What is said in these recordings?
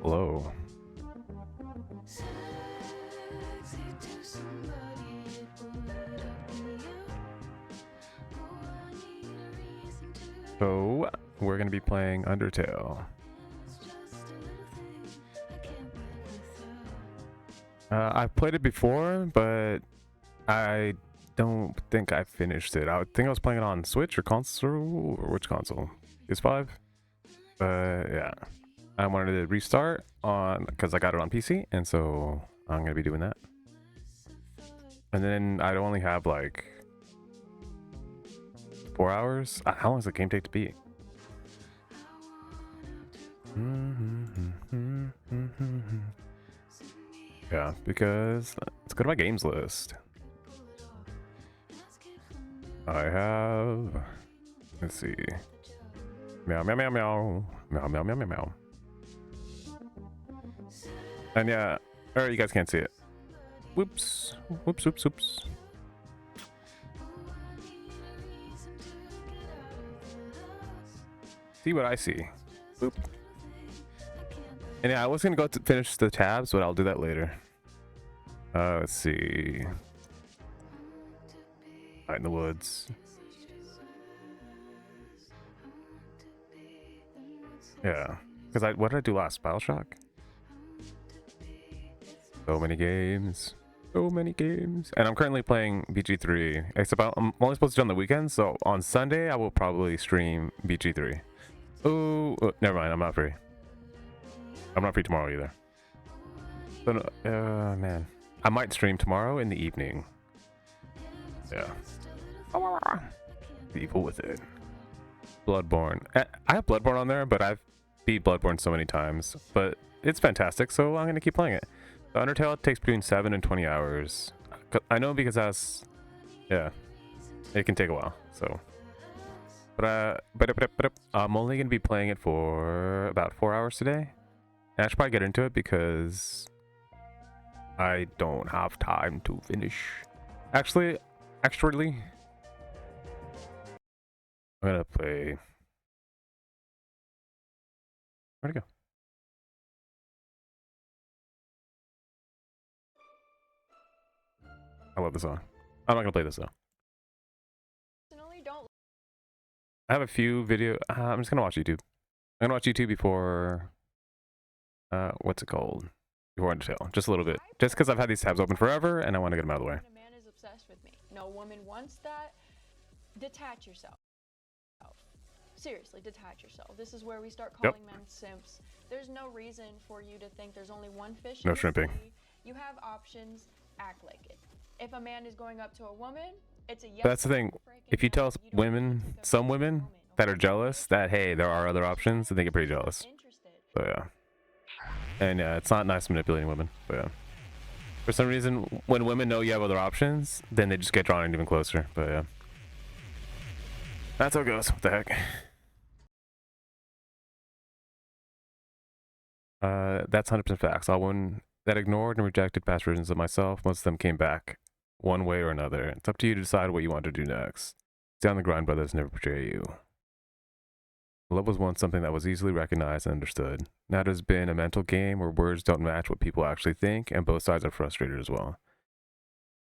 Hello. So we're gonna be playing Undertale. I've played it before, but I don't think I finished it. I think I was playing it on Switch or console, or which console? PS5. Yeah, I wanted to restart on because I got it on PC, and so I'm gonna be doing that. And then I only have like 4 hours. How long does the game take to beat? Yeah, because let's go to my games list. I have, let's see, meow meow meow meow meow meow meow meow meow. And yeah, or you guys can't see it. Whoops, whoops, whoops, whoops. See what I see. Boop. And yeah, I was gonna go to finish the tabs, but I'll do that later. Let's see. Out in the woods. Yeah, because what did I do last? Bioshock. So many games. So many games. And I'm currently playing BG3. Except I'm only supposed to do it on the weekends, so on Sunday I will probably stream BG3. Oh, never mind. I'm not free. I'm not free tomorrow either. So, man. I might stream tomorrow in the evening. Yeah. Evil with it. Bloodborne. I have Bloodborne on there, but I've beat Bloodborne so many times. But it's fantastic, so I'm going to keep playing it. The Undertale takes between 7 and 20 hours. I know because that's... Yeah. It can take a while, so... But I'm only going to be playing it for about 4 hours today. And I should probably get into it because I don't have time to finish. Actually, I'm gonna play. Where'd it go? I love this song. I'm not gonna play this though. I have a few video. I'm just gonna watch YouTube. I'm gonna watch YouTube before. What's it called? Before Undertale, just a little bit. Just because I've had these tabs open forever and I want to get them out of the way. A man is obsessed with me. No woman wants that. Detach yourself. Seriously, detach yourself. This is where we start calling men simps. There's no reason for you to think there's only one fish. No shrimping. You have options. Act like it. If a man is going up to a woman, it's a yes. But that's the thing. If you tell women, some women that are jealous that hey, there are other options, then they get pretty jealous. So yeah. And yeah, it's not nice manipulating women. But yeah. For some reason, when women know you have other options, then they just get drawn in even closer. But yeah. That's how it goes. What the heck? That's 100% facts. All women that ignored and rejected past versions of myself, most of them came back one way or another. It's up to you to decide what you want to do next. Stay on the grind, brothers. Never betray you. Love was once something that was easily recognized and understood. Now it has been a mental game where words don't match what people actually think, and both sides are frustrated as well.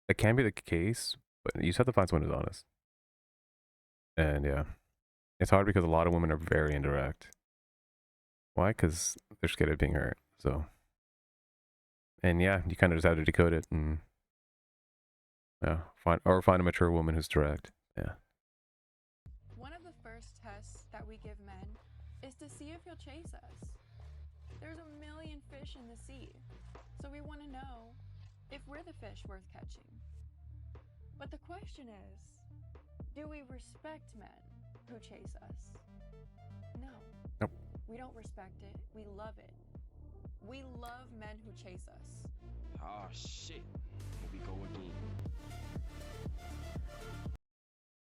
It can be the case, but you just have to find someone who's honest. And yeah, it's hard because a lot of women are very indirect. Why? Because they're scared of being hurt. So, and yeah, you kind of just have to decode it and yeah, find a mature woman who's direct. Yeah. One of the first tests that we give men is to see if he'll chase us. There's a million fish in the sea, so we want to know if we're the fish worth catching. But the question is, do we respect men who chase us? No. Nope. We don't respect it. We love it. We love men who chase us. Oh shit. Here we go again.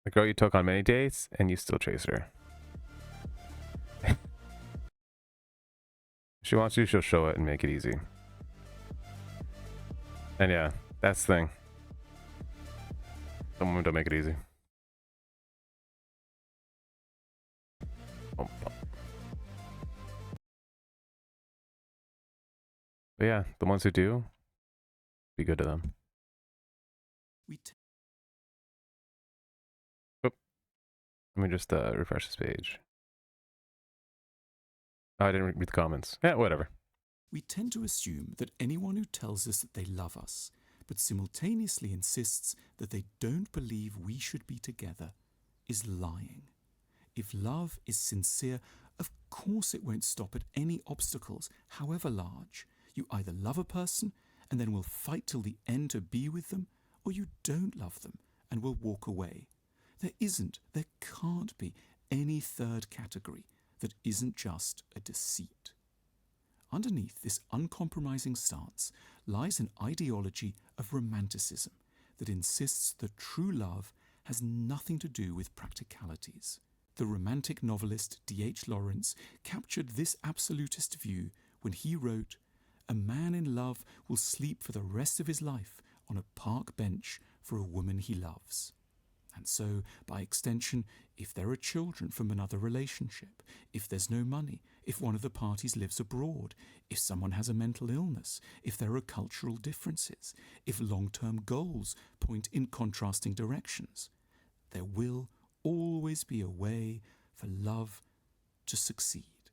The girl you took on many dates and you still chase her. If she wants you, she'll show it and make it easy. And yeah, that's the thing. Some women don't make it easy. But yeah, the ones who do, be good to them. Let me just refresh this page. Oh, I didn't read the comments. Yeah, whatever. We tend to assume that anyone who tells us that they love us, but simultaneously insists that they don't believe we should be together, is lying. If love is sincere, of course it won't stop at any obstacles, however large. You either love a person and then will fight till the end to be with them, or you don't love them and will walk away. There can't be any third category that isn't just a deceit. Underneath this uncompromising stance lies an ideology of romanticism that insists that true love has nothing to do with practicalities. The romantic novelist D.H. Lawrence captured this absolutist view when he wrote, "A man in love will sleep for the rest of his life on a park bench for a woman he loves." And so, by extension, if there are children from another relationship, if there's no money, if one of the parties lives abroad, if someone has a mental illness, if there are cultural differences, if long-term goals point in contrasting directions, there will always be a way for love to succeed.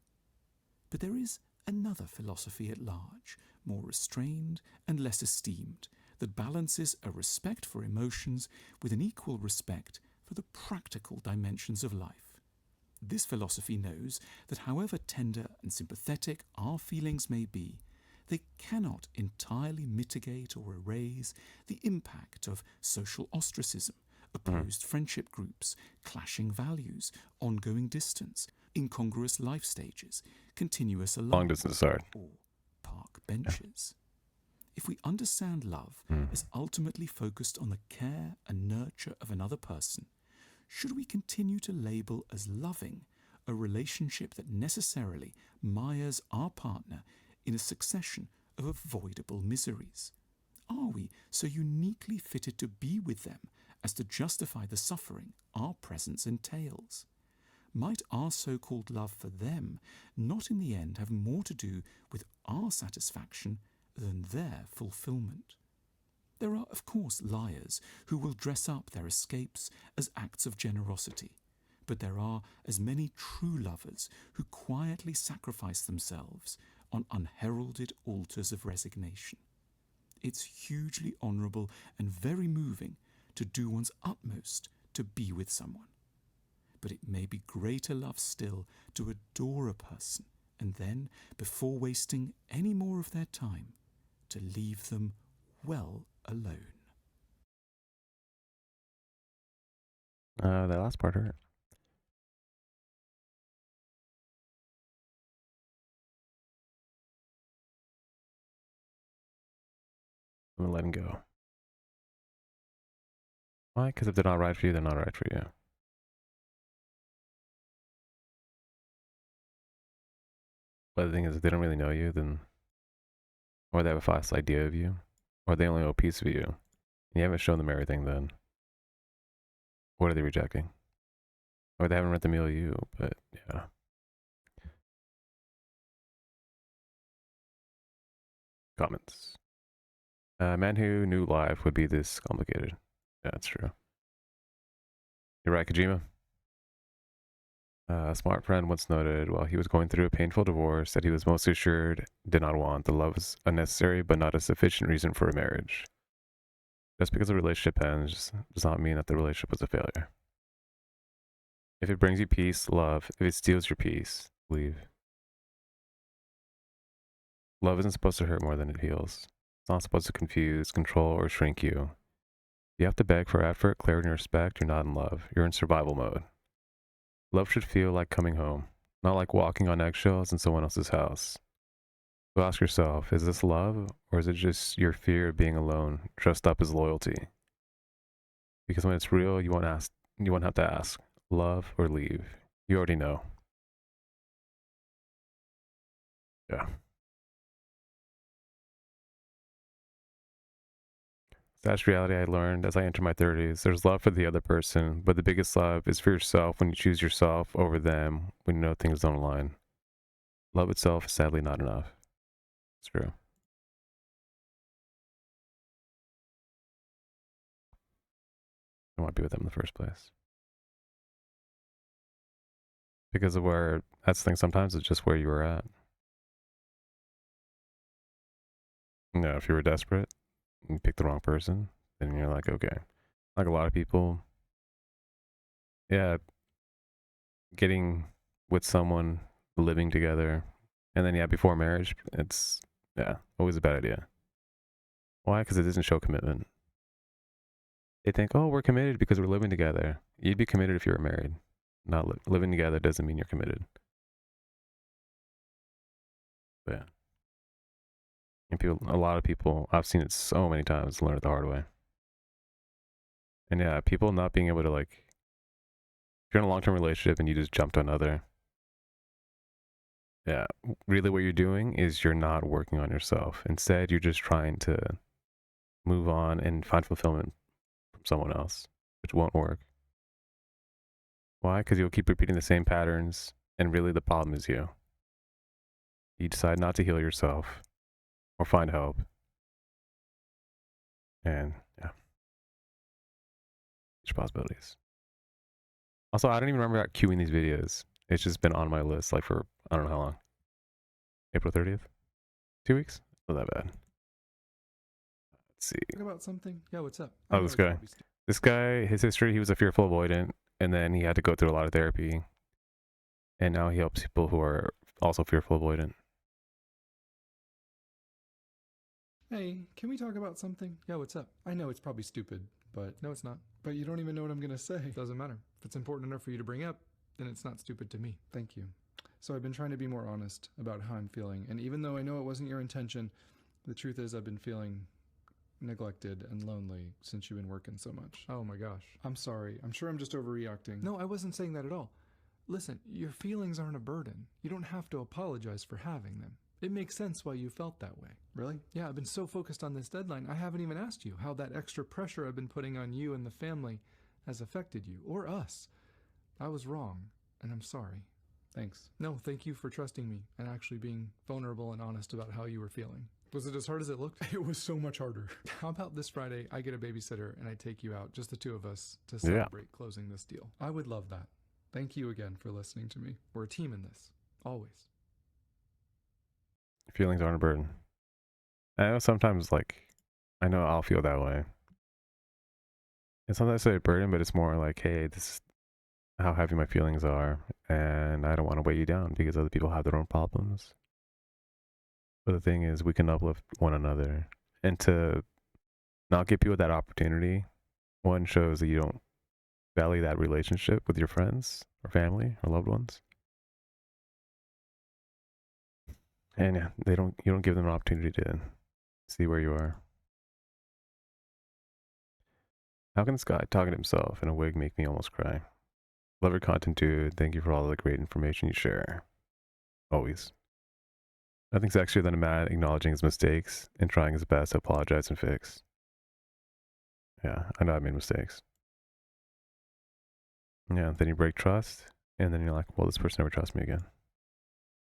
But there is another philosophy at large, more restrained and less esteemed, that balances a respect for emotions with an equal respect for the practical dimensions of life. This philosophy knows that however tender and sympathetic our feelings may be, they cannot entirely mitigate or erase the impact of social ostracism, opposed friendship groups, clashing values, ongoing distance, incongruous life stages, continuous Long alarm, distance start. or park benches. If we understand love as ultimately focused on the care and nurture of another person, should we continue to label as loving a relationship that necessarily mires our partner in a succession of avoidable miseries? Are we so uniquely fitted to be with them as to justify the suffering our presence entails? Might our so-called love for them not in the end have more to do with our satisfaction than their fulfillment? There are, of course, liars who will dress up their escapes as acts of generosity, but there are as many true lovers who quietly sacrifice themselves on unheralded altars of resignation. It's hugely honourable and very moving to do one's utmost to be with someone. But it may be greater love still to adore a person and then, before wasting any more of their time, to leave them well alone. That last part hurt. I'm gonna let him go. Why? Because if they're not right for you, they're not right for you. But the thing is, if they don't really know you, then, or they have a false idea of you, or they only know a piece of you, and you haven't shown them everything, then what are they rejecting? Or they haven't read the meal you, but yeah. Comments. A man who knew life would be this complicated. Yeah, that's true. You're right, Kojima. A smart friend once noted while he was going through a painful divorce that he was most assured did not want. The love is a necessary but not a sufficient reason for a marriage. Just because a relationship ends does not mean that the relationship was a failure. If it brings you peace, love. If it steals your peace, leave. Love isn't supposed to hurt more than it heals. It's not supposed to confuse, control, or shrink you. You have to beg for effort, clarity, and respect. You're not in love. You're in survival mode. Love should feel like coming home, not like walking on eggshells in someone else's house. So ask yourself, is this love, or is it just your fear of being alone, dressed up as loyalty? Because when it's real, you won't have to ask, love or leave. You already know. Yeah. That's reality I learned as I enter my 30s. There's love for the other person, but the biggest love is for yourself when you choose yourself over them when you know things don't align. Love itself is sadly not enough. It's true. I want to be with them in the first place. Because of where, that's the thing, sometimes it's just where you were at. You know, if you were desperate, you picked the wrong person, then you're like, okay. Like a lot of people, yeah, getting with someone, living together, and then, yeah, before marriage, it's, yeah, always a bad idea. Why? Because it doesn't show commitment. They think, oh, we're committed because we're living together. You'd be committed if you were married. Not living together doesn't mean you're committed. But yeah. And people, a lot of people, I've seen it so many times, learn it the hard way. And yeah, people not being able to, like, if you're in a long-term relationship and you just jump to another, yeah, really what you're doing is you're not working on yourself. Instead, you're just trying to move on and find fulfillment from someone else, which won't work. Why? Because you'll keep repeating the same patterns, and really the problem is you. You decide not to heal yourself or find help. And yeah, there's possibilities. Also, I don't even remember queuing these videos. It's just been on my list like for, I don't know how long. April 30th? 2 weeks? Not that bad. Let's see. Talk about something? Yeah, what's up? Oh, this guy. This guy, his history, he was a fearful avoidant, and then he had to go through a lot of therapy. And now he helps people who are also fearful avoidant. Hey, can we talk about something? Yeah, what's up? I know it's probably stupid, but no, it's not. But you don't even know what I'm gonna say. Doesn't matter. If it's important enough for you to bring up, then it's not stupid to me. Thank you. So I've been trying to be more honest about how I'm feeling, and even though I know it wasn't your intention, the truth is I've been feeling neglected and lonely since you've been working so much. Oh my gosh. I'm sorry. I'm sure I'm just overreacting. No, I wasn't saying that at all. Listen, your feelings aren't a burden. You don't have to apologize for having them. It makes sense why you felt that way. Really? Yeah, I've been so focused on this deadline, I haven't even asked you how that extra pressure I've been putting on you and the family has affected you, or us. I was wrong, and I'm sorry. Thanks. No, thank you for trusting me and actually being vulnerable and honest about how you were feeling. Was it as hard as it looked? It was so much harder. How about this Friday, I get a babysitter and I take you out, just the two of us, to celebrate closing this deal? I would love that. Thank you again for listening to me. We're a team in this. Always. Feelings aren't a burden. I know sometimes, like, I know I'll feel that way. It's not necessarily a burden, but it's more like, hey, this is how heavy my feelings are, and I don't want to weigh you down because other people have their own problems. But the thing is, we can uplift one another, and to not give people that opportunity, one shows that you don't value that relationship with your friends or family or loved ones. And yeah, you don't give them an opportunity to see where you are. How can this guy talking to himself in a wig make me almost cry? Love your content, dude. Thank you for all the great information you share. Always. Nothing sexier than a man acknowledging his mistakes and trying his best to apologize and fix. Yeah, I know I made mistakes. Yeah, then you break trust, and then you're like, well, this person never trusts me again.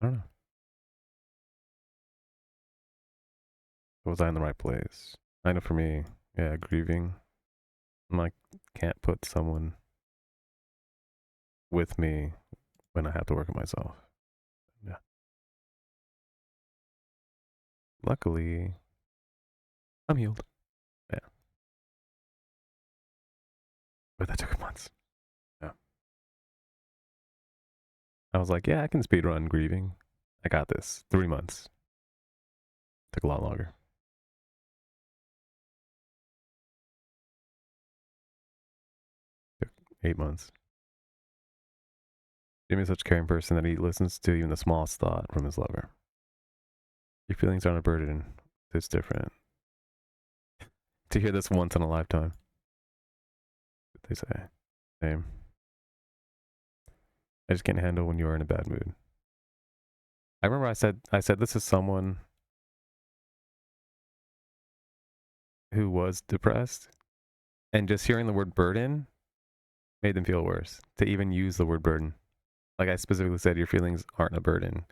I don't know. Was I in the right place? I know for me, yeah, grieving, I'm like, can't put someone with me when I have to work on myself. Yeah. Luckily, I'm healed. Yeah. But that took months. Yeah. I was like, yeah, I can speedrun grieving. I got this. 3 months. Took a lot longer. Took 8 months. Jimmy's such a caring person that he listens to even the smallest thought from his lover. Your feelings aren't a burden. It's different. To hear this once in a lifetime. What they say. Same. I just can't handle when you are in a bad mood. I remember I said this is someone who was depressed, and just hearing the word burden made them feel worse. To even use the word burden. Like I specifically said, your feelings aren't a burden.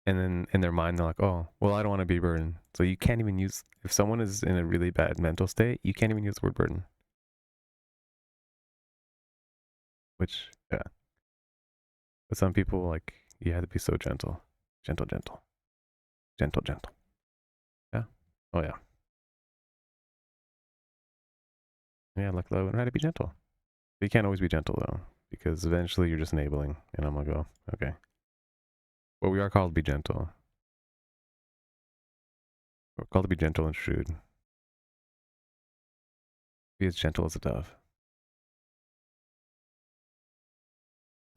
And then in their mind, they're like, oh, well, I don't want to be a burden. So you can't even use, if someone is in a really bad mental state, you can't even use the word burden. Which, yeah. But some people, like, you have to be so gentle. Gentle, gentle. Gentle, gentle. Yeah. Oh, yeah. Yeah, like, I would rather be gentle. But you can't always be gentle, though, because eventually you're just enabling. And I'm like, oh, okay. But we are called to be gentle. We're called to be gentle and shrewd. Be as gentle as a dove.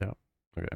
Yeah. Okay.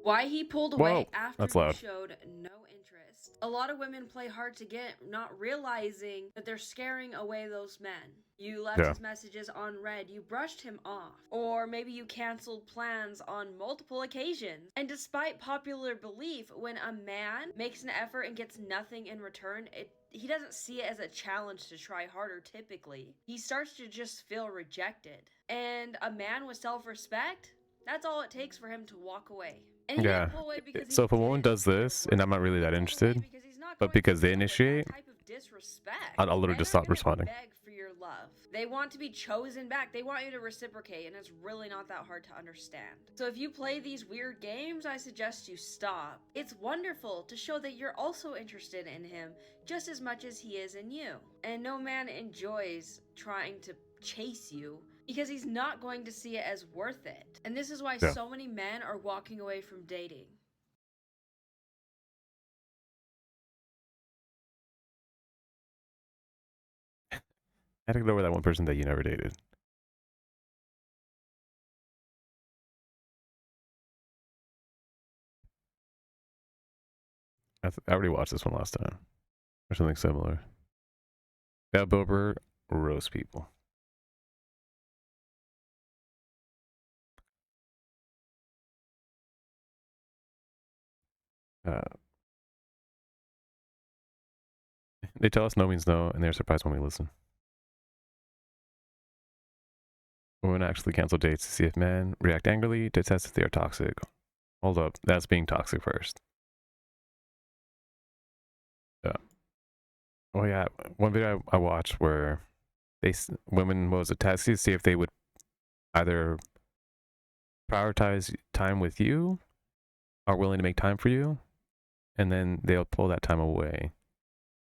Why he pulled Whoa, away after that's you loud. showed no interest. A lot of women play hard to get, not realizing that they're scaring away those men. You left Yeah. his messages on read, you brushed him off. Or maybe you canceled plans on multiple occasions. And despite popular belief, when a man makes an effort and gets nothing in return, he doesn't see it as a challenge to try harder typically. He starts to just feel rejected. And a man with self-respect, that's all it takes for him to walk away. And he Yeah. didn't pull away because So he if a woman didn't does see your this, and worth. I'm not really that He pulled interested, away because he's not but going because to they deal with initiate, that type of disrespect. I'll literally Men just are stop gonna responding. beg for your love. They want to be chosen back. They want you to reciprocate, and it's really not that hard to understand. So if you play these weird games, I suggest you stop. It's wonderful to show that you're also interested in him just as much as he is in you. And no man enjoys trying to chase you because he's not going to see it as worth it. And this is why Yeah. so many men are walking away from dating. I had to get over that one person that you never dated. I already watched this one last time. Or something similar. Yeah, Bill Burr roast people. They tell us no means no, and they're surprised when we listen. Women actually cancel dates to see if men react angrily to test if they are toxic. Hold up, that's being toxic first. Yeah. Oh yeah, one video I watched where women was a test to see if they would either prioritize time with you, are willing to make time for you, and then they'll pull that time away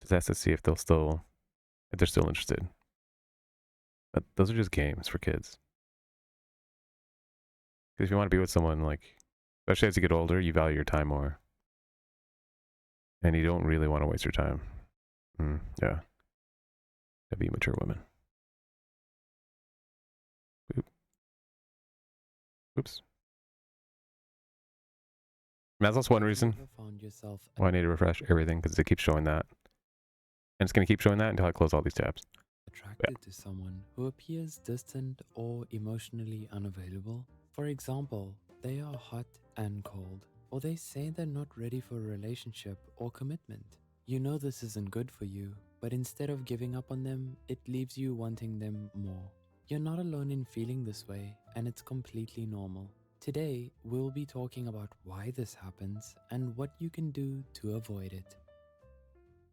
to test to see if they're still interested. But those are just games for kids. Because if you want to be with someone, like, especially as you get older, you value your time more. And you don't really want to waste your time. Yeah. To be mature women. Oops. And that's also one reason why I need to refresh everything, because it keeps showing that. And it's going to keep showing that until I close all these tabs. Attracted to someone who appears distant or emotionally unavailable? For example, they are hot and cold, or they say they're not ready for a relationship or commitment. You know this isn't good for you, but instead of giving up on them, it leaves you wanting them more. You're not alone in feeling this way, and it's completely normal. Today, we'll be talking about why this happens and what you can do to avoid it.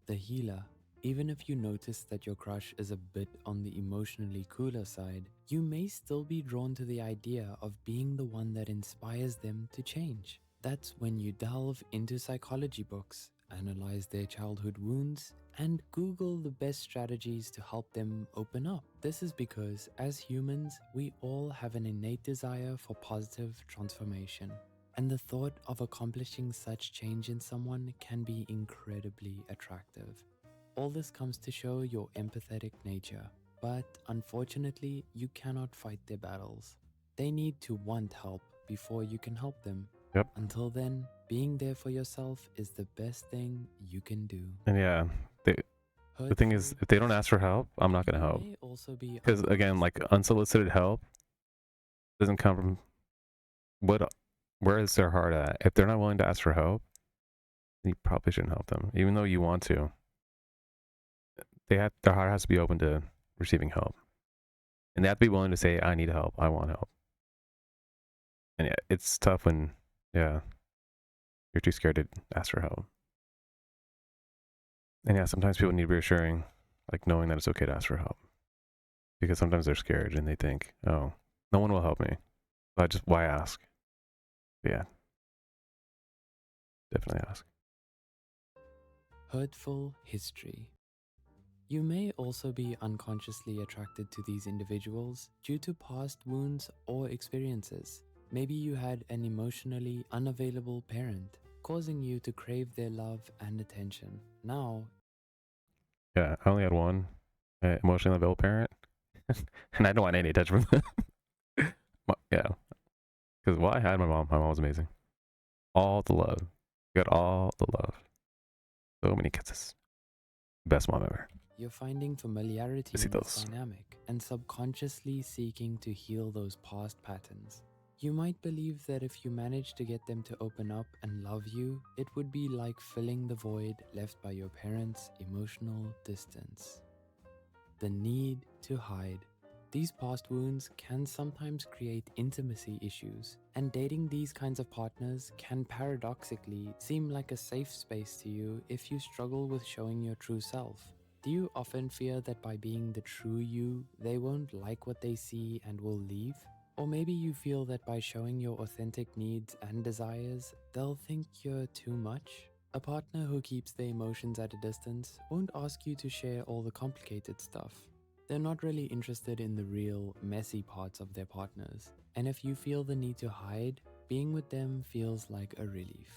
The healer. Even if you notice that your crush is a bit on the emotionally cooler side, you may still be drawn to the idea of being the one that inspires them to change. That's when you delve into psychology books, analyze their childhood wounds, and Google the best strategies to help them open up. This is because, as humans, we all have an innate desire for positive transformation. And the thought of accomplishing such change in someone can be incredibly attractive. All this comes to show your empathetic nature, but unfortunately, you cannot fight their battles. They need to want help before you can help them. Yep. Until then, being there for yourself is the best thing you can do. And yeah, the thing is, if they don't ask for help, I'm not going to help. Because again, like, unsolicited help doesn't come from where is their heart at? If they're not willing to ask for help, you probably shouldn't help them, even though you want to. Their heart has to be open to receiving help, and they have to be willing to say, "I need help. I want help." And yeah, it's tough when you're too scared to ask for help. And yeah, sometimes people need reassuring. like knowing that it's okay to ask for help. Because sometimes they're scared and they think, oh, no one will help me. So why ask? But yeah, definitely ask. Hurtful history. You may also be unconsciously attracted to these individuals due to past wounds or experiences. Maybe you had an emotionally unavailable parent, causing you to crave their love and attention. Now, Yeah, I only had one emotionally available parent, and I don't want any attention from them. Yeah, because I had my mom was amazing. All the love. Got all the love. So many kisses. Best mom ever. you're finding familiarity in this Besitos. dynamic and subconsciously seeking to heal those past patterns. You might believe that if you manage to get them to open up and love you, it would be like filling the void left by your parents' emotional distance. The need to hide. These past wounds can sometimes create intimacy issues, and dating these kinds of partners can paradoxically seem like a safe space to you if you struggle with showing your true self. Do you often fear that by being the true you, they won't like what they see and will leave? Or maybe you feel that by showing your authentic needs and desires, they'll think you're too much? A partner who keeps their emotions at a distance won't ask you to share all the complicated stuff. They're not really interested in the real, messy parts of their partners. And if you feel the need to hide, being with them feels like a relief.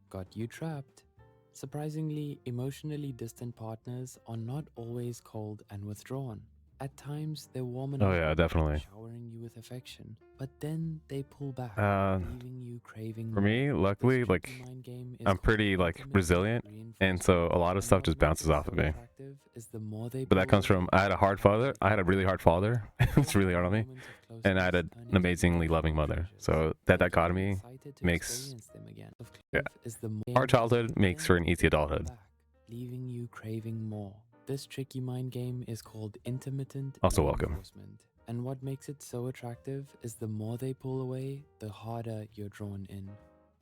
Got you trapped. Surprisingly, emotionally distant partners are not always cold and withdrawn. At times, they're warm enough, Oh yeah, definitely. showering you with affection, but then they pull back, leaving you craving For more. me, This luckily, tricky like mind game is I'm called pretty like intimate resilient, and so a lot of reinforcement. stuff And just what makes bounces it off of so me. attractive is the more they But that pull comes from away, I had a the hard harder father. they I had a really hard father. It's really hard on me, moments of and I had closeness an turn into amazingly loving emotional mother. treasures, So that making you dichotomy excited to makes experience them again. yeah, Is the more hard childhood makes for an easy they pull adulthood. back, leaving you craving more. This tricky mind game is called intermittent Also welcome. reinforcement. And what makes it so attractive is the more they pull away, the harder you're drawn in.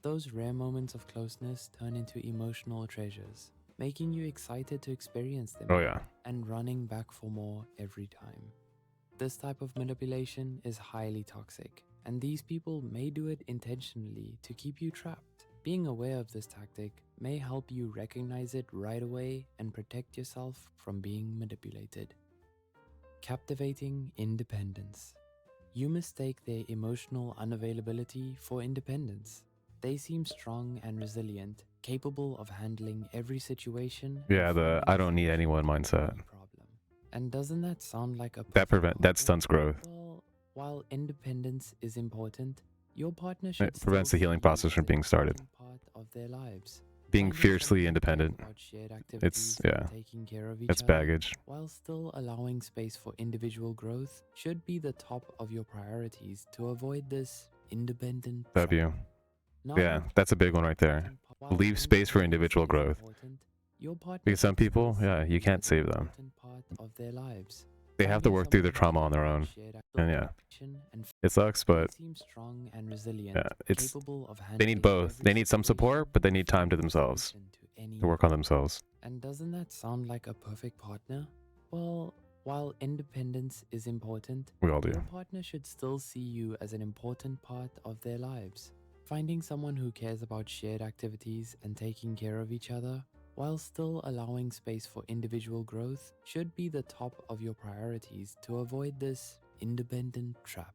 Those rare moments of closeness turn into emotional treasures, making you excited to experience them Oh again yeah, and running back for more every time. This type of manipulation is highly toxic, and these people may do it intentionally to keep you trapped. Being aware of this tactic may help you recognize it right away and protect yourself from being manipulated. Captivating independence. You mistake their emotional unavailability for independence. They seem strong and resilient, capable of handling every situation. yeah. and The finding I don't need solutions anyone to mindset any problem. And doesn't that sound like a that perfect partner? stunts growth. Well, while independence is important, your partner should It prevents still the healing see you process as from an being started. important part of their lives. Being Finding fiercely someone who cares independent. about shared It's activities yeah, and taking care of each it's other, baggage. while still allowing space for individual growth, should be the top of your priorities to avoid this independent trap. W. Now Yeah, you've that's a big one right there. important part- while Leave space for independence individual is growth. important, your partner Because some should still people, see yeah, you can't as an save them. important part of their lives. They have to Finding work through their someone trauma on their who own. shared And yeah, action and it sucks, but they seem strong and resilient, yeah, it's capable of they handling need both. every They need some situation support, but they and need time to finding a themselves solution to any to work on problem. themselves. And doesn't that sound like a perfect partner? Well, while independence is important, We all do. your partner should still see you as an important part of their lives. Finding someone who cares about shared activities and taking care of each other, while still allowing space for individual growth, should be the top of your priorities to avoid this independent trap.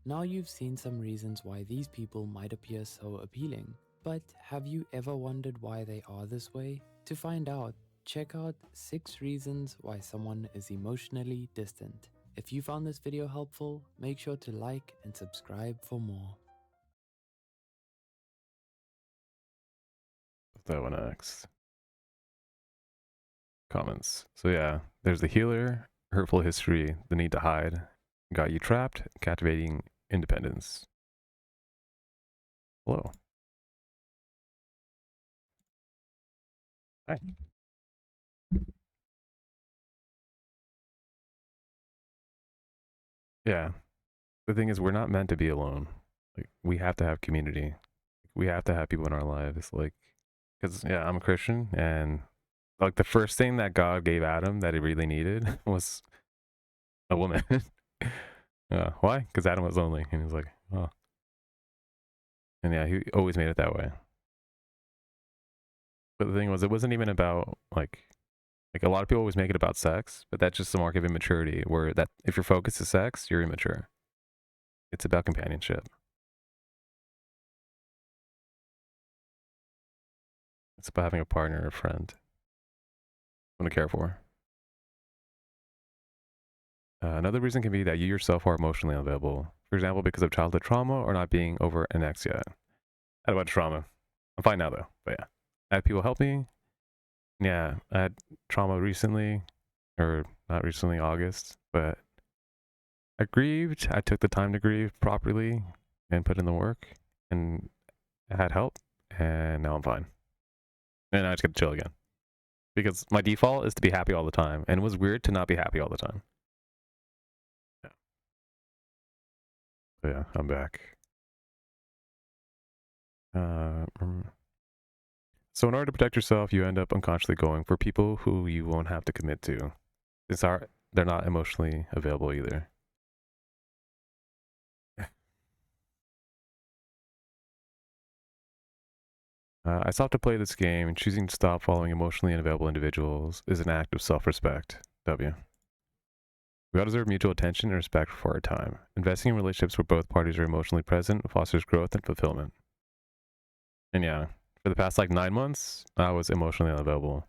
Now you've seen some reasons why these people might appear so appealing, but have you ever wondered why they are this way? To find out, check out 6 reasons why someone is emotionally distant. If you found this video helpful, make sure to like and subscribe for more. That one next. Comments. So yeah, there's the healer, hurtful history, the need to hide, got you trapped, captivating independence. Hello. Hi. Yeah. The thing is, we're not meant to be alone. Like, we have to have community. We have to have people in our lives. Like, because, yeah, I'm a Christian, and like the first thing that God gave Adam that he really needed was a woman. Why? Because Adam was lonely, and he's like, oh, and yeah, he always made it that way. But the thing was, it wasn't even about like a lot of people always make it about sex, but that's just the mark of immaturity. Where that if your focus is sex, you're immature. It's about companionship. It's about having a partner or a friend, someone to care for. Another reason can be that you yourself are emotionally unavailable. For example, because of childhood trauma or not being over an ex yet. I had a bunch of trauma. I'm fine now though, but yeah. I had people help me. Yeah, I had trauma recently, or not recently, August, but I grieved. I took the time to grieve properly and put in the work, and I had help, and now I'm fine. And I just get to chill again. Because my default is to be happy all the time, and it was weird to not be happy all the time. Yeah. So yeah, I'm back. So in order to protect yourself, you end up unconsciously going for people who you won't have to commit to. They're not emotionally available either. I stopped to play this game, and choosing to stop following emotionally unavailable individuals is an act of self-respect. W. We all deserve mutual attention and respect for our time. Investing in relationships where both parties are emotionally present fosters growth and fulfillment. And yeah, for the past like 9 months, I was emotionally unavailable.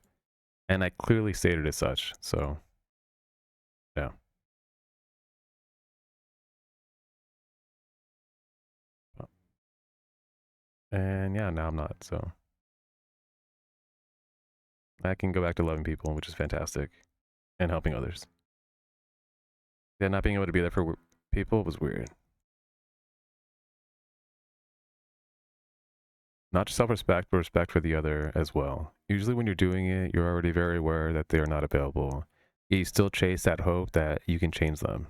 And I clearly stated as such, so yeah. And yeah, now I'm not, so I can go back to loving people, which is fantastic, and helping others. Yeah, not being able to be there for people was weird. Not just self-respect, but respect for the other as well. Usually when you're doing it, you're already very aware that they are not available. You still chase that hope that you can change them.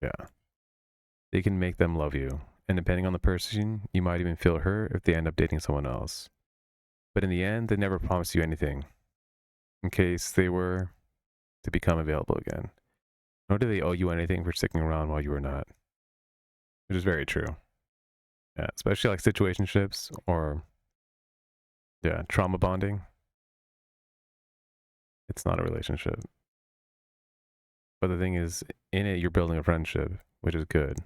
Yeah. You can make them love you. And depending on the person, you might even feel hurt if they end up dating someone else. But in the end, they never promise you anything, in case they were to become available again. Nor do they owe you anything for sticking around while you were not. Which is very true. Yeah, especially like situationships or yeah, trauma bonding. It's not a relationship. But the thing is, in it, you're building a friendship, which is good.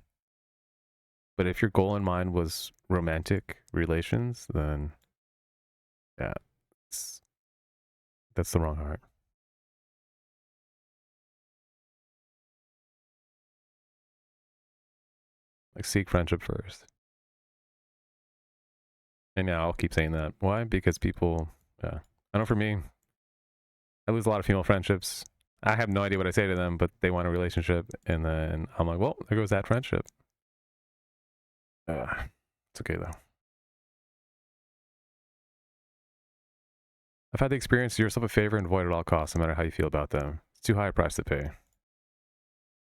But if your goal in mind was romantic relations, then yeah, that's the wrong heart. Like, seek friendship first. And yeah, I'll keep saying that. Why? Because people, yeah. I know for me, I lose a lot of female friendships. I have no idea what I say to them, but they want a relationship. And then I'm like, well, there goes that friendship. It's okay though. I've had the experience to do yourself a favor and avoid at all costs, no matter how you feel about them. It's too high a price to pay.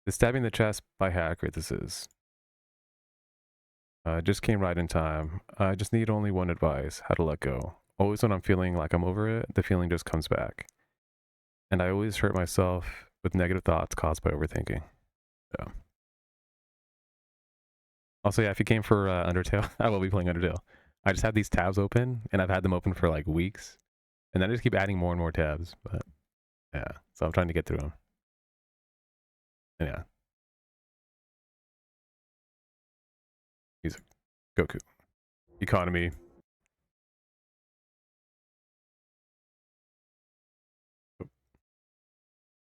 The stabbing in the chest by hacker, this is. Just came right in time. I just need only one advice, how to let go. Always when I'm feeling like I'm over it, the feeling just comes back. And I always hurt myself with negative thoughts caused by overthinking. Yeah. Also, yeah, if you came for Undertale, I will be playing Undertale. I just have these tabs open, and I've had them open for like weeks. And then I just keep adding more and more tabs. But yeah, so I'm trying to get through them. And yeah. Music. Goku. Economy.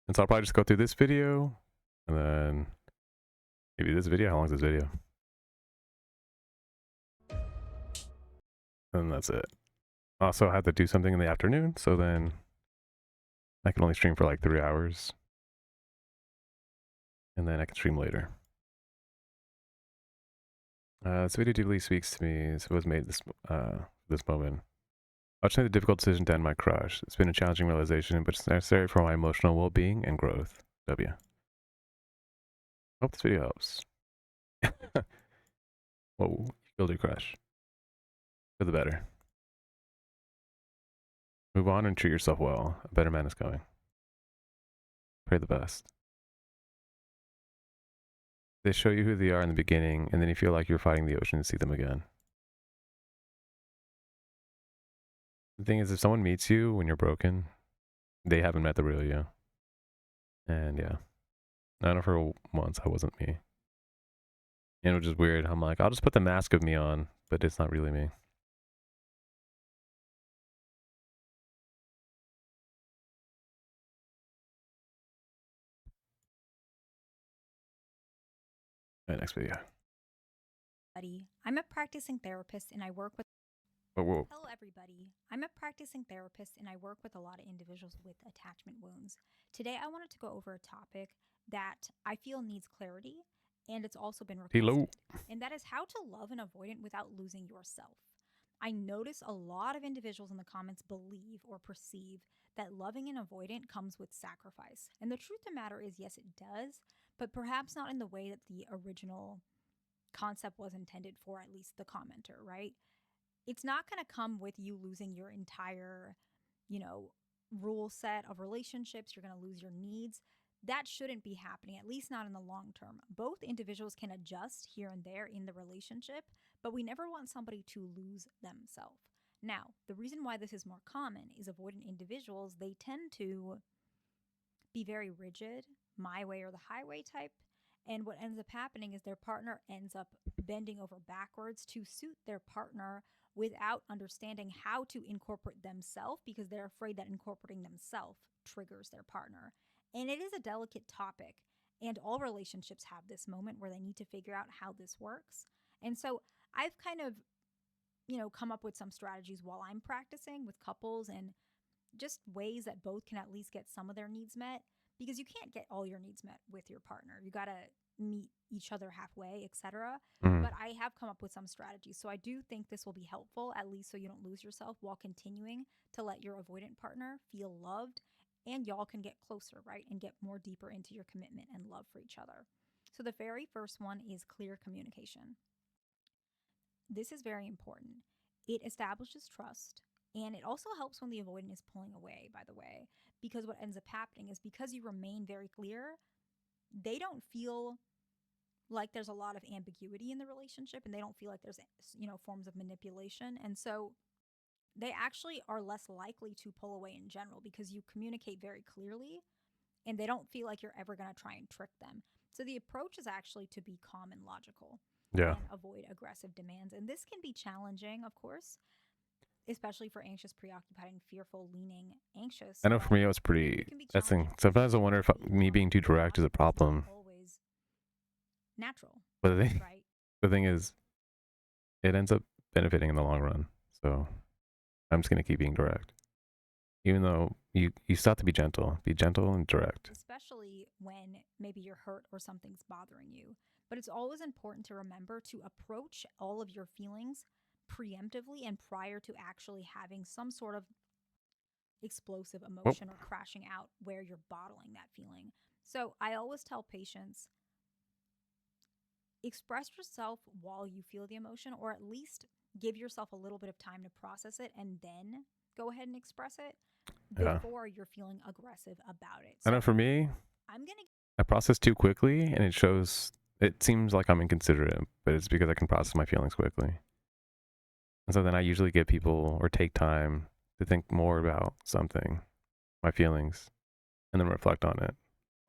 And so I'll probably just go through this video, and then maybe this video. How long is this video? And that's it. Also, I had to do something in the afternoon, so then I can only stream for like 3 hours. And then I can stream later. This video deeply speaks to me. It was made this moment. I just made the difficult decision to end my crush. It's been a challenging realization, but it's necessary for my emotional well-being and growth. W. Hope this video helps. Whoa, you killed your crush. For the better. Move on and treat yourself well. A better man is coming. Pray the best. They show you who they are in the beginning, and then you feel like you're fighting the ocean to see them again. The thing is, if someone meets you when you're broken, they haven't met the real you. And yeah, I know for once I wasn't me. And it was just weird. I'm like, I'll just put the mask of me on, but it's not really me. Alright, next video. I'm a practicing therapist and I work with Whoa. Hello everybody. I'm a practicing therapist and I work with a lot of individuals with attachment wounds. Today I wanted to go over a topic that I feel needs clarity and it's also been requested. Hello. And that is how to love an avoidant without losing yourself. I notice a lot of individuals in the comments believe or perceive that loving an avoidant comes with sacrifice. And the truth of the matter is, yes, it does, but perhaps not in the way that the original concept was intended for, at least the commenter, right? It's not going to come with you losing your entire, rule set of relationships. You're going to lose your needs. That shouldn't be happening, at least not in the long term. Both individuals can adjust here and there in the relationship, but we never want somebody to lose themselves. Now, the reason why this is more common is avoidant individuals, they tend to be very rigid, my way or the highway type. And what ends up happening is their partner ends up bending over backwards to suit their partner without understanding how to incorporate themselves because they're afraid that incorporating themselves triggers their partner. And it is a delicate topic. And all relationships have this moment where they need to figure out how this works. And so I've kind of, come up with some strategies while I'm practicing with couples and just ways that both can at least get some of their needs met, because you can't get all your needs met with your partner. You got to meet each other halfway, etc. But I have come up with some strategies. So I do think this will be helpful, at least so you don't lose yourself while continuing to let your avoidant partner feel loved and y'all can get closer, right? And get more deeper into your commitment and love for each other. So the very first one is clear communication. This is very important. It establishes trust. And it also helps when the avoidant is pulling away, by the way, because what ends up happening is because you remain very clear, they don't feel like there's a lot of ambiguity in the relationship and they don't feel like there's, forms of manipulation. And so they actually are less likely to pull away in general because you communicate very clearly and they don't feel like you're ever going to try and trick them. So the approach is actually to be calm and logical and avoid aggressive demands. And this can be challenging, of course, especially for anxious, preoccupied, and fearful, leaning, anxious. I know for me it was pretty, that's the thing. Sometimes I wonder if me being too direct is a problem. Always natural. But Right? the thing is, it ends up benefiting in the long run. So I'm just going to keep being direct. Even though you still have to be gentle and direct. Especially when maybe you're hurt or something's bothering you. But it's always important to remember to approach all of your feelings preemptively and prior to actually having some sort of explosive emotion or crashing out where you're bottling that feeling. So I always tell patients, express yourself while you feel the emotion, or at least give yourself a little bit of time to process it and then go ahead and express it before you're feeling aggressive about it. So I know for me, I process too quickly and it seems like I'm inconsiderate, but it's because I can process my feelings quickly. And so then I usually get people or take time to think more about something, my feelings, and then reflect on it.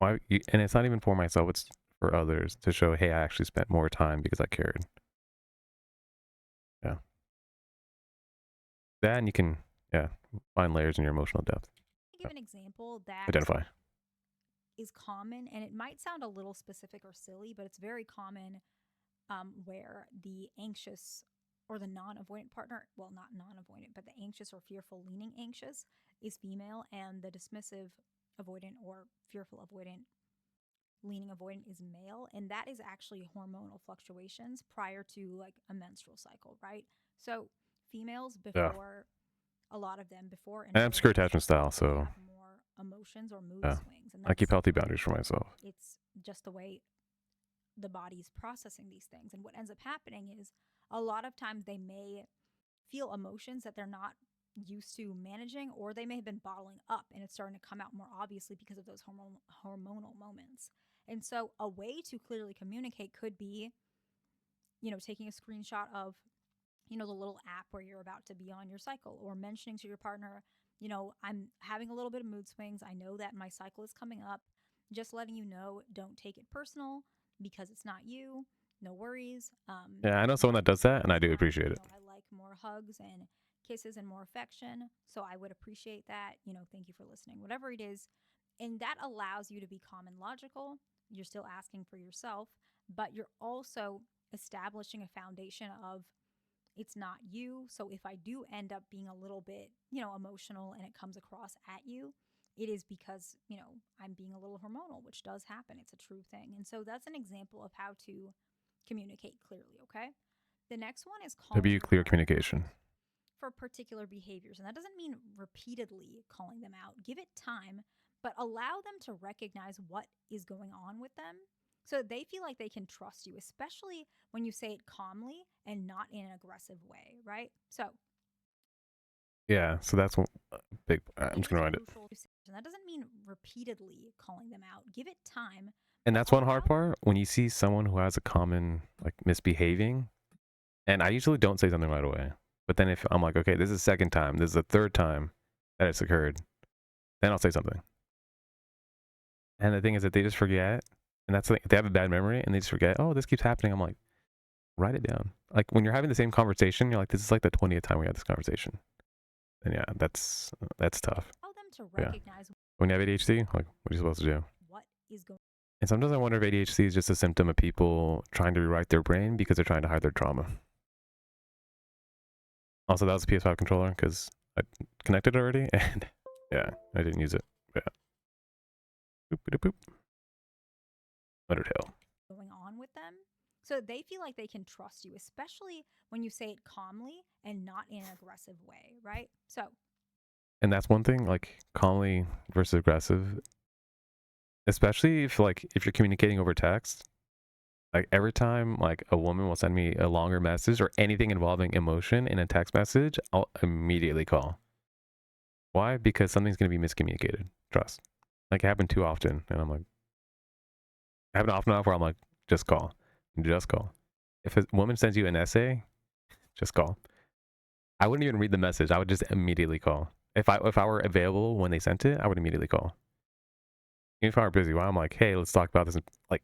And it's not even for myself, it's for others to show, hey, I actually spent more time because I cared. Yeah. That, and you can, find layers in your emotional depth. I'll give an example that Identify. is common, and it might sound a little specific or silly, but it's very common where the anxious or the non-avoidant partner, well, not non-avoidant, but the anxious or fearful leaning anxious is female, and the dismissive avoidant or fearful avoidant leaning avoidant is male. And that is actually hormonal fluctuations prior to like a menstrual cycle, right? So females before a lot of them before and I'm secure attachment style, so have more emotions or mood swings. And I keep healthy boundaries for myself. It's just the way the body's processing these things. And what ends up happening is a lot of times they may feel emotions that they're not used to managing, or they may have been bottling up and it's starting to come out more obviously because of those hormonal moments. And so a way to clearly communicate could be, taking a screenshot of, the little app where you're about to be on your cycle, or mentioning to your partner, I'm having a little bit of mood swings. I know that my cycle is coming up. Just letting you know, don't take it personal because it's not you. No worries. Yeah, I know someone that does that, and I do Sometimes, appreciate it. I like more hugs and kisses and more affection. So I would appreciate that. Thank you for listening, whatever it is. And that allows you to be calm and logical. You're still asking for yourself, but you're also establishing a foundation of it's not you. So if I do end up being a little bit, emotional and it comes across at you, it is because, I'm being a little hormonal, which does happen. It's a true thing. And so that's an example of how to communicate clearly, okay? The next one is To calling be your clear partner communication. out for particular behaviors. And that doesn't mean repeatedly calling them out. Give it time, but allow them to recognize what is going on with them so they feel like they can trust you, especially when you say it calmly and not in an aggressive way, right? So Yeah, so that's one big. I'm it just is gonna write it. crucial. And that doesn't mean repeatedly calling them out. Give it time. And but that's one hard allow- part when you see someone who has a common like misbehaving. And I usually don't say something right away. But then if I'm like, okay, this is the second time, this is the third time that it's occurred, then I'll say something. And the thing is that they just forget. And that's like, they have a bad memory and they just forget, oh, this keeps happening. I'm like, write it down. Like when you're having the same conversation, you're like, this is like the 20th time we had this conversation. And yeah, that's tough. Allow them to Yeah. recognize When you have ADHD, like, what are you supposed to do? what is going And sometimes I wonder if ADHD is just a symptom of people trying to rewrite their brain because they're trying to hide their trauma. Also, that was a PS5 controller because I connected it already, and yeah, I didn't use it. Yeah. Boop, boop, boop. Undertale. going on with them so they feel like they can trust you, especially when you say it calmly and not in an aggressive way, right? So And that's one thing, like calmly versus aggressive. Especially if you're communicating over text. Like every time like a woman will send me a longer message or anything involving emotion in a text message, I'll immediately call. Why? Because something's gonna be miscommunicated. Trust. Like it happened too often, and I'm like, it happened often enough where I'm like, just call. Just call. If a woman sends you an essay, just call. I wouldn't even read the message. I would just immediately call. If I were available when they sent it, I would immediately call. Even if I were busy, well, I'm like, hey, let's talk about this. Like,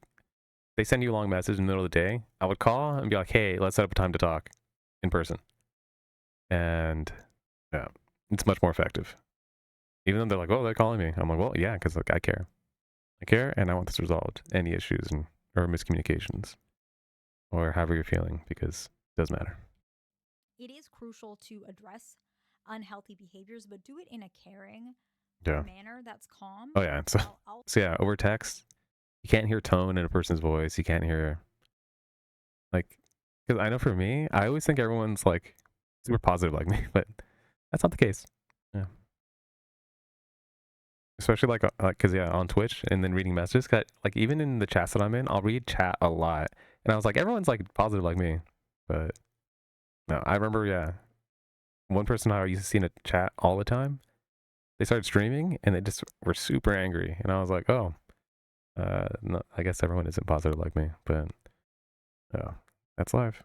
they send you a long message in the middle of the day, I would call and be like, hey, let's set up a time to talk in person. And yeah, it's much more effective. Even though they're like, oh, they're calling me. I'm like, well, yeah, because like I care. I care and I want this resolved. Any issues or miscommunications or however you're feeling, because it does matter. it is crucial to address unhealthy behaviors, but do it in a caring Yeah. manner that's calm. Oh, yeah. So, so yeah, over text, you can't hear tone in a person's voice. You can't hear, like, because I know for me, I always think everyone's like super positive like me, but that's not the case. Yeah. Especially like because yeah, on Twitch and then reading messages. Like even in the chats that I'm in, I'll read chat a lot, and I was like, everyone's like positive like me, but no, I remember one person I used to see in a chat all the time. They started streaming and they just were super angry, and I was like, oh, no, I guess everyone isn't positive like me, but that's life.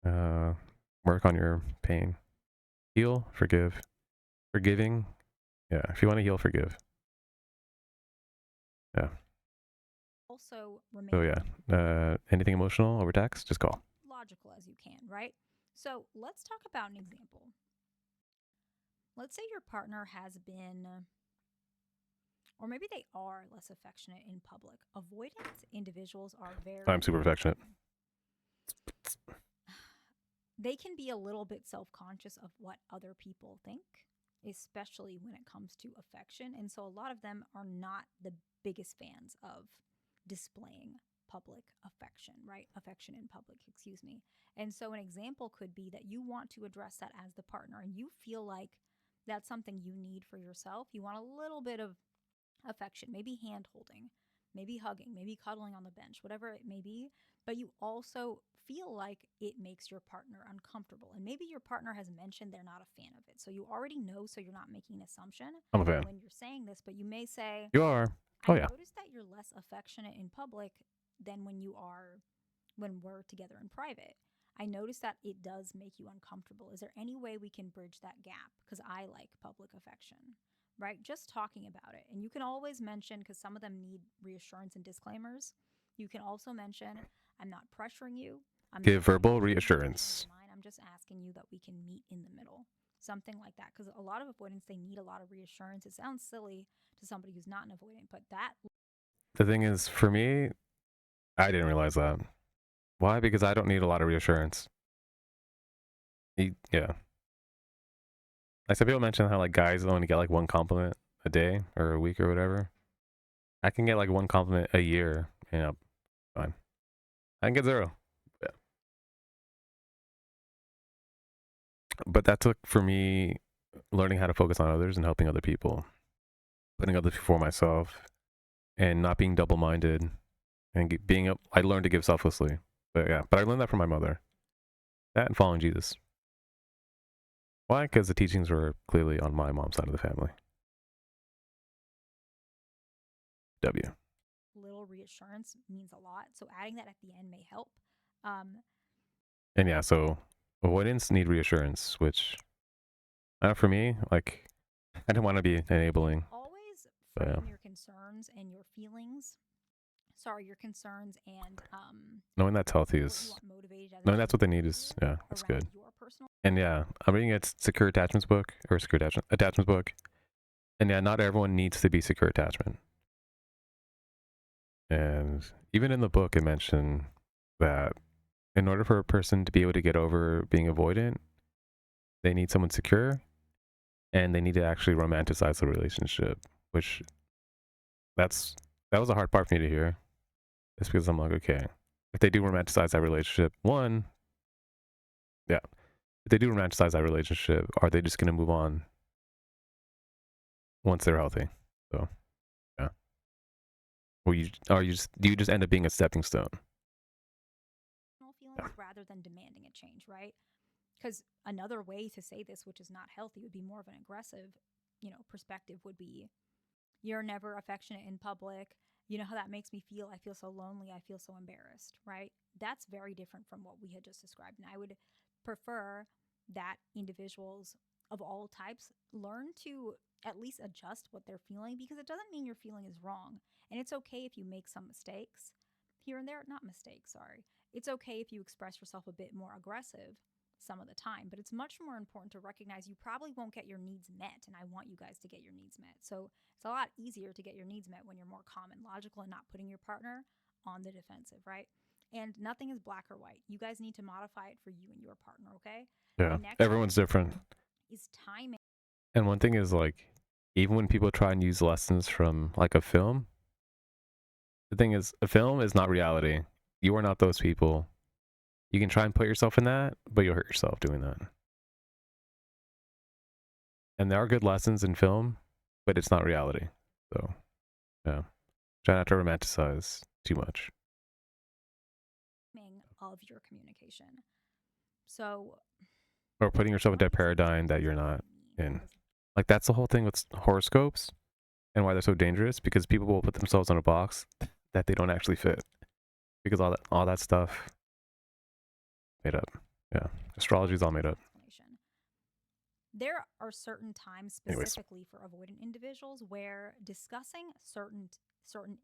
Work on your pain, heal, forgive, forgiving. Yeah, if you want to heal, forgive. Yeah. Also remain So yeah, anything emotional over text, just call. logical as you can, right? So let's talk about an example. Let's say your partner has been, or maybe they are less affectionate in public. Avoidant individuals are very. I'm super affectionate. They can be a little bit self-conscious of what other people think, especially when it comes to affection. And so a lot of them are not the biggest fans of displaying public affection, right? Affection in public, excuse me. And so an example could be that you want to address that as the partner and you feel like that's something you need for yourself. You want a little bit of affection, maybe hand holding, maybe hugging, maybe cuddling on the bench, whatever it may be. but you also feel like it makes your partner uncomfortable. And maybe your partner has mentioned they're not a fan of it. So you already know, so you're not making an assumption I'm a fan. when you're saying this, but you may say, You are. Oh, I yeah. noticed that you're less affectionate in public than when we're together in private. I noticed that it does make you uncomfortable. Is there any way we can bridge that gap? Because I like public affection, right? Just talking about it. And you can always mention, because some of them need reassurance and disclaimers, you can also mention, I'm not pressuring you. I'm Give not verbal making you change reassurance. your mind. I'm just asking you that we can meet in the middle. Something like that. Because a lot of avoidants, they need a lot of reassurance. It sounds silly to somebody who's not an avoidant, but that The thing is, for me, I didn't realize that. Why? Because I don't need a lot of reassurance. Yeah. Like some people mention how like guys only get like one compliment a day or a week or whatever. I can get like one compliment a year, you know, fine. I can get 0. Yeah. But that took for me learning how to focus on others and helping other people, putting others before myself, and not being double-minded, and I learned to give selflessly. But yeah, but I learned that from my mother. That and following Jesus. Why? Because the teachings were clearly on my mom's side of the family. W. little reassurance means a lot. So adding that at the end may help. And yeah, so avoidants need reassurance, which for me, like, I don't want to be enabling. Always But, frame yeah. your concerns and your feelings. Sorry, your concerns and Knowing that's healthy what you is, want motivated as a knowing that's what they need behavior is, yeah, that's around good. your personal And yeah, I'm reading a secure attachments book, or secure attachments book. And yeah, not everyone needs to be secure attachment. And even in the book, it mentioned that in order for a person to be able to get over being avoidant, they need someone secure, and they need to actually romanticize the relationship, which that was a hard part for me to hear. It's because I'm like, okay, if they do romanticize that relationship, if they do romanticize that relationship, are they just going to move on once they're healthy? So, yeah. Or do you just end up being a stepping stone? feelings rather than demanding a change, right? Because another way to say this, which is not healthy, would be more of an aggressive, perspective would be, you're never affectionate in public. You know how that makes me feel? I feel so lonely. I feel so embarrassed, right? That's very different from what we had just described. And I would prefer that individuals of all types learn to at least adjust what they're feeling, because it doesn't mean your feeling is wrong. And it's okay if you make some mistakes here and there, not mistakes, sorry. It's okay if you express yourself a bit more aggressive some of the time, but it's much more important to recognize you probably won't get your needs met, and I want you guys to get your needs met. So it's a lot easier to get your needs met when you're more calm and logical and not putting your partner on the defensive, right? And nothing is black or white. You guys need to modify it for you and your partner, okay? Yeah, everyone's different. Is timing. And one thing is, like, even when people try and use lessons from like a film, the thing is, a film is not reality. You are not those people. You can try and put yourself in that, but you'll hurt yourself doing that. And there are good lessons in film, but it's not reality. So, yeah. Try not to romanticize too much. Of your communication. So, or putting yourself into a paradigm that you're not in. Like, that's the whole thing with horoscopes and why they're so dangerous, because people will put themselves in a box that they don't actually fit, because all that stuff made up. Yeah, astrology is all made up. There are certain times specifically for avoidant individuals where discussing certain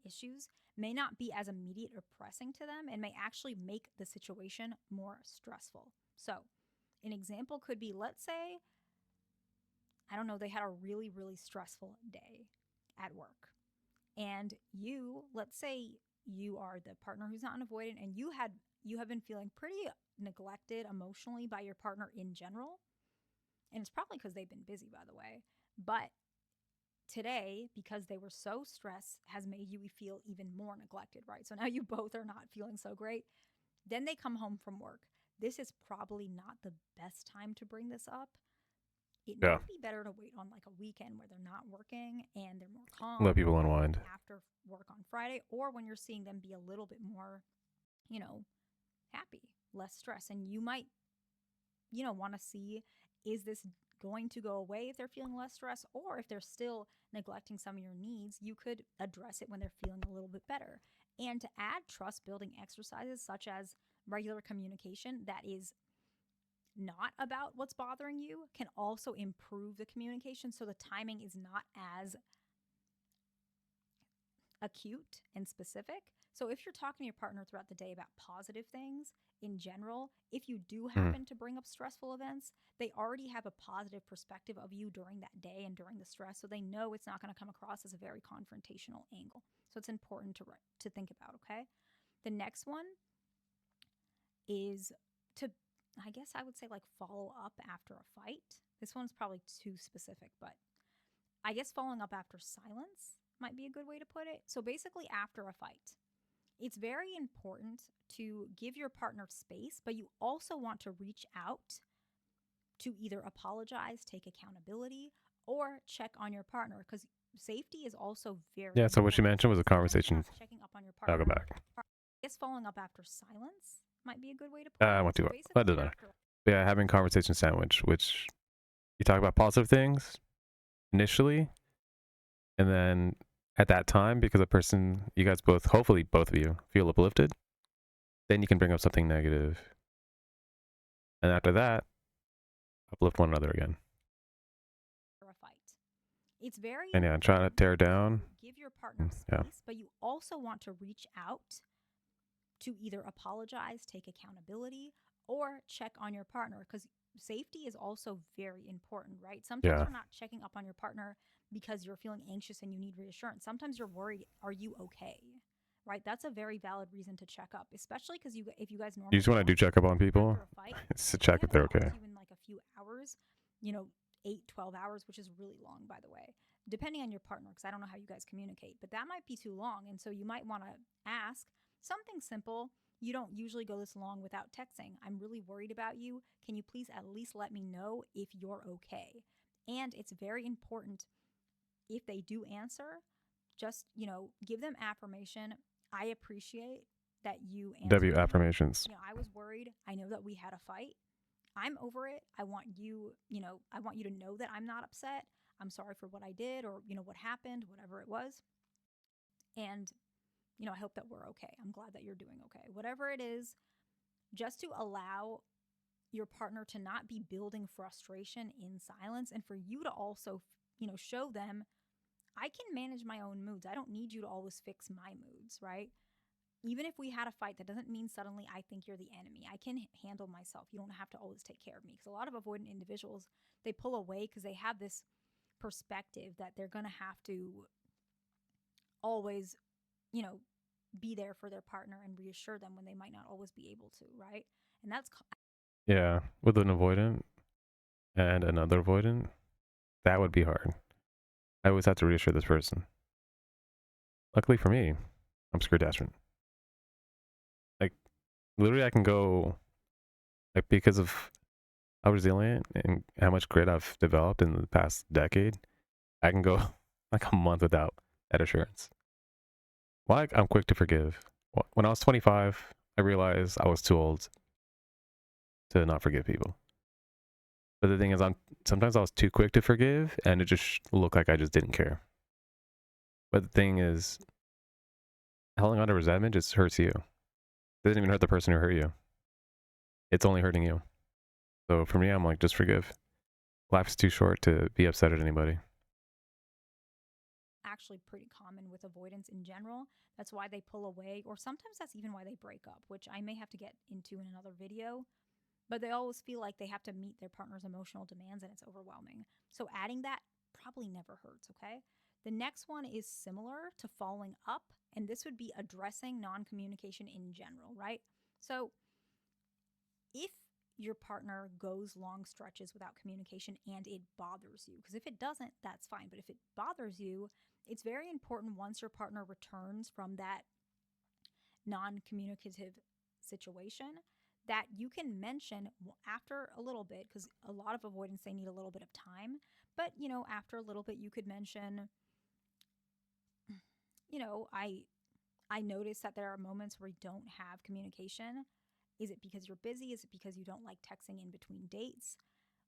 issues may not be as immediate or pressing to them and may actually make the situation more stressful. So, an example could be, let's say, I don't know, they had a really, really stressful day at work. And let's say you are the partner who's not an avoidant, and you have been feeling pretty neglected emotionally by your partner in general. And it's probably because they've been busy, by the way. But today, because they were so stressed, has made you feel even more neglected, right? So now you both are not feeling so great. Then they come home from work. This is probably not the best time to bring this up. It might be better to wait on like a weekend where they're not working and they're more calm. Let people unwind. After work on Friday, or when you're seeing them be a little bit more, happy, less stress. And you might, want to see, is this going to go away if they're feeling less stress, or if they're still neglecting some of your needs, you could address it when they're feeling a little bit better. And to add trust building exercises such as regular communication that is not about what's bothering you can also improve the communication, so the timing is not as acute and specific. So if you're talking to your partner throughout the day about positive things in general, if you do happen to bring up stressful events, they already have a positive perspective of you during that day and during the stress, so they know it's not going to come across as a very confrontational angle. So it's important to think about, okay? The next one is to, I guess I would say, like, follow up after a fight. This one's probably too specific, but I guess following up after silence might be a good way to put it. So basically, after a fight, it's very important to give your partner space, but you also want to reach out to either apologize, take accountability, or check on your partner, because safety is also very Yeah, so what you important. mentioned was a Sometimes conversation. not checking up on your I'll go partner. back. I guess following up after silence might be a good way to put it. I went too So far. basically, That doesn't matter. after Yeah, having conversation sandwich, which you talk about positive things initially, and then at that time, because the person, you guys both, hopefully both of you, feel uplifted, then you can bring up something negative. And after that, uplift one another again. a fight, it's very And yeah, trying to important tear down. to give your partner space, Yeah. but you also want to reach out to either apologize, take accountability, or check on your partner, because safety is also very important, right? Sometimes Yeah. you're not checking up on your partner because you're feeling anxious and you need reassurance. Sometimes you're worried, are you okay? Right? That's a very valid reason to check up, especially because if you guys normally You just want to do talk check up on people. after a fight, It's to they check if they're haven't talked okay. to you in like a few hours, 8, 12 hours, which is really long, by the way, depending on your partner, because I don't know how you guys communicate, but that might be too long. And so you might want to ask something simple. You don't usually go this long without texting. I'm really worried about you. Can you please at least let me know if you're okay? And it's very important, if they do answer, just, give them affirmation. I appreciate that you answered W me. affirmations. I was worried. I know that we had a fight. I'm over it. I want you to know that I'm not upset. I'm sorry for what I did, or, what happened, whatever it was. And, I hope that we're okay. I'm glad that you're doing okay. Whatever it is, just to allow your partner to not be building frustration in silence, and for you to also, show them, I can manage my own moods. I don't need you to always fix my moods, right? Even if we had a fight, that doesn't mean suddenly I think you're the enemy. I can handle myself. You don't have to always take care of me. Because a lot of avoidant individuals, they pull away because they have this perspective that they're going to have to always, be there for their partner and reassure them when they might not always be able to, right? And that's Yeah, with an avoidant and another avoidant, that would be hard. I always have to reassure this person. Luckily for me, I'm screwtastic. Like, literally, I can go, like, because of how resilient and how much grit I've developed in the past decade, I can go like a month without that assurance. Why I'm quick to forgive. When I was 25, I realized I was too old to not forgive people. But the thing is, sometimes I was too quick to forgive, and it just looked like I just didn't care. But the thing is, holding on to resentment just hurts you. It doesn't even hurt the person who hurt you. It's only hurting you. So for me, I'm like, just forgive. Life's too short to be upset at anybody. actually pretty common with avoidance in general. That's why they pull away, or sometimes that's even why they break up, which I may have to get into in another video. But they always feel like they have to meet their partner's emotional demands, and it's overwhelming. So adding that probably never hurts, okay? The next one is similar to following up, and this would be addressing non-communication in general, right? So if your partner goes long stretches without communication and it bothers you, because if it doesn't, that's fine. But if it bothers you, it's very important, once your partner returns from that non-communicative situation, that you can mention after a little bit, because a lot of avoidance, they need a little bit of time. But, after a little bit, you could mention, I notice that there are moments where we don't have communication, Is it because you're busy? Is it because you don't like texting in between dates?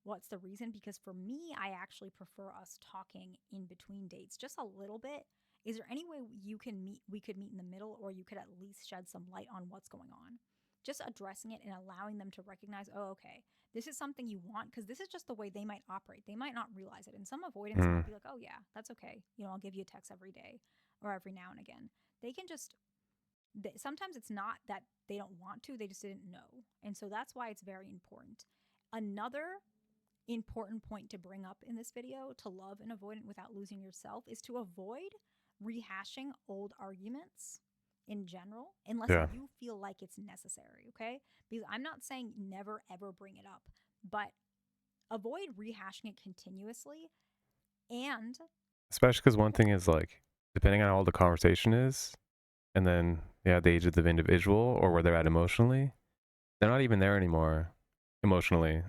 What's the reason? Because for me, I actually prefer us talking in between dates just a little bit. Is there any way we could meet in the middle, or you could at least shed some light on what's going on? Just addressing it and allowing them to recognize, oh, okay, this is something you want, because this is just the way they might operate. They might not realize it. And some avoidance might be like, oh, yeah, that's okay. I'll give you a text every day or every now and again. They can just, sometimes it's not that they don't want to, they just didn't know. And so that's why it's very important. Another important point to bring up in this video to love an avoidant without losing yourself is to avoid rehashing old arguments in general, unless you feel like it's necessary, okay? Because I'm not saying never ever bring it up, but avoid rehashing it continuously. And especially because one thing is like, depending on how old the conversation is, and then the age of the individual or where they're at emotionally, they're not even there anymore emotionally.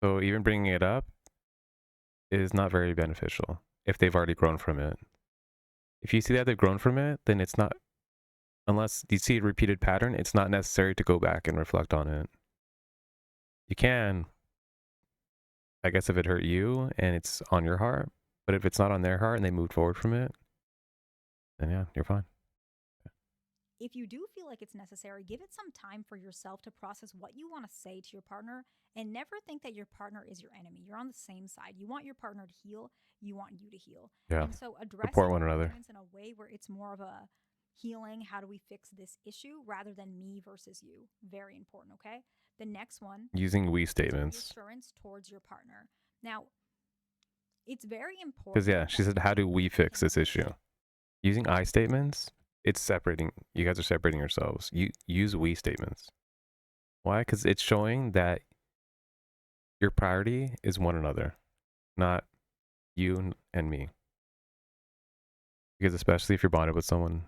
So even bringing it up is not very beneficial if they've already grown from it. If you see that they've grown from it, then it's not, unless you see a repeated pattern, it's not necessary to go back and reflect on it. You can, I guess, if it hurt you and it's on your heart, but if it's not on their heart and they moved forward from it, then yeah, you're fine. if you do feel like it's necessary, give it some time for yourself to process what you want to say to your partner, and never think that your partner is your enemy. You're on the same side. You want your partner to heal. You want you to heal. Yeah. And so addressing Support one another arguments in a way where it's more of a healing, how do we fix this issue, rather than me versus you. Very important, okay? The next one, using we statements. reassurance towards your partner. Now, it's very important. Because yeah, she said, how do we fix this issue? Using I statements, it's separating. You guys are separating yourselves. You use we statements. Why? Because it's showing that your priority is one another, not you and me. Because especially if you're bonded with someone,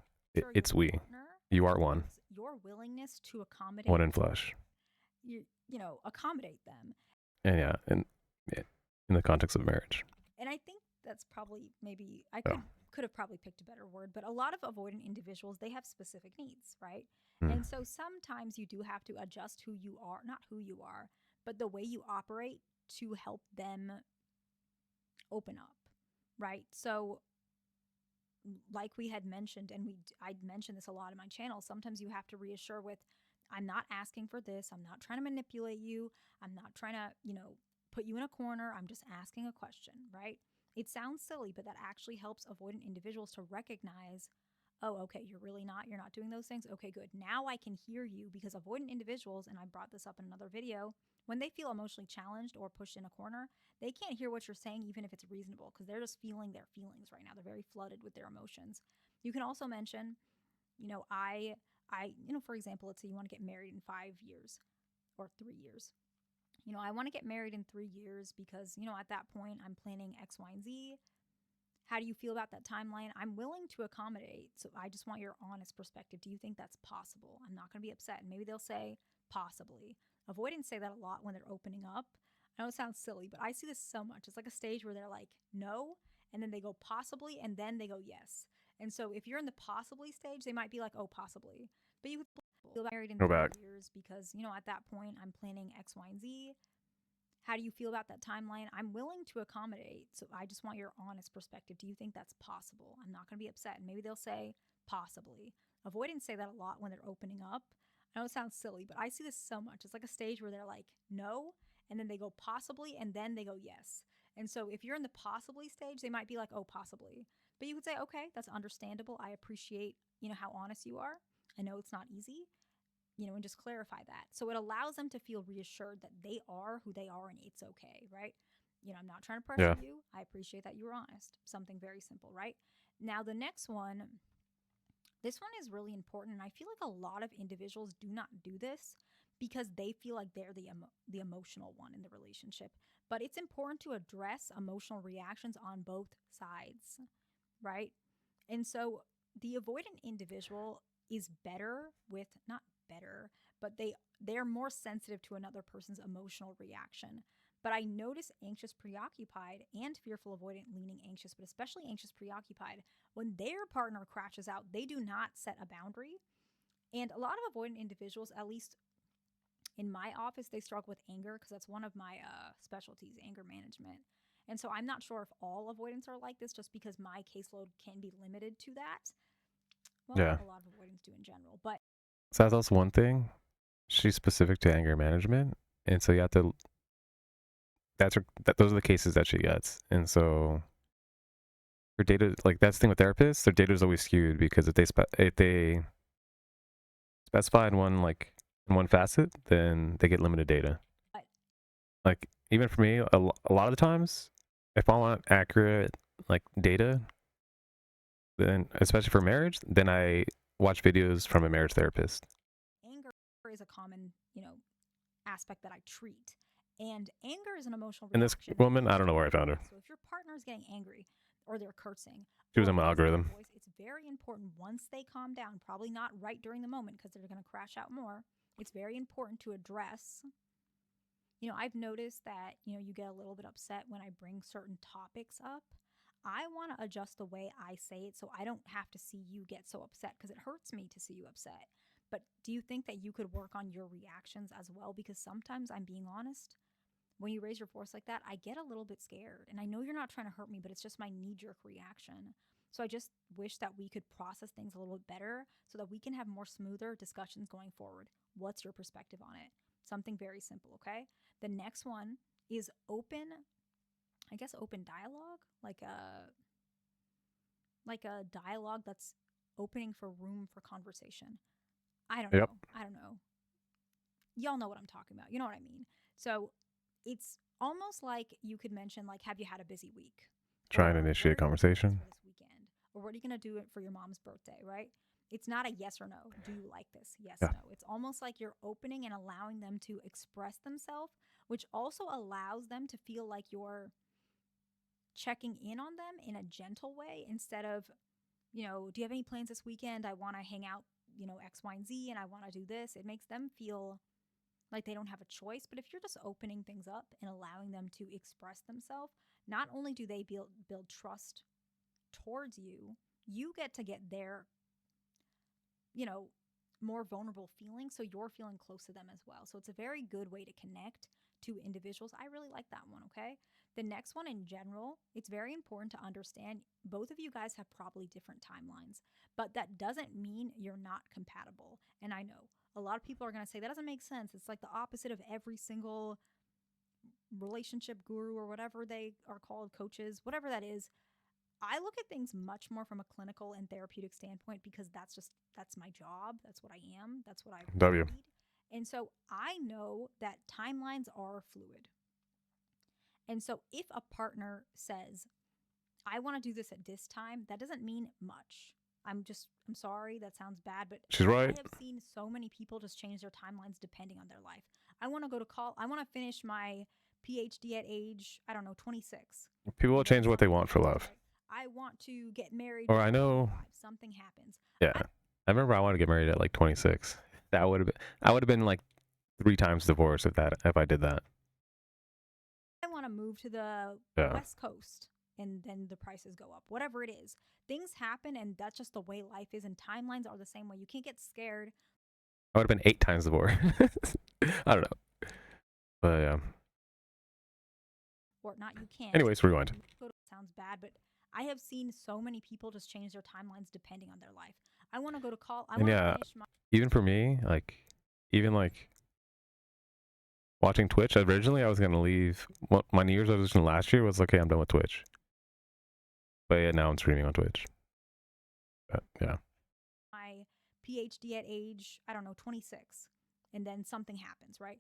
it's we. You are one. Your willingness to accommodate one in flesh. Accommodate them. And yeah, in the context of marriage. And I think that's probably maybe I could have probably picked a better word, but a lot of avoidant individuals, they have specific needs, right? And so sometimes you do have to adjust who you are, not who you are, but the way you operate to help them open up, right? So like we had mentioned, and I'd mentioned this a lot in my channel, sometimes you have to reassure with, I'm not asking for this. I'm not trying to manipulate you. I'm not trying to, put you in a corner. I'm just asking a question, right? It sounds silly, but that actually helps avoidant individuals to recognize, oh, okay, you're not doing those things. Okay, good. Now I can hear you, because avoidant individuals, and I brought this up in another video, when they feel emotionally challenged or pushed in a corner, they can't hear what you're saying, even if it's reasonable, because they're just feeling their feelings right now. They're very flooded with their emotions. You can also mention, for example, let's say you want to get married in 5 years or 3 years. I want to get married in 3 years because, at that point I'm planning X, Y, and Z. How do you feel about that timeline? I'm willing to accommodate. So I just want your honest perspective. Do you think that's possible? I'm not going to be upset. And maybe they'll say possibly. Avoidants say that a lot when they're opening up. I know it sounds silly, but I see this so much. It's like a stage where they're like, no, and then they go possibly, and then they go yes. And so if you're in the possibly stage, they might be like, oh, possibly. But you could feel married in 3 years because, at that point I'm planning X, Y, and Z. How do you feel about that timeline? I'm willing to accommodate. So I just want your honest perspective. Do you think that's possible? I'm not going to be upset. And maybe they'll say possibly. Avoidants say that a lot when they're opening up. I know it sounds silly, but I see this so much. It's like a stage where they're like, no, and then they go possibly, and then they go yes. And so if you're in the possibly stage, they might be like, oh, possibly. But you could say, okay, that's understandable. I appreciate, how honest you are. I know it's not easy, and just clarify that. So it allows them to feel reassured that they are who they are and it's okay, right? I'm not trying to pressure you. I appreciate that you were honest. Something very simple, right? Now, the next one, this one is really important. And I feel like a lot of individuals do not do this because they feel like they're the emotional one in the relationship. But it's important to address emotional reactions on both sides, right? And so the avoidant individual is better with, not better, but they're more sensitive to another person's emotional reaction. But I notice anxious, preoccupied, and fearful avoidant leaning anxious, but especially anxious, preoccupied, when their partner crashes out, they do not set a boundary. And a lot of avoidant individuals, at least in my office, they struggle with anger because that's one of my specialties, anger management. And so I'm not sure if all avoidants are like this just because my caseload can be limited to that. Well, Yeah. a lot of avoidants do in general, but So that's also one thing. She's specific to anger management, and so you have to. Those are the cases that she gets, and so her data, like that's the thing with therapists, their data is always skewed because if they specify in one facet, then they get limited data. But- Like even for me, a lot of the times, if I want accurate like data, then especially for marriage, then I watch videos from a marriage therapist. anger is a common, aspect that I treat. And anger is an emotional And this reaction. woman, I don't know where I found her. So if your partner is getting angry or they're cursing, She was or in my raising their algorithm. voice, it's very important once they calm down, probably not right during the moment because they're going to crash out more. It's very important to address. I've noticed that, you get a little bit upset when I bring certain topics up. I want to adjust the way I say it so I don't have to see you get so upset because it hurts me to see you upset. But do you think that you could work on your reactions as well? Because sometimes I'm being honest. When you raise your voice like that, I get a little bit scared. And I know you're not trying to hurt me, but it's just my knee jerk reaction. So I just wish that we could process things a little bit better so that we can have more smoother discussions going forward. What's your perspective on it? Something very simple, okay? The next one is open dialogue, like a dialogue that's opening for room for conversation. I don't Yep. know. Y'all know what I'm talking about. You know what I mean? So it's almost like you could mention, like, have you had a busy week? Try and Or, initiate what are your conversation. plans for this weekend? Or what are you going to do for your mom's birthday, right? It's not a yes or no. Do you like this? Yes, Yeah. no. It's almost like you're opening and allowing them to express themselves, which also allows them to feel like you're checking in on them in a gentle way instead of, do you have any plans this weekend? I want to hang out, X, Y, and Z, and I want to do this. It makes them feel like they don't have a choice. But if you're just opening things up and allowing them to express themselves, not only do they build trust towards you, you get to get their, more vulnerable feelings. So you're feeling close to them as well. So it's a very good way to connect to individuals. I really like that one. Okay. The next one in general, it's very important to understand both of you guys have probably different timelines, but that doesn't mean you're not compatible. And I know a lot of people are going to say that doesn't make sense. It's like the opposite of every single relationship guru or whatever they are called, coaches, whatever that is. I look at things much more from a clinical and therapeutic standpoint because that's my job. That's what I am. That's what I W. read. And so I know that timelines are fluid. And so if a partner says, I want to do this at this time, that doesn't mean much. I'm sorry, that sounds bad, but She's right. I have seen so many people just change their timelines depending on their life. I want to go to college. I want to finish my PhD at age, 26. People will change what they want for love. I want to get married. Or I know. Something happens. Yeah. I remember I wanted to get married at like 26. I would have been like 3 times divorced if I did that. I want to move to the Yeah. West Coast and then the prices go up. Whatever it is. Things happen and that's just the way life is, and timelines are the same way. You can't get scared. I would have been 8 times divorced. I don't know. But yeah. Or not, you can't. Anyways, rewind. Sounds bad, but I have seen so many people just change their timelines depending on their life. I want to go to college. I want to finish my. Even for me, even watching Twitch, originally I was going to leave. My New Year's resolution last year was, okay, I'm done with Twitch. But yeah, now I'm streaming on Twitch. But yeah. My PhD at age, 26. And then something happens, right?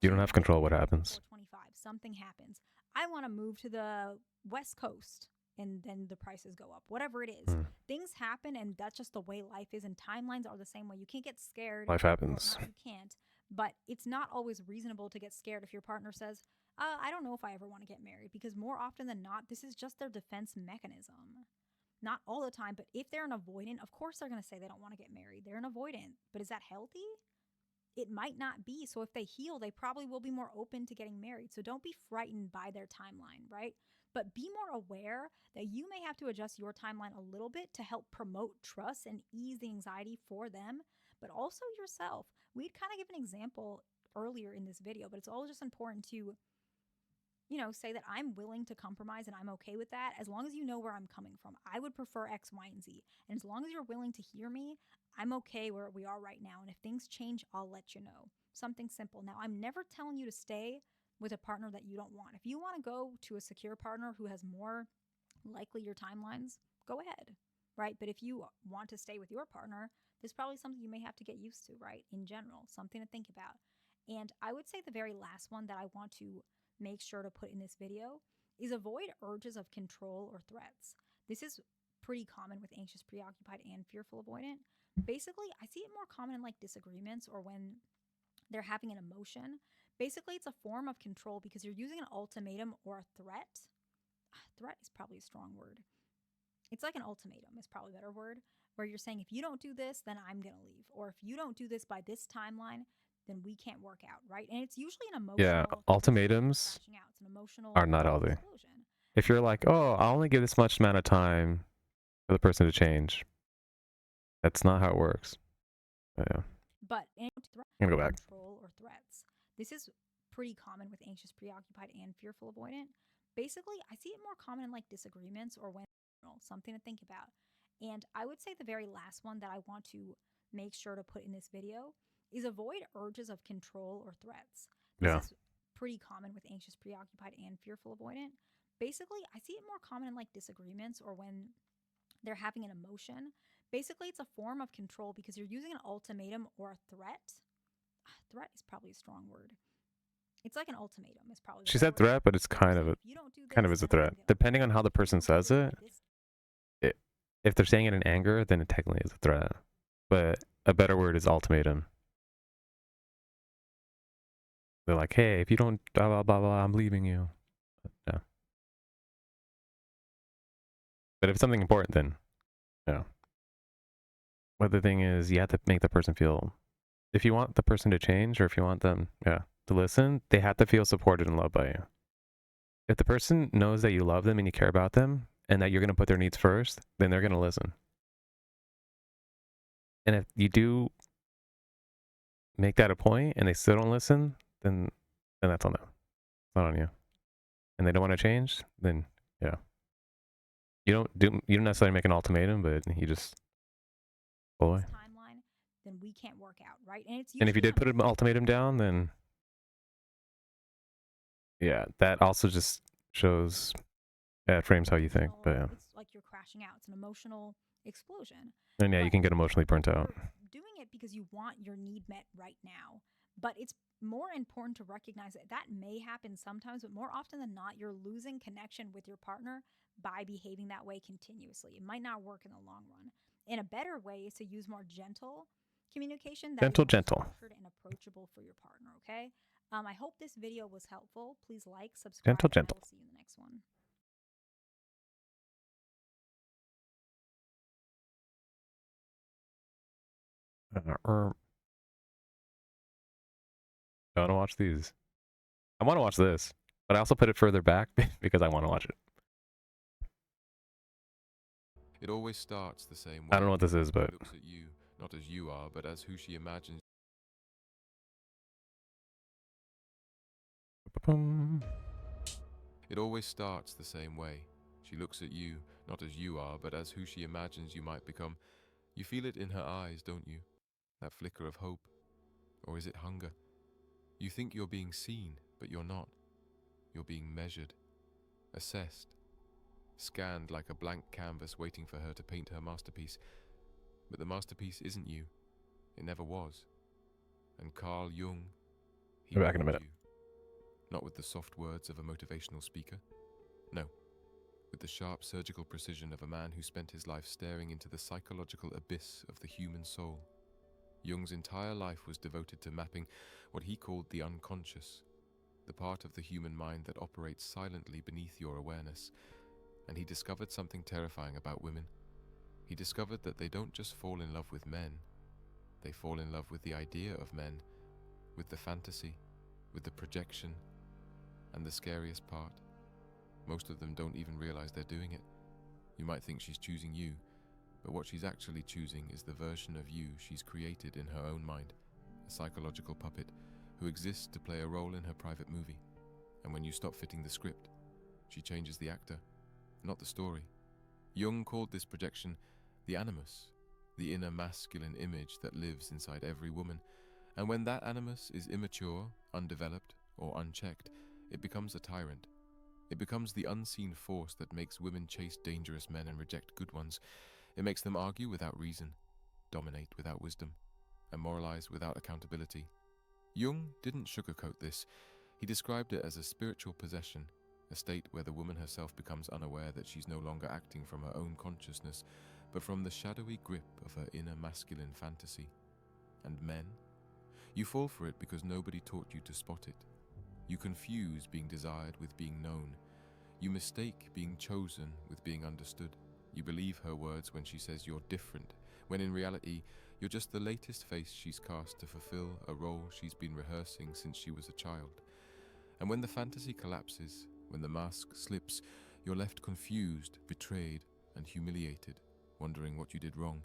You don't have control of what happens. 25. Something happens. I want to move to the West Coast and then the prices go up. Whatever it is. Things happen and that's just the way life is, and timelines are the same way. You can't get scared. Life happens. You can't. But it's not always reasonable to get scared if your partner says, I don't know if I ever want to get married, because more often than not, this is just their defense mechanism. Not all the time, but if they're an avoidant, of course they're going to say they don't want to get married. They're an avoidant. But is that healthy? It might not be. So if they heal, they probably will be more open to getting married. So don't be frightened by their timeline, right? But be more aware that you may have to adjust your timeline a little bit to help promote trust and ease the anxiety for them, but also yourself. We'd kind of give an example earlier in this video, but it's all just important to, you know, say that I'm willing to compromise and I'm okay with that as long as you know where I'm coming from. I would prefer X, Y, and Z. And as long as you're willing to hear me, I'm okay where we are right now. And if things change, I'll let you know. Something simple. Now, I'm never telling you to stay with a partner that you don't want. If you want to go to a secure partner who has more likely your timelines, go ahead, right? But if you want to stay with your partner, there's probably something you may have to get used to, right? In general, something to think about. And I would say the very last one that I want to make sure to put in this video is avoid urges of control or threats. This is pretty common with anxious, preoccupied, and fearful avoidant. Basically, I see it more common in like disagreements or when they're having an emotion. Basically, it's a form of control because you're using an ultimatum or a threat. Threat is probably a strong word. It's like an ultimatum is probably a better word, where you're saying, if you don't do this, then I'm going to leave. Or if you don't do this by this timeline, then we can't work out, right? And it's usually an emotional... Yeah, ultimatums crashing out. It's an emotional are not healthy. explosion. If you're like, oh, I'll only give this much amount of time for the person to change, that's not how it works. Yeah. But I'm gonna go back. Control or threats. This is pretty common with anxious, preoccupied, and fearful avoidant. Basically, I see it more common in like disagreements or when something to think about. And I would say the very last one that I want to make sure to put in this video is avoid urges of control or threats. This is pretty common with anxious, preoccupied, and fearful avoidant. Basically, I see it more common in like disagreements or when they're having an emotion. Basically, it's a form of control because you're using an ultimatum or a threat. Threat is probably a strong word. It's like an ultimatum is probably. She said threat, but it's kind of is a threat. Depending on how the person says it, if they're saying it in anger, then it technically is a threat. But a better word is ultimatum. They're like, hey, if you don't blah blah blah blah, I'm leaving you. Yeah. But if it's something important, then yeah. But the thing is, you have to make the person feel. If you want the person to change, or if you want them, to listen, they have to feel supported and loved by you. If the person knows that you love them and you care about them and that you're going to put their needs first, then they're going to listen. And if you do make that a point and they still don't listen, then that's on them. It's not on you. And they don't want to change, then yeah. You don't necessarily make an ultimatum, but you just pull away. Timeline, then we can't work out, right? And if you did put an ultimatum down, then yeah, that also just shows, it frames how you think. But yeah. It's like you're crashing out. It's an emotional explosion. And yeah, you can get emotionally burnt out. You're doing it because you want your need met right now. But it's more important to recognize that that may happen sometimes, but more often than not, you're losing connection with your partner by behaving that way continuously. It might not work in the long run. And a better way is to use more gentle communication that is more structured and approachable for your partner, okay? I hope this video was helpful. Please like, subscribe, and I will see you in the next one. I want to watch these. I want to watch this, but I also put it further back because I want to watch it. It always starts the same way. I don't know what this is, but looks at you, not as you are, but as who she imagines. It always starts the same way. She looks at you, not as you are, but as who she imagines you might become. You feel it in her eyes, don't you? That flicker of hope. Or is it hunger? You think you're being seen, but you're not. You're being measured, assessed, scanned like a blank canvas waiting for her to paint her masterpiece. But the masterpiece isn't you. It never was. And Carl Jung, he back in a minute. You. Not with the soft words of a motivational speaker. No. With the sharp surgical precision of a man who spent his life staring into the psychological abyss of the human soul. Jung's entire life was devoted to mapping what he called the unconscious, the part of the human mind that operates silently beneath your awareness. And he discovered something terrifying about women. He discovered that they don't just fall in love with men, they fall in love with the idea of men, with the fantasy, with the projection, and the scariest part, most of them don't even realize they're doing it. You might think she's choosing you, but what she's actually choosing is the version of you she's created in her own mind, a psychological puppet who exists to play a role in her private movie. And when you stop fitting the script, she changes the actor, not the story. Jung called this projection the animus, the inner masculine image that lives inside every woman. And when that animus is immature, undeveloped, or unchecked, it becomes a tyrant. It becomes the unseen force that makes women chase dangerous men and reject good ones. It makes them argue without reason, dominate without wisdom, and moralize without accountability. Jung didn't sugarcoat this. He described it as a spiritual possession, a state where the woman herself becomes unaware that she's no longer acting from her own consciousness, but from the shadowy grip of her inner masculine fantasy. And men? You fall for it because nobody taught you to spot it. You confuse being desired with being known. You mistake being chosen with being understood. You believe her words when she says you're different, when in reality, you're just the latest face she's cast to fulfill a role she's been rehearsing since she was a child. And when the fantasy collapses, when the mask slips, you're left confused, betrayed, and humiliated, wondering what you did wrong.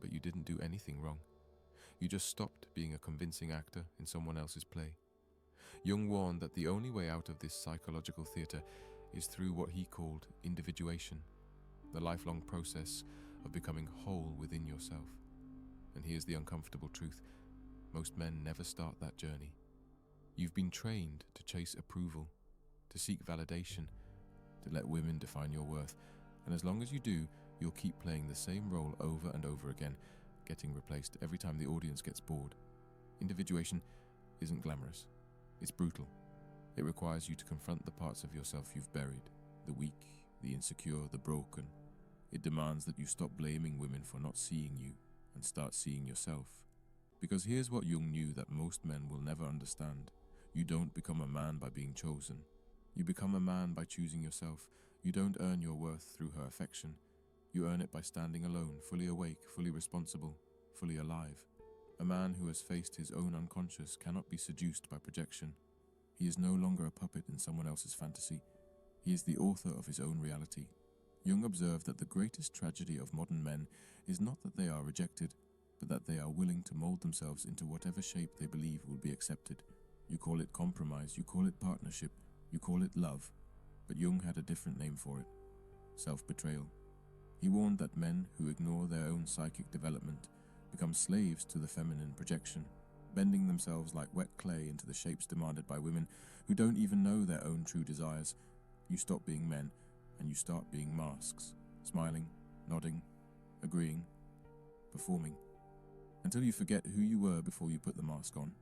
But you didn't do anything wrong. You just stopped being a convincing actor in someone else's play. Jung warned that the only way out of this psychological theatre is through what he called individuation, the lifelong process of becoming whole within yourself. And here's the uncomfortable truth. Most men never start that journey. You've been trained to chase approval, to seek validation, to let women define your worth. And as long as you do, you'll keep playing the same role over and over again, getting replaced every time the audience gets bored. Individuation isn't glamorous. It's brutal. It requires you to confront the parts of yourself you've buried, the weak, the insecure, the broken. It demands that you stop blaming women for not seeing you and start seeing yourself. Because here's what Jung knew that most men will never understand. You don't become a man by being chosen. You become a man by choosing yourself. You don't earn your worth through her affection. You earn it by standing alone, fully awake, fully responsible, fully alive. A man who has faced his own unconscious cannot be seduced by projection. He is no longer a puppet in someone else's fantasy. He is the author of his own reality. Jung observed that the greatest tragedy of modern men is not that they are rejected, but that they are willing to mold themselves into whatever shape they believe will be accepted. You call it compromise, you call it partnership, you call it love, but Jung had a different name for it: self-betrayal. He warned that men who ignore their own psychic development become slaves to the feminine projection, bending themselves like wet clay into the shapes demanded by women who don't even know their own true desires. You stop being men, and you start being masks, smiling, nodding, agreeing, performing, until you forget who you were before you put the mask on.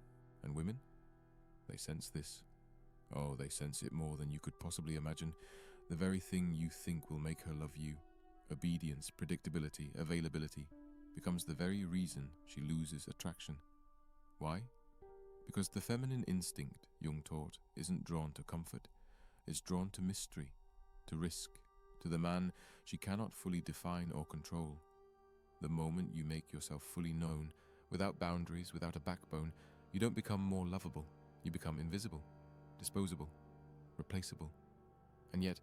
And women? They sense this. Oh, they sense it more than you could possibly imagine. The very thing you think will make her love you, obedience, predictability, availability, becomes the very reason she loses attraction. Why? Because the feminine instinct, Jung taught, isn't drawn to comfort. It's drawn to mystery, to risk, to the man she cannot fully define or control. The moment you make yourself fully known, without boundaries, without a backbone, you don't become more lovable. You become invisible, disposable, replaceable. And yet,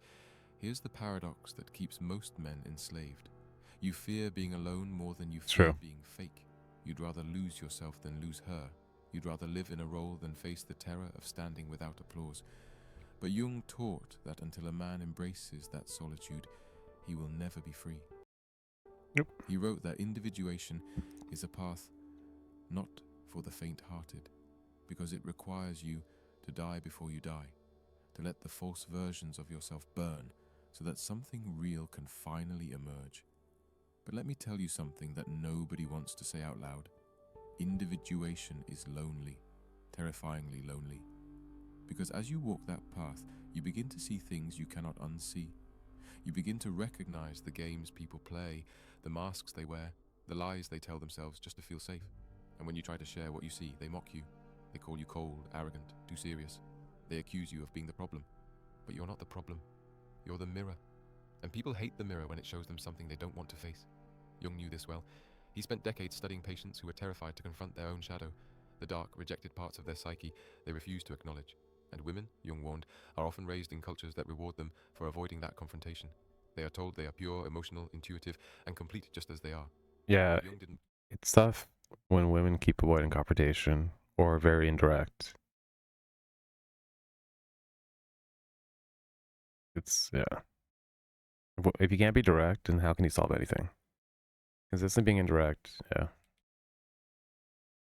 here's the paradox that keeps most men enslaved. You fear being alone more than you fear being fake. You'd rather lose yourself than lose her. You'd rather live in a role than face the terror of standing without applause. But Jung taught that until a man embraces that solitude, he will never be free. Yep. He wrote that individuation is a path not for the faint-hearted, because it requires you to die before you die, to let the false versions of yourself burn so that something real can finally emerge. But let me tell you something that nobody wants to say out loud. Individuation is lonely, terrifyingly lonely. Because as you walk that path, you begin to see things you cannot unsee. You begin to recognize the games people play, the masks they wear, the lies they tell themselves just to feel safe. And when you try to share what you see, they mock you. They call you cold, arrogant, too serious. They accuse you of being the problem. But you're not the problem. You're the mirror. And people hate the mirror when it shows them something they don't want to face. Jung knew this well. He spent decades studying patients who were terrified to confront their own shadow, the dark, rejected parts of their psyche they refused to acknowledge. And women, Jung warned, are often raised in cultures that reward them for avoiding that confrontation. They are told they are pure, emotional, intuitive, and complete just as they are. Yeah, Jung didn't. it's tough when women keep avoiding confrontation or very indirect. It's, yeah. If you can't be direct, then how can you solve anything? Consistently being indirect, yeah.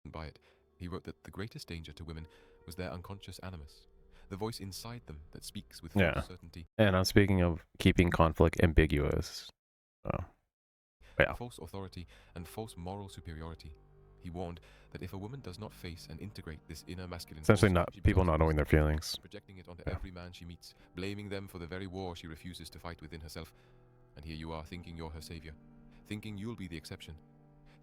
By it, he wrote that the greatest danger to women was their unconscious animus, the voice inside them that speaks with false Yeah. certainty. And I'm speaking of keeping conflict ambiguous. Oh. Yeah. False authority and false moral superiority. He warned that if a woman does not face and integrate this inner masculine Essentially force, not she people becomes not knowing their possessed, feelings. projecting it onto Yeah. every man she meets, blaming them for the very war she refuses to fight within herself. And here you are thinking you're her savior, thinking you'll be the exception,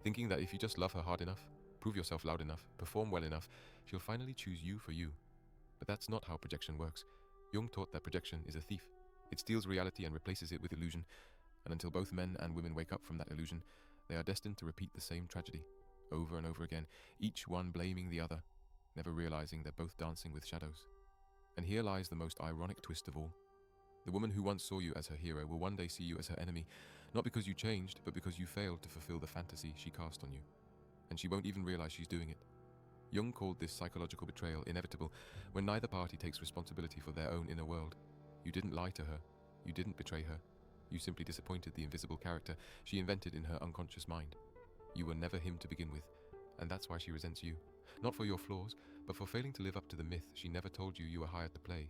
thinking that if you just love her hard enough, prove yourself loud enough, perform well enough, she'll finally choose you for you. But that's not how projection works. Jung taught that projection is a thief. It steals reality and replaces it with illusion. And until both men and women wake up from that illusion, they are destined to repeat the same tragedy, over and over again, each one blaming the other, never realizing they're both dancing with shadows. And here lies the most ironic twist of all. The woman who once saw you as her hero will one day see you as her enemy, not because you changed, but because you failed to fulfill the fantasy she cast on you. And she won't even realize she's doing it. Jung called this psychological betrayal inevitable when neither party takes responsibility for their own inner world. You didn't lie to her. You didn't betray her. You simply disappointed the invisible character she invented in her unconscious mind. You were never him to begin with, and that's why she resents you. Not for your flaws, but for failing to live up to the myth she never told you you were hired to play.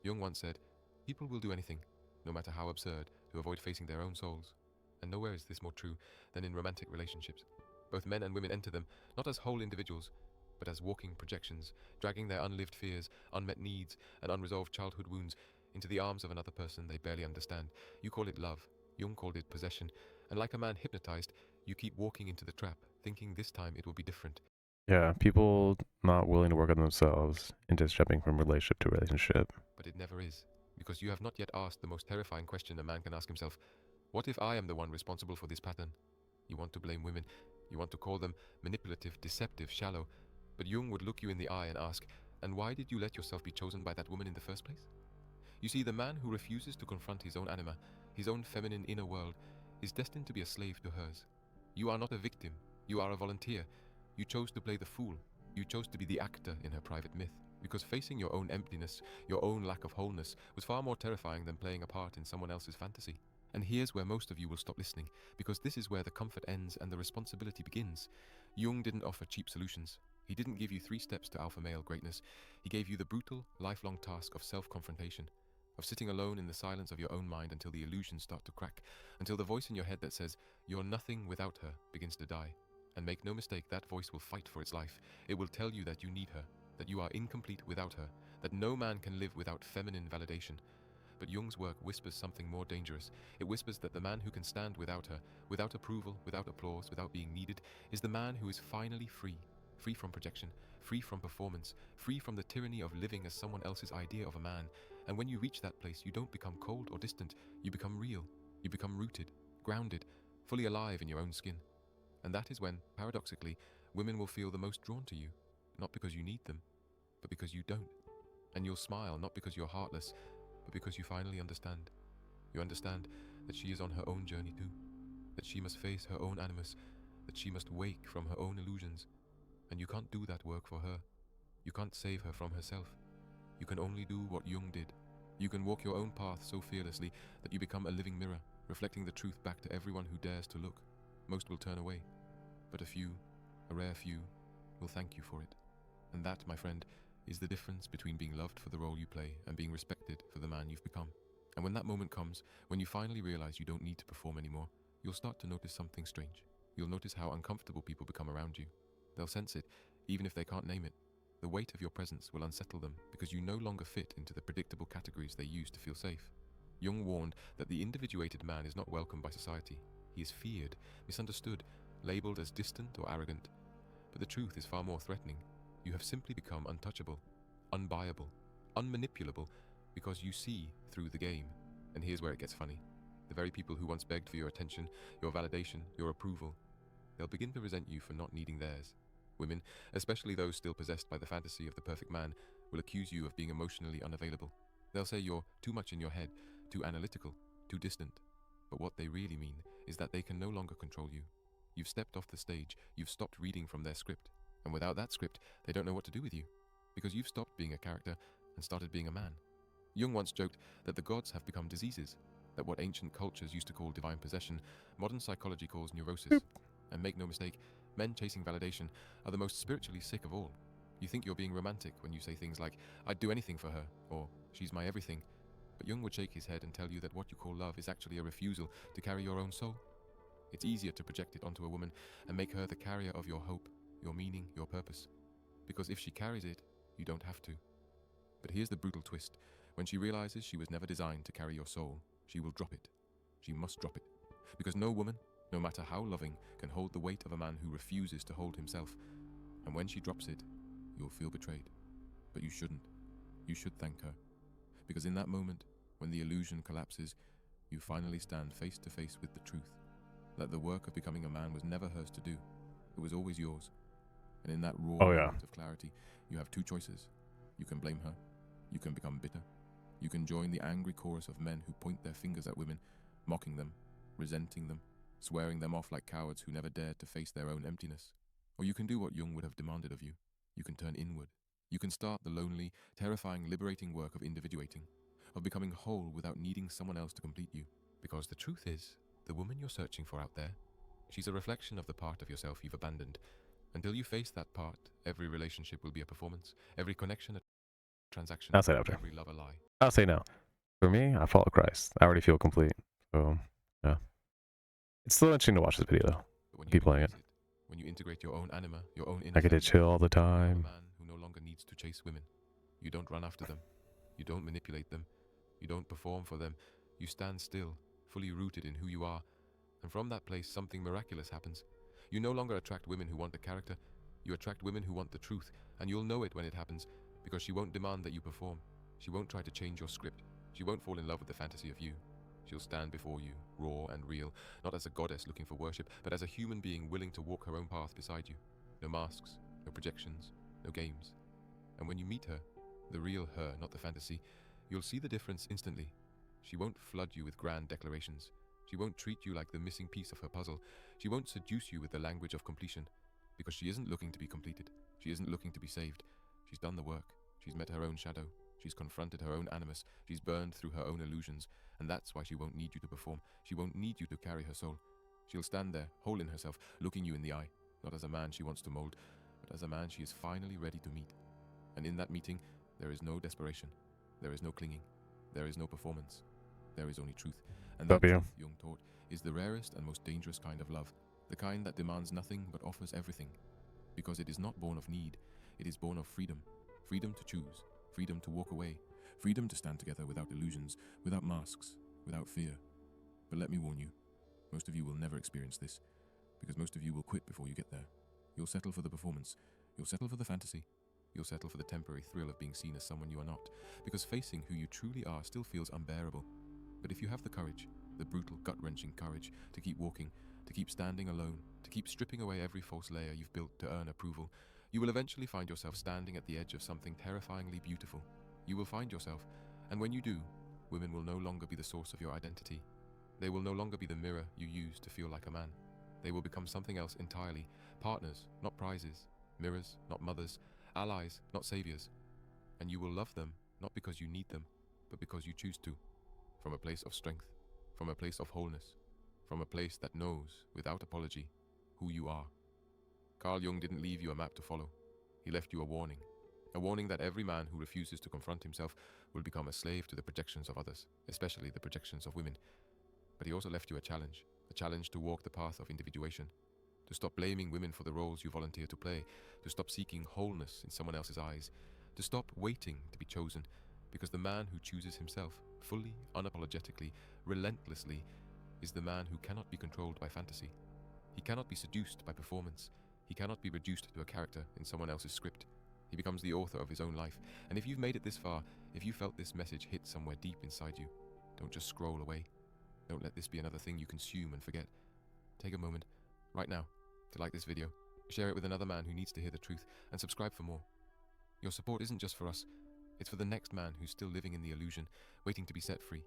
Jung once said, "People will do anything, no matter how absurd, to avoid facing their own souls." And nowhere is this more true than in romantic relationships. Both men and women enter them, not as whole individuals, but as walking projections, dragging their unlived fears, unmet needs, and unresolved childhood wounds into the arms of another person they barely understand. You call it love, Jung called it possession, and like a man hypnotized, you keep walking into the trap, thinking this time it will be different. Yeah, people not willing to work on themselves and just jumping from relationship to relationship. But it never is, because you have not yet asked the most terrifying question a man can ask himself. What if I am the one responsible for this pattern? You want to blame women, you want to call them manipulative, deceptive, shallow, but Jung would look you in the eye and ask, and why did you let yourself be chosen by that woman in the first place? You see, the man who refuses to confront his own anima, his own feminine inner world, is destined to be a slave to hers. You are not a victim, you are a volunteer. You chose to play the fool, you chose to be the actor in her private myth, because facing your own emptiness, your own lack of wholeness, was far more terrifying than playing a part in someone else's fantasy. And here's where most of you will stop listening, because this is where the comfort ends and the responsibility begins. Jung didn't offer cheap solutions. He didn't give you 3 steps to alpha male greatness. He gave you the brutal, lifelong task of self-confrontation, of sitting alone in the silence of your own mind until the illusions start to crack, until the voice in your head that says, "You're nothing without her," begins to die. And make no mistake, that voice will fight for its life. It will tell you that you need her, that you are incomplete without her, that no man can live without feminine validation. But Jung's work whispers something more dangerous. It whispers that the man who can stand without her, without approval, without applause, without being needed, is the man who is finally free. Free from projection, free from performance, free from the tyranny of living as someone else's idea of a man. And when you reach that place, you don't become cold or distant, you become real. You become rooted, grounded, fully alive in your own skin. And that is when, paradoxically, women will feel the most drawn to you, not because you need them, but because you don't. And you'll smile not because you're heartless, but because you finally understand. You understand that she is on her own journey too, that she must face her own animus, that she must wake from her own illusions. And you can't do that work for her. You can't save her from herself. You can only do what Jung did. You can walk your own path so fearlessly that you become a living mirror, reflecting the truth back to everyone who dares to look. Most will turn away, but a few, a rare few, will thank you for it. And that, my friend, is the difference between being loved for the role you play and being respected for the man you've become. And when that moment comes, when you finally realize you don't need to perform anymore, you'll start to notice something strange. You'll notice how uncomfortable people become around you. They'll sense it, even if they can't name it. The weight of your presence will unsettle them because you no longer fit into the predictable categories they use to feel safe. Jung warned that the individuated man is not welcomed by society. He is feared, misunderstood, labeled as distant or arrogant. But the truth is far more threatening. You have simply become untouchable, unbuyable, unmanipulable, because you see through the game. And here's where it gets funny. The very people who once begged for your attention, your validation, your approval, they'll begin to resent you for not needing theirs. Women, especially those still possessed by the fantasy of the perfect man, will accuse you of being emotionally unavailable. They'll say you're too much in your head, too analytical, too distant. But what they really mean is that they can no longer control you. You've stepped off the stage, you've stopped reading from their script, And without that script, they don't know what to do with you, because you've stopped being a character and started being a man. Jung once joked that the gods have become diseases, that what ancient cultures used to call divine possession, modern psychology calls neurosis. And make no mistake, men chasing validation are the most spiritually sick of all. You think you're being romantic when you say things like, I'd do anything for her, or she's my everything. But Jung would shake his head and tell you that what you call love is actually a refusal to carry your own soul. It's easier to project it onto a woman and make her the carrier of your hope, your meaning, your purpose. Because if she carries it, you don't have to. But here's the brutal twist. When she realizes she was never designed to carry your soul, she will drop it. She must drop it. Because no woman, no matter how loving, can hold the weight of a man who refuses to hold himself. And when she drops it, you'll feel betrayed. But you shouldn't. You should thank her. Because in that moment, when the illusion collapses, you finally stand face to face with the truth. That the work of becoming a man was never hers to do. It was always yours. And in that raw moment of clarity, you have two choices. You can blame her. You can become bitter. You can join the angry chorus of men who point their fingers at women, mocking them, resenting them, swearing them off like cowards who never dared to face their own emptiness. Or you can do what Jung would have demanded of you. You can turn inward. You can start the lonely, terrifying, liberating work of individuating, of becoming whole without needing someone else to complete you. Because the truth is, the woman you're searching for out there, she's a reflection of the part of yourself you've abandoned. Until you face that part, every relationship will be a performance, every connection a transaction, I'll say after. every love a lie. I'll say no. For me, I follow Christ. I already feel complete. So, yeah. It's still interesting to watch this video, though. But when you Keep playing it. realize when you integrate your own anima, your own inner I get to feminine, chill all the you're a time. man who no longer needs to chase women. You don't run after them. You don't manipulate them. You don't perform for them. You stand still, fully rooted in who you are. And from that place, something miraculous happens. You no longer attract women who want a character. You attract women who want the truth. And you'll know it when it happens, because she won't demand that you perform. She won't try to change your script. She won't fall in love with the fantasy of you. She'll stand before you, raw and real, not as a goddess looking for worship, but as a human being willing to walk her own path beside you. No masks, no projections, no games. And when you meet her, the real her, not the fantasy, you'll see the difference instantly. She won't flood you with grand declarations. She won't treat you like the missing piece of her puzzle. She won't seduce you with the language of completion, because she isn't looking to be completed. She isn't looking to be saved. She's done the work. She's met her own shadow. She's confronted her own animus. She's burned through her own illusions. And that's why she won't need you to perform. She won't need you to carry her soul. She'll stand there, whole in herself, looking you in the eye, not as a man she wants to mold, but as a man she is finally ready to meet. And in that meeting, there is no desperation. There is no clinging. There is no performance. There is only truth. And that truth, Jung taught, is the rarest and most dangerous kind of love. The kind that demands nothing but offers everything. Because it is not born of need. It is born of freedom. Freedom to choose. Freedom to walk away. Freedom to stand together without illusions, without masks, without fear. But let me warn you, most of you will never experience this, because most of you will quit before you get there. You'll settle for the performance. You'll settle for the fantasy. You'll settle for the temporary thrill of being seen as someone you are not, because facing who you truly are still feels unbearable. But if you have the courage, the brutal, gut-wrenching courage, to keep walking, to keep standing alone, to keep stripping away every false layer you've built to earn approval, you will eventually find yourself standing at the edge of something terrifyingly beautiful. You will find yourself, and when you do, women will no longer be the source of your identity. They will no longer be the mirror you use to feel like a man. They will become something else entirely. Partners, not prizes. Mirrors, not mothers. Allies, not saviors. And you will love them, not because you need them, but because you choose to. From a place of strength, from a place of wholeness, from a place that knows, without apology, who you are. Carl Jung didn't leave you a map to follow. He left you a warning that every man who refuses to confront himself will become a slave to the projections of others, especially the projections of women. But he also left you a challenge to walk the path of individuation, to stop blaming women for the roles you volunteer to play, to stop seeking wholeness in someone else's eyes, to stop waiting to be chosen, because the man who chooses himself, fully, unapologetically, relentlessly, is the man who cannot be controlled by fantasy. He cannot be seduced by performance. He cannot be reduced to a character in someone else's script. He becomes the author of his own life. And if you've made it this far, if you felt this message hit somewhere deep inside you, don't just scroll away. Don't let this be another thing you consume and forget. Take a moment, right now, to like this video, share it with another man who needs to hear the truth, and subscribe for more. Your support isn't just for us, it's for the next man who's still living in the illusion, waiting to be set free.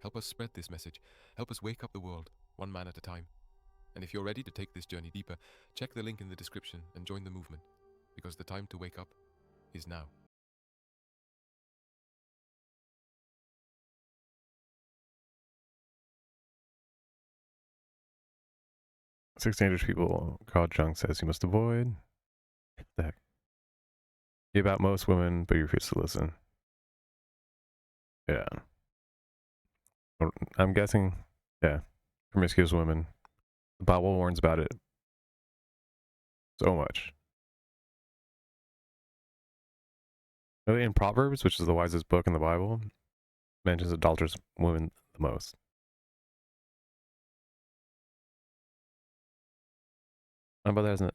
Help us spread this message. Help us wake up the world, one man at a time. And if you're ready to take this journey deeper, check the link in the description and join the movement. because the time to wake up is now. Six dangerous people Carl Jung says you must avoid. What the heck? Be about most women, but you refuse to listen. Yeah. I'm guessing, yeah. Promiscuous women. The Bible warns about it so much. Really, in Proverbs, which is the wisest book in the Bible, mentions adulterous women the most. My brother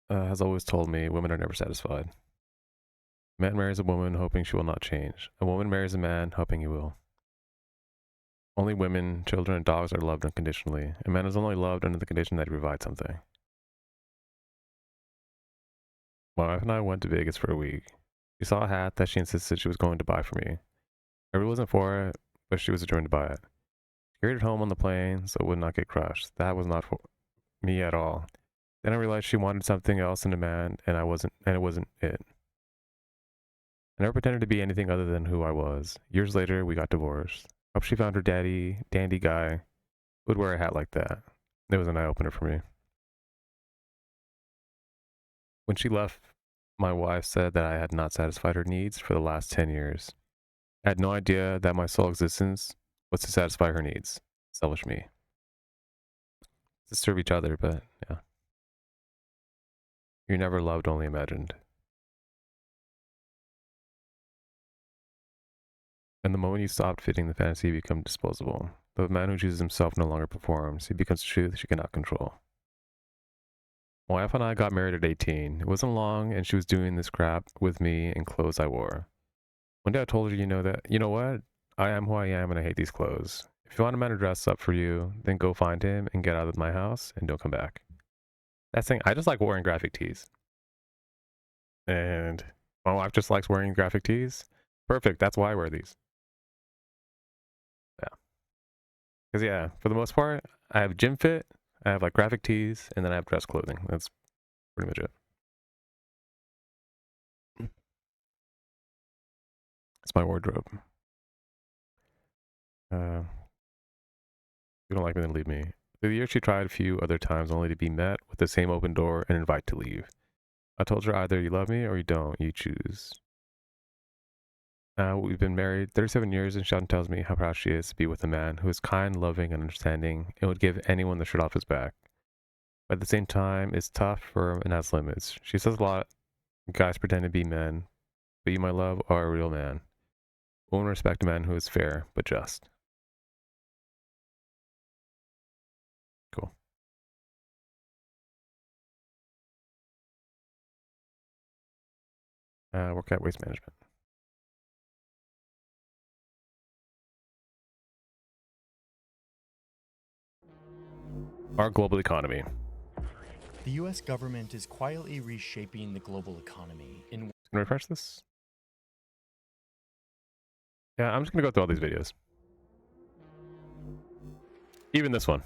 has always told me women are never satisfied. A man marries a woman hoping she will not change. A woman marries a man hoping he will. Only women, children, and dogs are loved unconditionally. A man is only loved under the condition that he provides something. My wife and I went to Vegas for a week. She saw a hat that she insisted she was going to buy for me. I really wasn't for it, but she was determined to buy it. She carried it home on the plane so it would not get crushed. That was not for me at all. Then I realized she wanted something else in a man, and it wasn't it. I never pretended to be anything other than who I was. Years later, we got divorced. I hope she found her dandy guy who would wear a hat like that. It was an eye-opener for me. When she left, my wife said that I had not satisfied her needs for the last 10 years. I had no idea that my sole existence was to satisfy her needs. Selfish me. To serve each other, but yeah. You're never loved, only imagined. And the moment you stopped fitting the fantasy, you become disposable. The man who chooses himself no longer performs. He becomes truth she cannot control. My wife and I got married at 18. It wasn't long, and she was doing this crap with me in clothes I wore. One day I told her, you know what? I am who I am, and I hate these clothes. If you want a man to dress up for you, then go find him and get out of my house and don't come back. That's the thing. I just like wearing graphic tees. And my wife just likes wearing graphic tees. Perfect. That's why I wear these. Yeah. Because, yeah, for the most part, I have gym fit, I have like graphic tees, and then I have dress clothing. That's pretty much it. It's my wardrobe. If you don't like me, then leave me. Through the year, she tried a few other times only to be met with the same open door and invite to leave. I told her either you love me or you don't. You choose. Now we've been married 37 years, and she often tells me how proud she is to be with a man who is kind, loving, and understanding, and would give anyone the shirt off his back. But at the same time, is tough, firm, and has limits. She says a lot, guys pretend to be men, but you, my love, are a real man. Women respect a man who is fair, but just. Cool. Work at waste management. Our global economy. The US government is quietly reshaping the global economy in. Can I refresh this? Yeah, I'm just gonna go through all these videos. Even this one.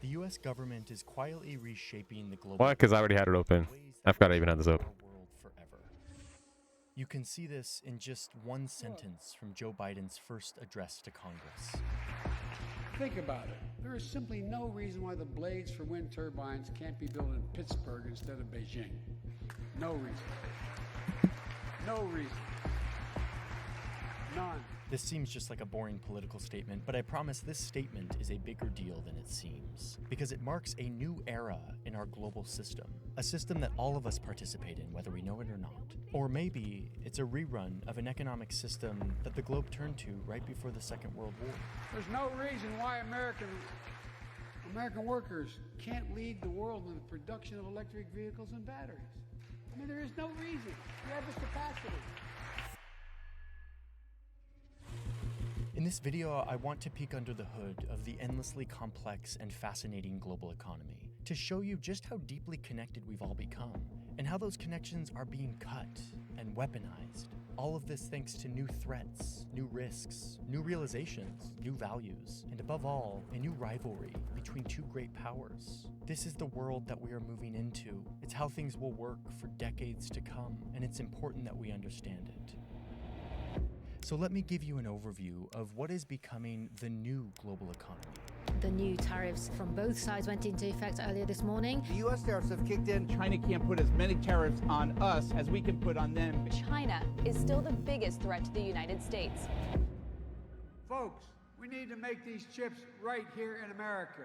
The US government is quietly reshaping the global. Why? Because I already had it open. I forgot I even had this open. You can see this in just one sentence from Joe Biden's first address to Congress. Think about it. There is simply no reason why the blades for wind turbines can't be built in Pittsburgh instead of Beijing. No reason. No reason. None. This seems just like a boring political statement, but I promise this statement is a bigger deal than it seems, because it marks a new era in our global system, a system that all of us participate in, whether we know it or not. Or maybe it's a rerun of an economic system that the globe turned to right before the Second World War. There's no reason why American workers can't lead the world in the production of electric vehicles and batteries. I mean, there is no reason. We have the capacity. In this video, I want to peek under the hood of the endlessly complex and fascinating global economy, to show you just how deeply connected we've all become, and how those connections are being cut and weaponized All of this thanks to new threats, new risks, new realizations, new values, and above all, a new rivalry between two great powers. This is the world that we are moving into. It's how things will work for decades to come, and it's important that we understand it. So let me give you an overview of what is becoming the new global economy. The new tariffs from both sides went into effect earlier this morning. The U.S. tariffs have kicked in. China can't put as many tariffs on us as we can put on them. China is still the biggest threat to the United States. Folks, we need to make these chips right here in America.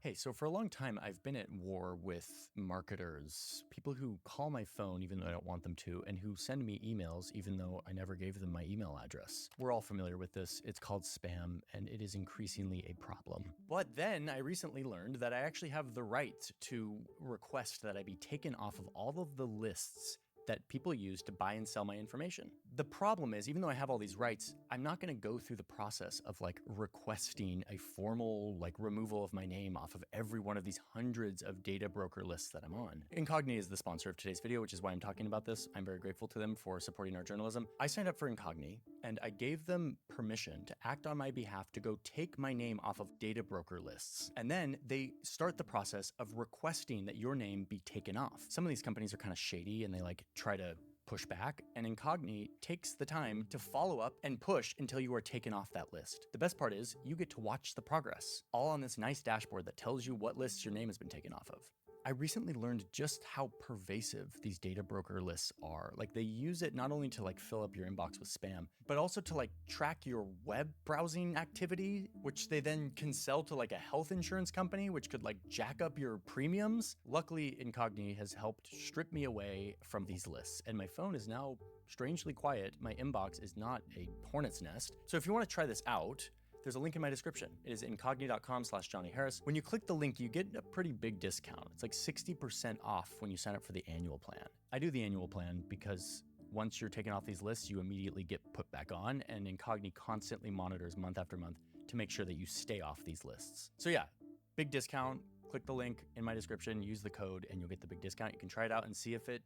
Hey, so for a long time, I've been at war with marketers, people who call my phone even though I don't want them to, and who send me emails even though I never gave them my email address. We're all familiar with this. It's called spam, and it is increasingly a problem. But then I recently learned that I actually have the right to request that I be taken off of all of the lists that people use to buy and sell my information. The problem is, even though I have all these rights, I'm not gonna go through the process of requesting a formal removal of my name off of every one of these hundreds of data broker lists that I'm on. Incogni is the sponsor of today's video, which is why I'm talking about this. I'm very grateful to them for supporting our journalism. I signed up for Incogni, and I gave them permission to act on my behalf to go take my name off of data broker lists. And then they start the process of requesting that your name be taken off. Some of these companies are kind of shady, and they try to push back, and Incogni takes the time to follow up and push until you are taken off that list. The best part is you get to watch the progress, all on this nice dashboard that tells you what lists your name has been taken off of. I recently learned just how pervasive these data broker lists are. They use it not only to fill up your inbox with spam, but also to track your web browsing activity, which they then can sell to a health insurance company, which could jack up your premiums. Luckily, Incogni has helped strip me away from these lists, and my phone is now strangely quiet. My inbox is not a hornet's nest. So if you want to try this out, there's a link in my description. It is incogni.com/Johnny Harris. When you click the link, you get a pretty big discount. It's 60% off when you sign up for the annual plan. I do the annual plan because once you're taken off these lists, you immediately get put back on, and Incogni constantly monitors month after month to make sure that you stay off these lists. So yeah, big discount. Click the link in my description, use the code, and you'll get the big discount. You can try it out and see if it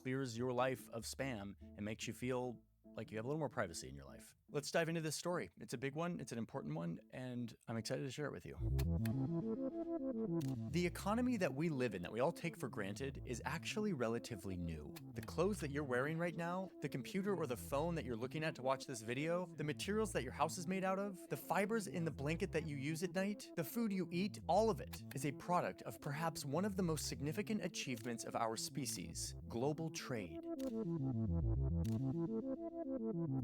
clears your life of spam and makes you feel like you have a little more privacy in your life. Let's dive into this story. It's a big one, it's an important one, and I'm excited to share it with you. The economy that we live in, that we all take for granted, is actually relatively new. The clothes that you're wearing right now, the computer or the phone that you're looking at to watch this video, the materials that your house is made out of, the fibers in the blanket that you use at night, the food you eat, all of it is a product of perhaps one of the most significant achievements of our species: global trade.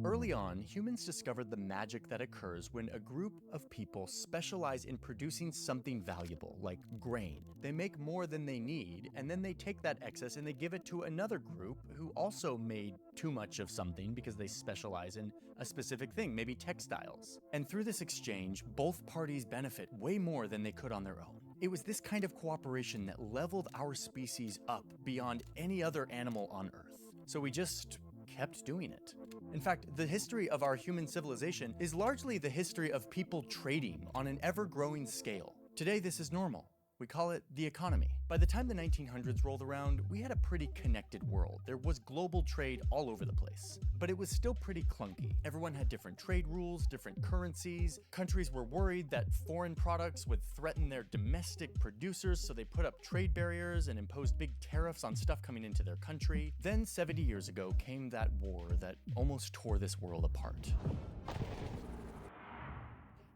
Early on, humans discovered the magic that occurs when a group of people specialize in producing something valuable, like grain. They make more than they need, and then they take that excess and they give it to another group who also made too much of something because they specialize in a specific thing, maybe textiles. And through this exchange, both parties benefit way more than they could on their own. It was this kind of cooperation that leveled our species up beyond any other animal on Earth. So we just kept doing it. In fact, the history of our human civilization is largely the history of people trading on an ever-growing scale. Today, this is normal. We call it the economy. By the time the 1900s rolled around, we had a pretty connected world. There was global trade all over the place, but it was still pretty clunky. Everyone had different trade rules, different currencies. Countries were worried that foreign products would threaten their domestic producers, so they put up trade barriers and imposed big tariffs on stuff coming into their country. Then 70 years ago came that war that almost tore this world apart.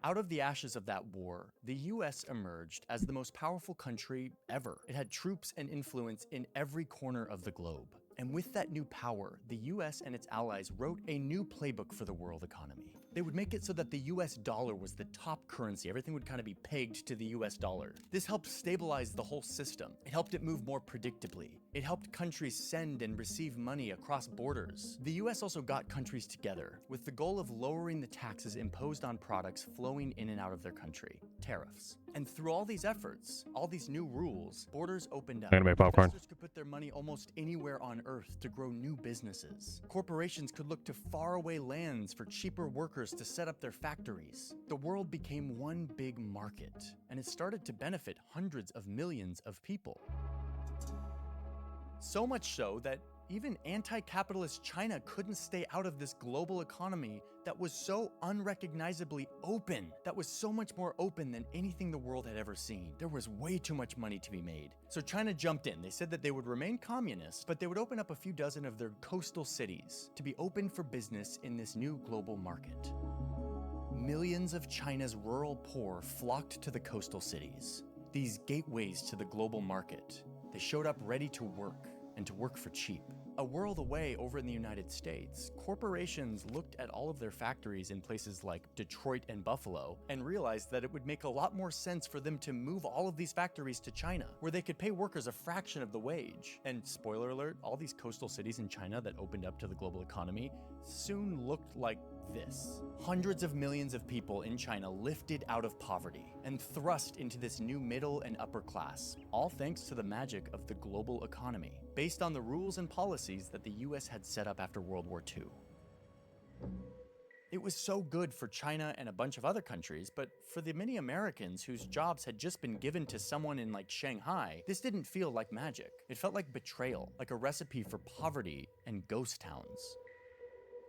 Out of the ashes of that war, the US emerged as the most powerful country ever. It had troops and influence in every corner of the globe. And with that new power, the US and its allies wrote a new playbook for the world economy. They would make it so that the US dollar was the top currency. Everything would kind of be pegged to the US dollar. This helped stabilize the whole system. It helped it move more predictably. It helped countries send and receive money across borders. The US also got countries together with the goal of lowering the taxes imposed on products flowing in and out of their country, tariffs. And through all these efforts, all these new rules, borders opened up. Anime popcorn. Investors could put their money almost anywhere on Earth to grow new businesses. Corporations could look to faraway lands for cheaper workers to set up their factories. The world became one big market, and it started to benefit hundreds of millions of people. So much so that even anti-capitalist China couldn't stay out of this global economy that was so unrecognizably open, that was so much more open than anything the world had ever seen. There was way too much money to be made. So China jumped in. They said that they would remain communist, but they would open up a few dozen of their coastal cities to be open for business in this new global market. Millions of China's rural poor flocked to the coastal cities, these gateways to the global market. They showed up ready to work, and to work for cheap. A world away over in the United States, corporations looked at all of their factories in places like Detroit and Buffalo and realized that it would make a lot more sense for them to move all of these factories to China, where they could pay workers a fraction of the wage. And spoiler alert, all these coastal cities in China that opened up to the global economy soon looked like this. Hundreds of millions of people in China lifted out of poverty and thrust into this new middle and upper class, all thanks to the magic of the global economy, based on the rules and policies that the US had set up after World War II. It was so good for China and a bunch of other countries, but for the many Americans whose jobs had just been given to someone in like Shanghai, this didn't feel like magic. It felt like betrayal, like a recipe for poverty and ghost towns.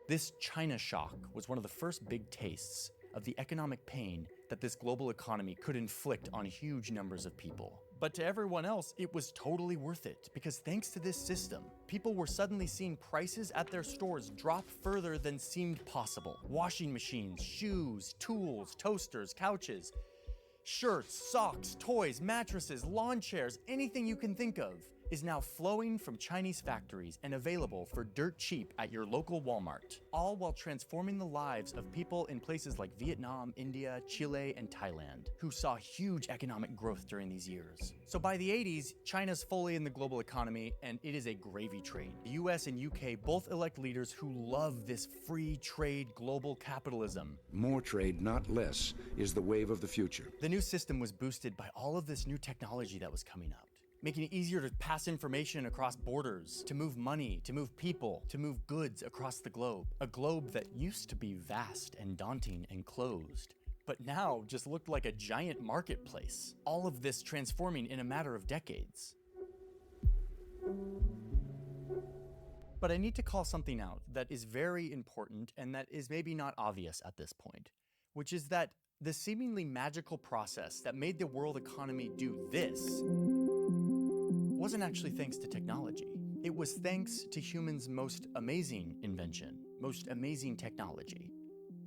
This China shock was one of the first big tastes of the economic pain that this global economy could inflict on huge numbers of people. But to everyone else, it was totally worth it, because thanks to this system, people were suddenly seeing prices at their stores drop further than seemed possible. Washing machines, shoes, tools, toasters, couches, shirts, socks, toys, mattresses, lawn chairs, anything you can think of is now flowing from Chinese factories and available for dirt cheap at your local Walmart, all while transforming the lives of people in places like Vietnam, India, Chile, and Thailand, who saw huge economic growth during these years. So by the 80s, China's fully in the global economy, and it is a gravy train. The US and UK both elect leaders who love this free trade global capitalism. More trade, not less, is the wave of the future. The new system was boosted by all of this new technology that was coming out, making it easier to pass information across borders, to move money, to move people, to move goods across the globe. A globe that used to be vast and daunting and closed, but now just looked like a giant marketplace. All of this transforming in a matter of decades. But I need to call something out that is very important and that is maybe not obvious at this point, which is that the seemingly magical process that made the world economy do this wasn't actually thanks to technology. It was thanks to humans' most amazing invention, most amazing technology: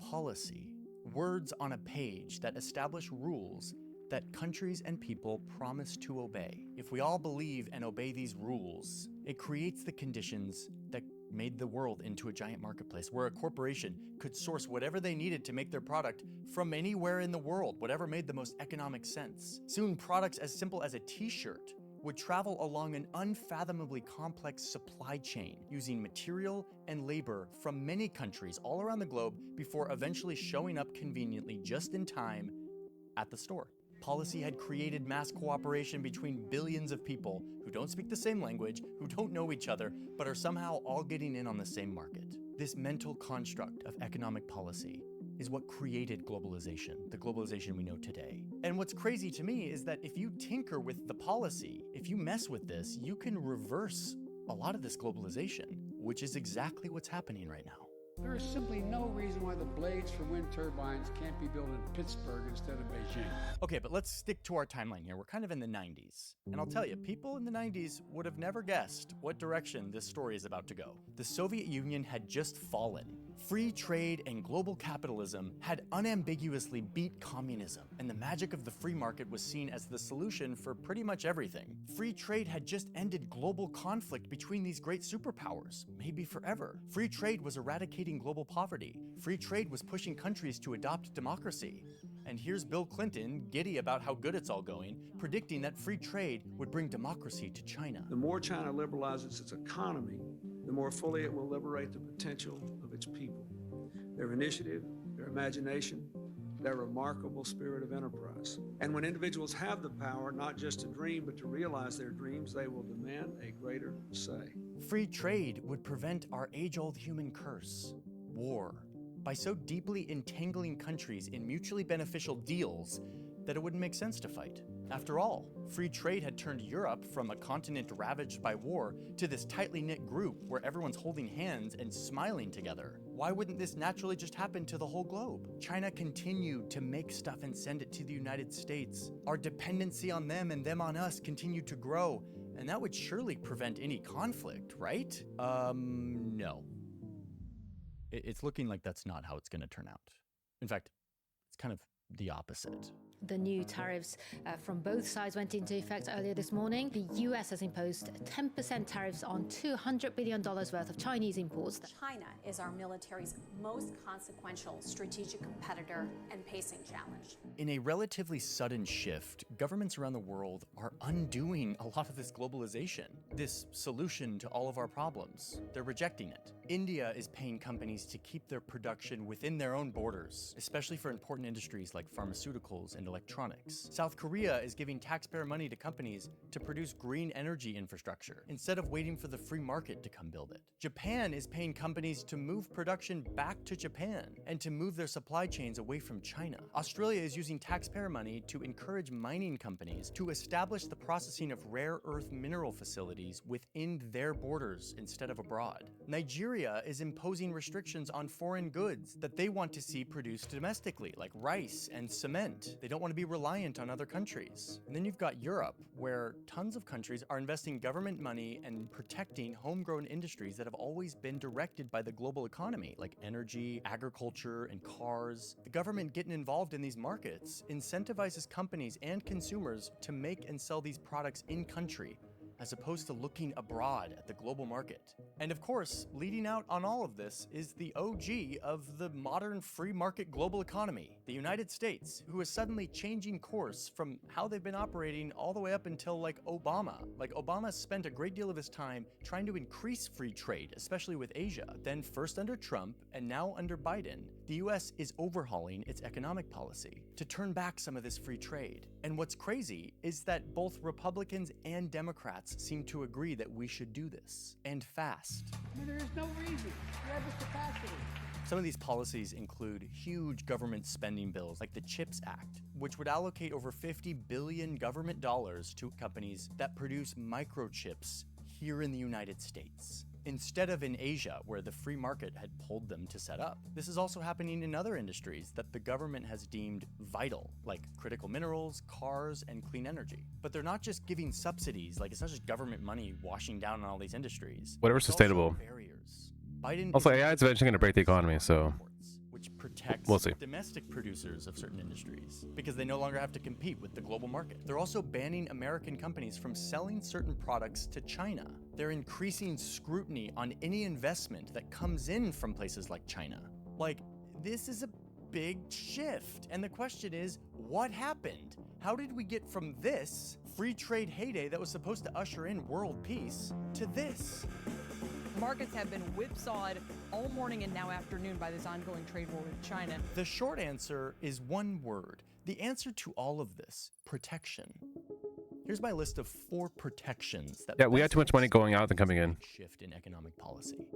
policy. Words on a page that establish rules that countries and people promise to obey. If we all believe and obey these rules, it creates the conditions that made the world into a giant marketplace where a corporation could source whatever they needed to make their product from anywhere in the world, whatever made the most economic sense. Soon, products as simple as a t-shirt would travel along an unfathomably complex supply chain using material and labor from many countries all around the globe before eventually showing up conveniently just in time at the store. Policy had created mass cooperation between billions of people who don't speak the same language, who don't know each other, but are somehow all getting in on the same market. This mental construct of economic policy is what created globalization, the globalization we know today. And what's crazy to me is that if you tinker with the policy, if you mess with this, you can reverse a lot of this globalization, which is exactly what's happening right now. There is simply no reason why the blades for wind turbines can't be built in Pittsburgh instead of Beijing. Okay, but let's stick to our timeline here. We're kind of in the 90s. And I'll tell you, people in the 90s would have never guessed what direction this story is about to go. The Soviet Union had just fallen. Free trade and global capitalism had unambiguously beat communism, and the magic of the free market was seen as the solution for pretty much everything. Free trade had just ended global conflict between these great superpowers, maybe forever. Free trade was eradicating global poverty. Free trade was pushing countries to adopt democracy. And here's Bill Clinton, giddy about how good it's all going, predicting that free trade would bring democracy to China. The more China liberalizes its economy, the more fully it will liberate the potential of its people. Their initiative, their imagination, their remarkable spirit of enterprise. And when individuals have the power not just to dream, but to realize their dreams, they will demand a greater say. Free trade would prevent our age-old human curse, war. By so deeply entangling countries in mutually beneficial deals, that it wouldn't make sense to fight. After all, free trade had turned Europe from a continent ravaged by war to this tightly knit group where everyone's holding hands and smiling together. Why wouldn't this naturally just happen to the whole globe? China continued to make stuff and send it to the United States. Our dependency on them and them on us continued to grow, and that would surely prevent any conflict, right? No. It's looking like that's not how it's going to turn out. In fact, it's kind of the opposite. The new tariffs from both sides went into effect earlier this morning. The US has imposed 10% tariffs on $200 billion worth of Chinese imports. China is our military's most consequential strategic competitor and pacing challenge. In a relatively sudden shift, governments around the world are undoing a lot of this globalization, this solution to all of our problems. They're rejecting it. India is paying companies to keep their production within their own borders, especially for important industries like pharmaceuticals and electronics. South Korea is giving taxpayer money to companies to produce green energy infrastructure instead of waiting for the free market to come build it. Japan is paying companies to move production back to Japan and to move their supply chains away from China. Australia is using taxpayer money to encourage mining companies to establish the processing of rare earth mineral facilities within their borders instead of abroad. Nigeria is imposing restrictions on foreign goods that they want to see produced domestically, like rice and cement. They don't want to be reliant on other countries. And then you've got Europe, where tons of countries are investing government money and protecting homegrown industries that have always been directed by the global economy, like energy, agriculture, and cars. The government getting involved in these markets incentivizes companies and consumers to make and sell these products in country, as opposed to looking abroad at the global market. And of course, leading out on all of this is the OG of the modern free market global economy, the United States, who is suddenly changing course from how they've been operating all the way up until like Obama. Like Obama spent a great deal of his time trying to increase free trade, especially with Asia. Then first under Trump and now under Biden, the US is overhauling its economic policy to turn back some of this free trade. And what's crazy is that both Republicans and Democrats seem to agree that we should do this, and fast. I mean, there is no reason. You have the capacity. Some of these policies include huge government spending bills like the CHIPS Act, which would allocate over $50 billion government dollars to companies that produce microchips here in the United States, instead of in Asia, where the free market had pulled them to set up. This is also happening in other industries that the government has deemed vital, like critical minerals, cars, and clean energy. But they're not just giving subsidies, like it's not just government money washing down on all these industries. Whatever's sustainable. Biden Also, AI is eventually going to break the economy, so which protects we'll see. domestic producers of certain industries because they no longer have to compete with the global market. They're also banning American companies from selling certain products to China. They're increasing scrutiny on any investment that comes in from places like China. Like, this is a big shift. And the question is, what happened? How did we get from this free trade heyday that was supposed to usher in world peace to this? Markets have been whipsawed all morning and now afternoon by this ongoing trade war with China. The short answer is one word. The answer to all of this: protection. Here's my list of 4 protections that we had too much money going out than coming in. Shift in economic policy.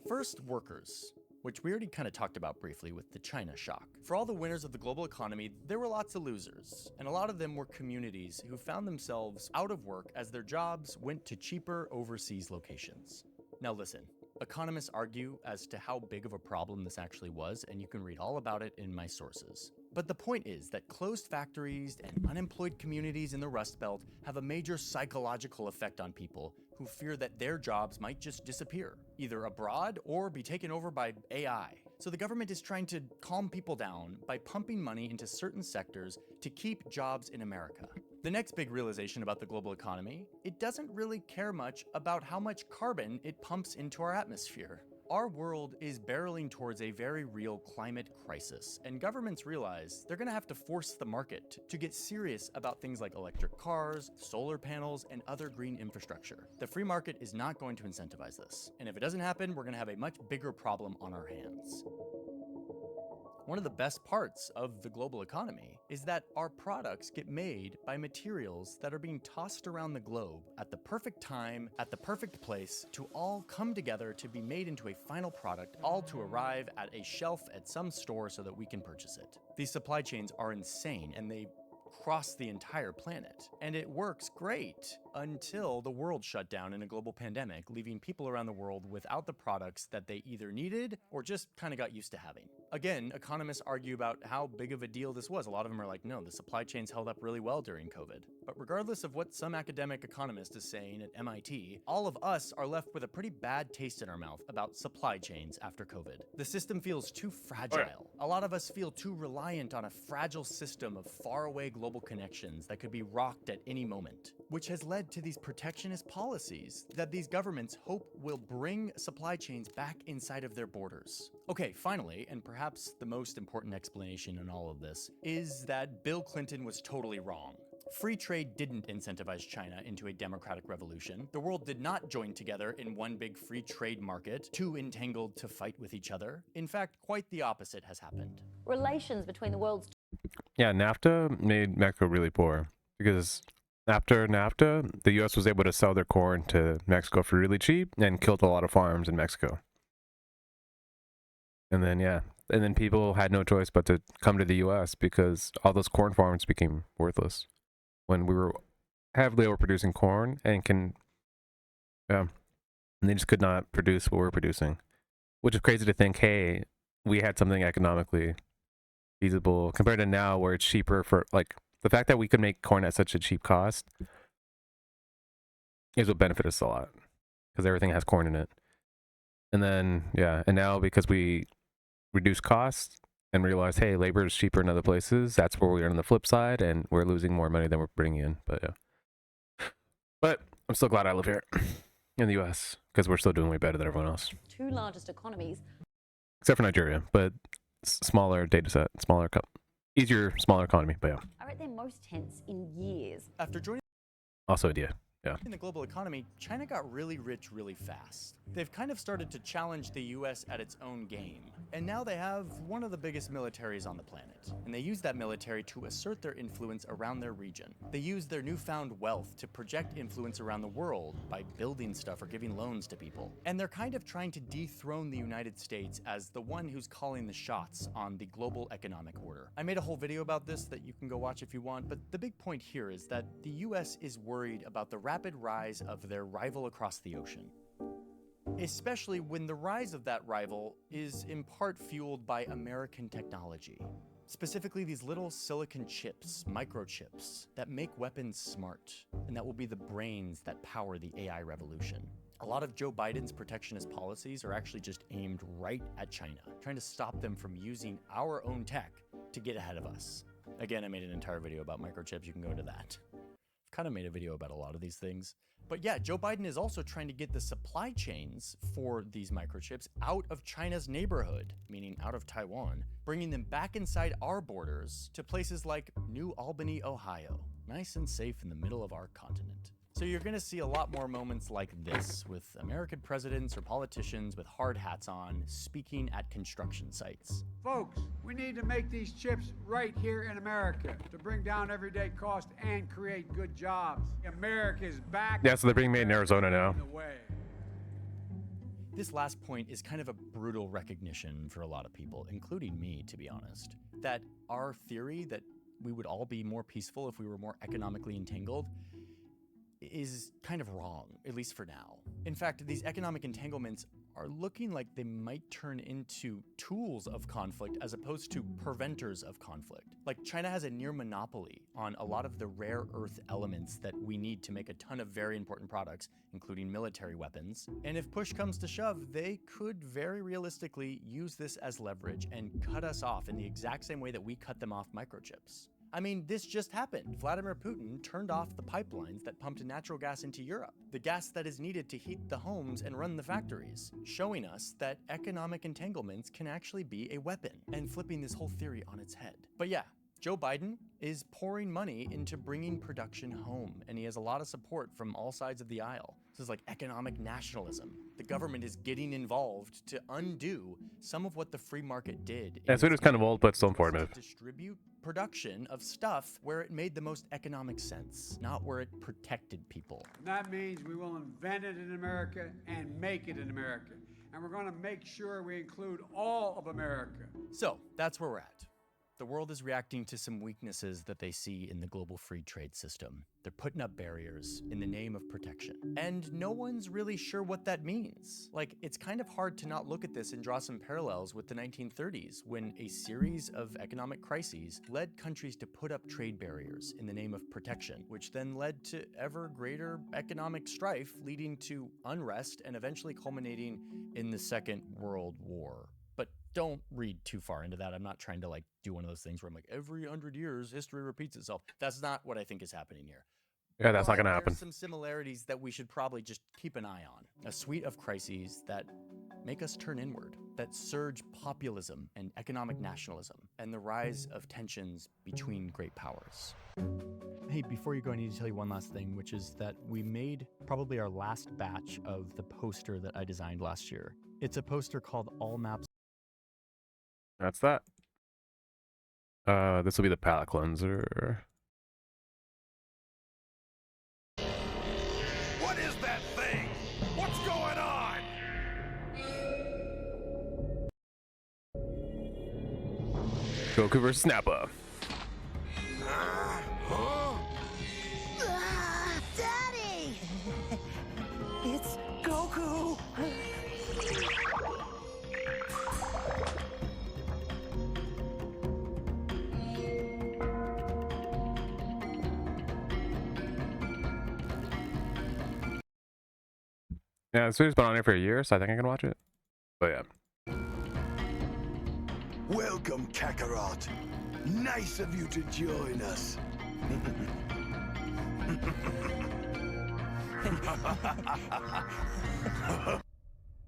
First, workers, which we already kind of talked about briefly with the China shock. For all the winners of the global economy, there were lots of losers, and a lot of them were communities who found themselves out of work as their jobs went to cheaper overseas locations. Now listen, economists argue as to how big of a problem this actually was, and you can read all about it in my sources. But the point is that closed factories and unemployed communities in the Rust Belt have a major psychological effect on people who fear that their jobs might just disappear, either abroad or be taken over by AI. So the government is trying to calm people down by pumping money into certain sectors to keep jobs in America. The next big realization about the global economy: it doesn't really care much about how much carbon it pumps into our atmosphere. Our world is barreling towards a very real climate crisis, and governments realize they're gonna have to force the market to get serious about things like electric cars, solar panels, and other green infrastructure. The free market is not going to incentivize this, and if it doesn't happen, we're gonna have a much bigger problem on our hands. One of the best parts of the global economy is that our products get made by materials that are being tossed around the globe at the perfect time, at the perfect place, to all come together to be made into a final product, all to arrive at a shelf at some store so that we can purchase it. These supply chains are insane, and they across the entire planet. And it works great until the world shut down in a global pandemic, leaving people around the world without the products that they either needed or just kind of got used to having. Again, economists argue about how big of a deal this was. A lot of them are like, no, the supply chains held up really well during COVID. But regardless of what some academic economist is saying at MIT, all of us are left with a pretty bad taste in our mouth about supply chains after COVID. The system feels too fragile. A lot of us feel too reliant on a fragile system of faraway global connections that could be rocked at any moment, which has led to these protectionist policies that these governments hope will bring supply chains back inside of their borders. Okay, finally, and perhaps the most important explanation in all of this, is that Bill Clinton was totally wrong. Free trade didn't incentivize China into a democratic revolution. The world did not join together in one big free trade market, too entangled to fight with each other. In fact, quite the opposite has happened. Relations between the world's Yeah, NAFTA made Mexico really poor because after NAFTA, the U.S. was able to sell their corn to Mexico for really cheap and killed a lot of farms in Mexico. And then people had no choice but to come to the U.S. because all those corn farms became worthless when we were heavily overproducing corn and they just could not produce what we're producing, which is crazy to think, hey, we had something economically feasible compared to now where it's cheaper for, like, the fact that we could make corn at such a cheap cost is what benefits us a lot because everything has corn in it. And then, and now because we reduce costs and realize, hey, labor is cheaper in other places, that's where we're on the flip side and we're losing more money than we're bringing in. But I'm still glad I live here in the US because we're still doing way better than everyone else. two largest economies Except for Nigeria, but smaller data set, smaller economy, but are at their most tense in years. After joining also India. Yeah. In the global economy, China got really rich really fast. They've kind of started to challenge the US at its own game. And now they have one of the biggest militaries on the planet. And they use that military to assert their influence around their region. They use their newfound wealth to project influence around the world by building stuff or giving loans to people. And they're kind of trying to dethrone the United States as the one who's calling the shots on the global economic order. I made a whole video about this that you can go watch if you want, but the big point here is that the US is worried about the rapid rise of their rival across the ocean. Especially when the rise of that rival is in part fueled by American technology. Specifically these little silicon chips, microchips, that make weapons smart, and that will be the brains that power the AI revolution. A lot of Joe Biden's protectionist policies are actually just aimed right at China, trying to stop them from using our own tech to get ahead of us. Again, I made an entire video about microchips, you can go to that. I've kind of made a video about a lot of these things. But yeah, Joe Biden is also trying to get the supply chains for these microchips out of China's neighborhood, meaning out of Taiwan, bringing them back inside our borders to places like New Albany, Ohio, nice and safe in the middle of our continent. So you're gonna see a lot more moments like this with American presidents or politicians with hard hats on speaking at construction sites. Folks, we need to make these chips right here in America to bring down everyday cost and create good jobs. America is back. Yeah, so they're being made in Arizona now. This last point is kind of a brutal recognition for a lot of people, including me, to be honest, that our theory that we would all be more peaceful if we were more economically entangled is kind of wrong, at least for now. In fact, these economic entanglements are looking like they might turn into tools of conflict as opposed to preventers of conflict. Like China has a near monopoly on a lot of the rare earth elements that we need to make a ton of very important products, including military weapons. And if push comes to shove, they could very realistically use this as leverage and cut us off in the exact same way that we cut them off microchips. I mean, this just happened. Vladimir Putin turned off the pipelines that pumped natural gas into Europe, the gas that is needed to heat the homes and run the factories, showing us that economic entanglements can actually be a weapon and flipping this whole theory on its head. But yeah, Joe Biden is pouring money into bringing production home, and he has a lot of support from all sides of the aisle. This is like economic nationalism. The government is getting involved to undo some of what the free market did. Yeah, so it was kind of old, but still informative. Distribute production of stuff where it made the most economic sense, not where it protected people. And that means we will invent it in America and make it in America. And we're going to make sure we include all of America. So that's where we're at. The world is reacting to some weaknesses that they see in the global free trade system. They're putting up barriers in the name of protection. And no one's really sure what that means. Like, it's kind of hard to not look at this and draw some parallels with the 1930s, when a series of economic crises led countries to put up trade barriers in the name of protection, which then led to ever greater economic strife, leading to unrest and eventually culminating in the Second World War. But don't read too far into that. I'm not trying to like do one of those things where I'm like, every 100 years, history repeats itself. That's not what I think is happening here. Yeah, that's not But gonna happen. There's some similarities that we should probably just keep an eye on. A suite of crises that make us turn inward, that surge populism and economic nationalism, and the rise of tensions between great powers. Hey, before you go, I need to tell you one last thing, which is that we made probably our last batch of the poster that I designed last year. It's a poster called All Maps. That's that. This will be the palette cleanser. What is that thing? What's going on? Goku vs. Nappa. Daddy! It's Goku! Yeah, this video's been on here for a year, so I think I can watch it. But yeah. Welcome, Kakarot. Nice of you to join us.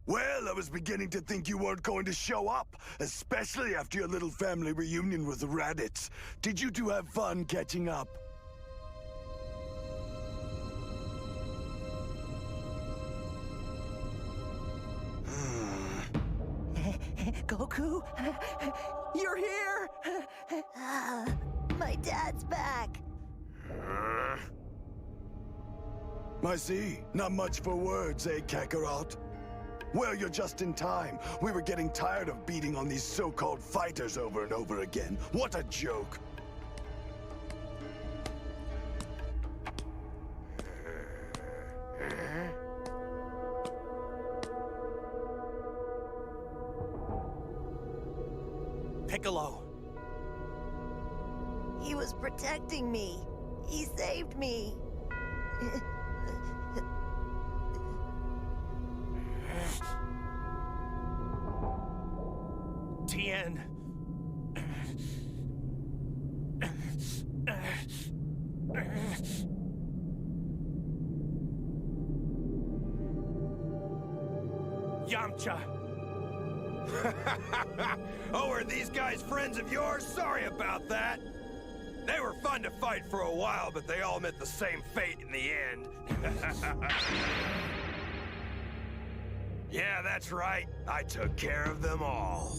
Well, I was beginning to think you weren't going to show up, especially after your little family reunion with the Raditz. Did you two have fun catching up? Goku? You're here! My dad's back. I see. Not much for words, eh, Kakarot? Well, you're just in time. We were getting tired of beating on these so-called fighters over and over again. What a joke. Piccolo. He was protecting me. He saved me. Tien. Yamcha. Oh, are these guys friends of yours? Sorry about that. They were fun to fight for a while, but they all met the same fate in the end. Yeah, that's right. I took care of them all.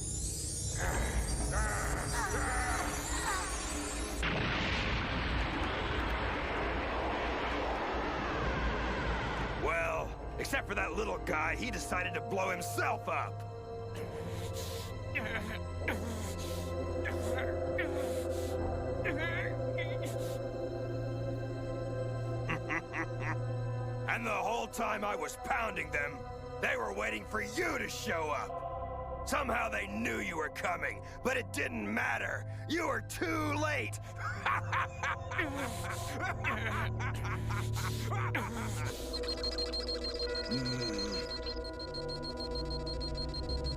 Well, except for that little guy, he decided to blow himself up. And the whole time I was pounding them, they were waiting for you to show up. Somehow they knew you were coming, but it didn't matter. You were too late.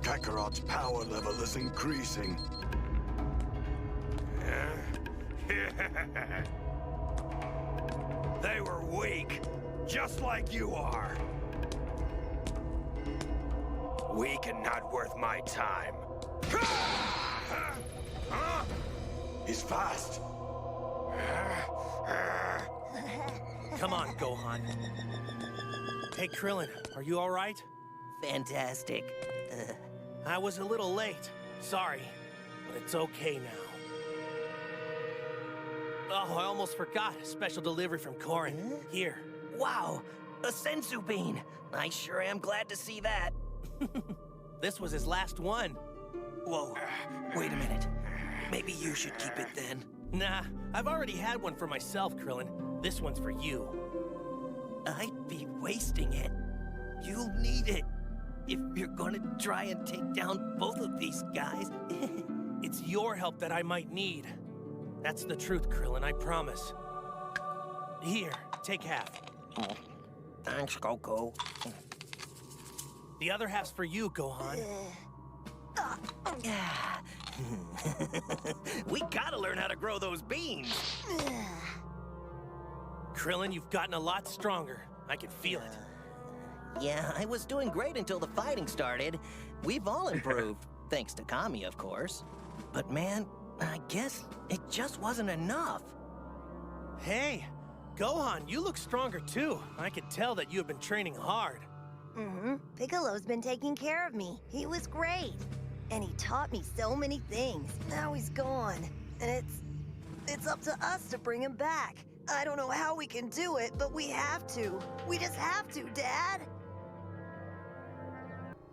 Kakarot's power level is increasing. They were weak, just like you are. Weak and not worth my time. He's fast. Come on, Gohan. Hey, Krillin, are you all right? Fantastic. I was a little late. Sorry, but it's okay now. Oh, I almost forgot. Special delivery from Korin. Here. Wow, a sensu bean. I sure am glad to see that. This was his last one. Whoa, wait a minute. Maybe you should keep it then. Nah, I've already had one for myself, Krillin. This one's for you. I'd be wasting it. You'll need it. If you're gonna try and take down both of these guys. It's your help that I might need. That's the truth, Krillin, I promise. Here, take half. Oh, thanks, Goku. The other half's for you, Gohan. We gotta learn how to grow those beans. Krillin, you've gotten a lot stronger. I can feel it. Yeah, I was doing great until the fighting started. We've all improved, thanks to Kami, of course. But man, I guess it just wasn't enough. Hey, Gohan, you look stronger too. I can tell that you have been training hard. Mm-hmm. Piccolo's been taking care of me. He was great. And he taught me so many things. Now he's gone. And it's up to us to bring him back. I don't know how we can do it, but we have to. We just have to, Dad.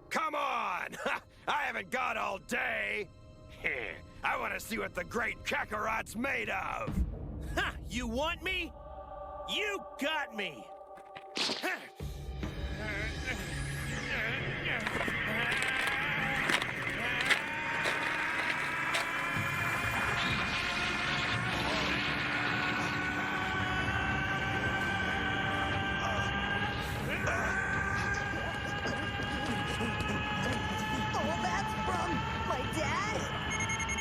Come on! I haven't got all day. I want to see what the great Kakarot's made of. Ha! You want me? You got me! Oh, that's from my dad?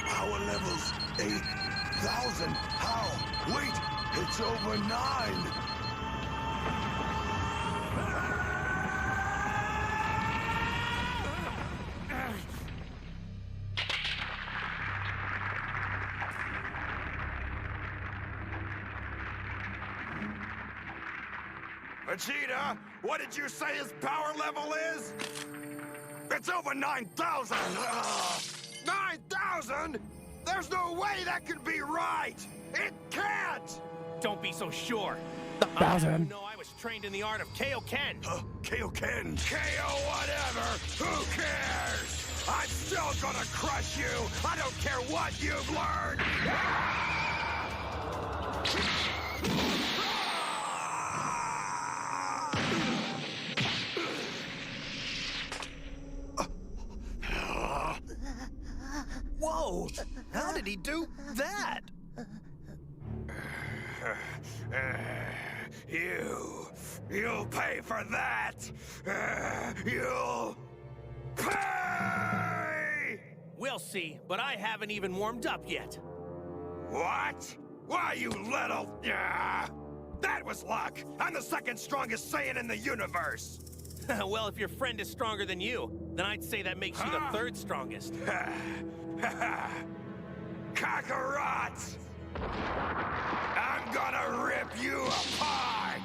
Power levels 8,000. How? Wait, it's over 9. Vegeta, what did you say his power level is? It's over 9,000! 9,000? There's no way that could be right! It can't! Don't be so sure. 1,000. No, I was trained in the art of Kaioken. Kaioken? KO whatever! Who cares? I'm still gonna crush you! I don't care what you've learned! Whoa! How did he do that? You'll pay for that! You'll pay! We'll see, but I haven't even warmed up yet. What? Why, you little... That was luck! I'm the second strongest Saiyan in the universe! Well, if your friend is stronger than you, then I'd say that makes you the third strongest. Kakarot! I'm gonna rip you apart!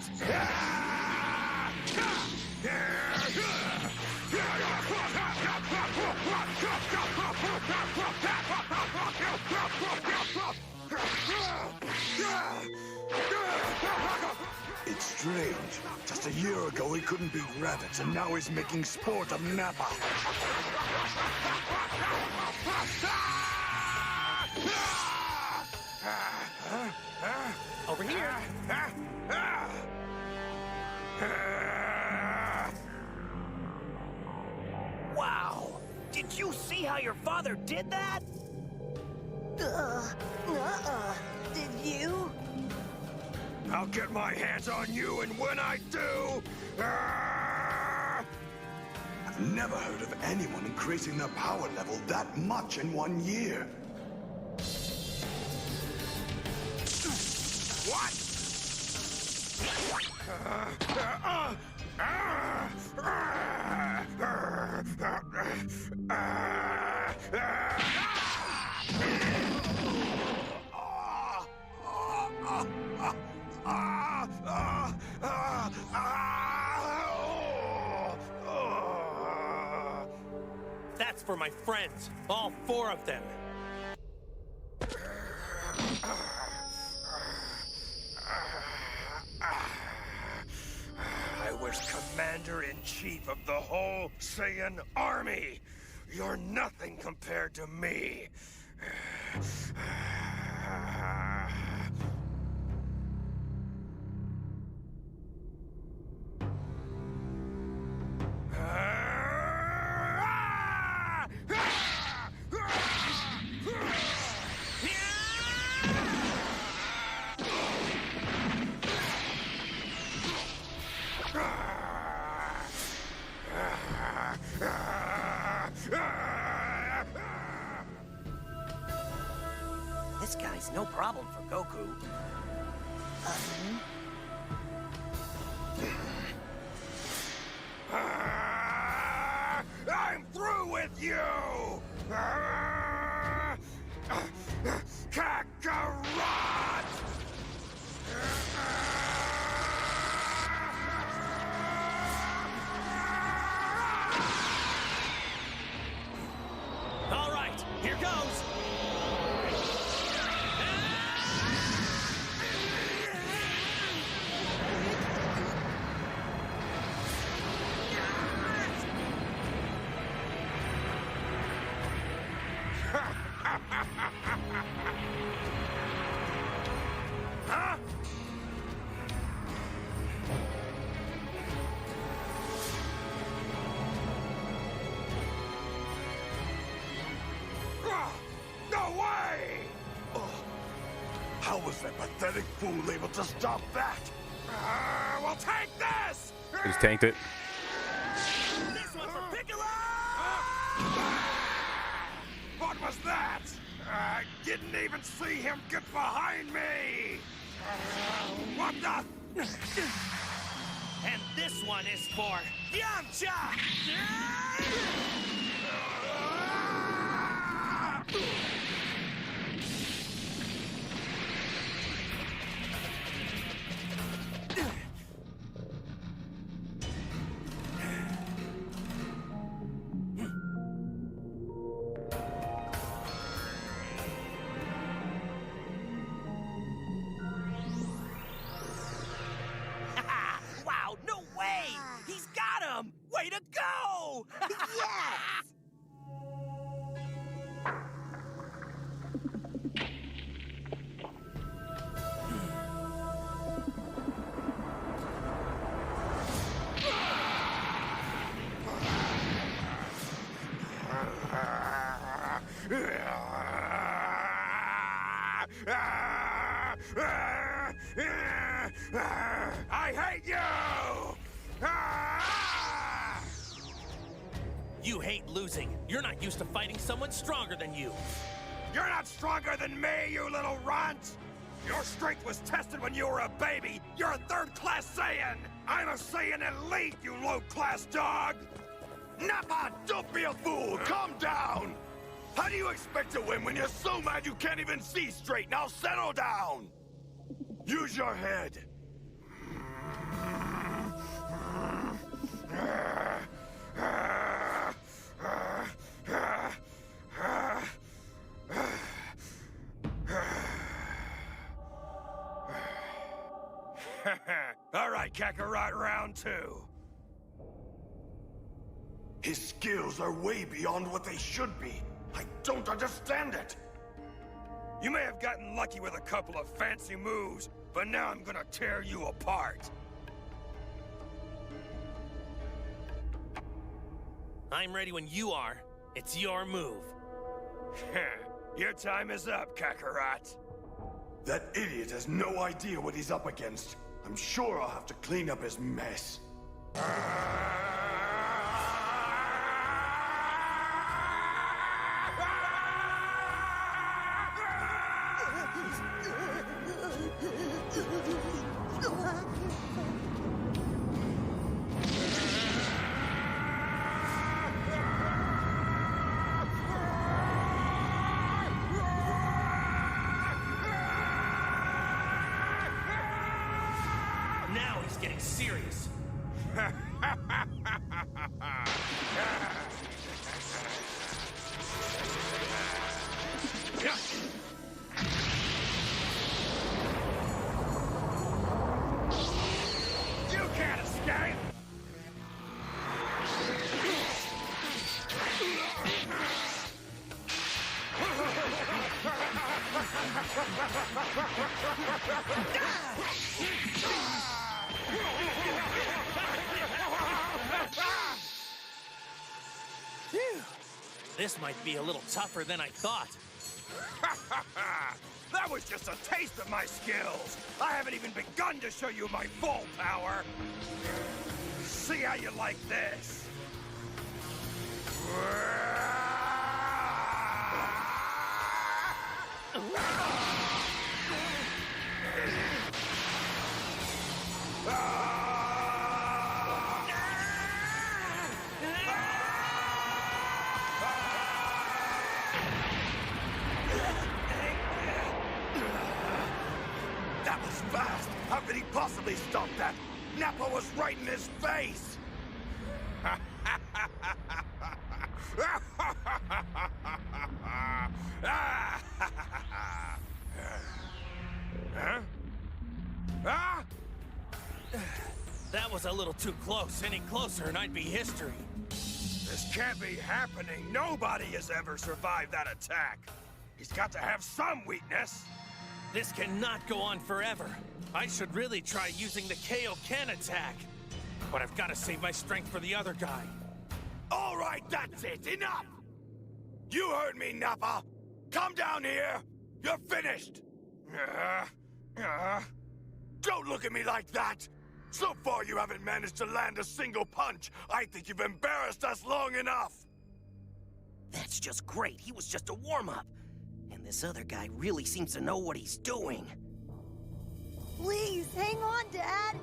It's strange. Just a year ago he couldn't beat rabbits, and now he's making sport of Nappa. Over here. Wow! Did you see how your father did that? Did you? I'll get my hands on you, and when I do... I've never heard of anyone increasing their power level that much in 1 year. What? That's for my friends, all 4 of them. I was Commander-in-Chief of the whole Saiyan army. You're nothing compared to me. This guy's no problem for Goku. I'm through with you! Kakarot! All right, here goes. Huh? No way! How was that pathetic fool able to stop that? We'll take this! Just tanked it. This one's for Piccolo! What was that? I didn't even see him get behind me! What the? And this one is for Yamcha! Wow, no way! He's got him! Way to go! Yes! I hate you! You hate losing. You're not used to fighting someone stronger than you. You're not stronger than me, you little runt! Your strength was tested when you were a baby! You're a third-class Saiyan! I'm a Saiyan elite, you low-class dog! Nappa, don't be a fool! Calm down! How do you expect to win when you're so mad you can't even see straight? Now settle down! Use your head! All right, Kakarot, round two. His skills are way beyond what they should be. I don't understand it. You may have gotten lucky with a couple of fancy moves, but now I'm gonna tear you apart. I'm ready when you are. It's your move. Your time is up, Kakarot. That idiot has no idea what he's up against. I'm sure I'll have to clean up his mess. Now he's getting serious. You can't escape! Phew. This might be a little tougher than I thought. That was just a taste of my skills. I haven't even begun to show you my full power. See how you like this. That was fast. How could he possibly stop that? Nappa was right in his face. Huh? Ah! That was a little too close. Any closer and I'd be history. This can't be happening. Nobody has ever survived that attack. He's got to have some weakness. This cannot go on forever. I should really try using the KO Ken attack. But I've got to save my strength for the other guy. All right, that's it. Enough! You heard me, Nappa. Come down here. You're finished. Don't look at me like that. So far, you haven't managed to land a single punch. I think you've embarrassed us long enough. That's just great. He was just a warm-up. And this other guy really seems to know what he's doing. Please, hang on, Dad.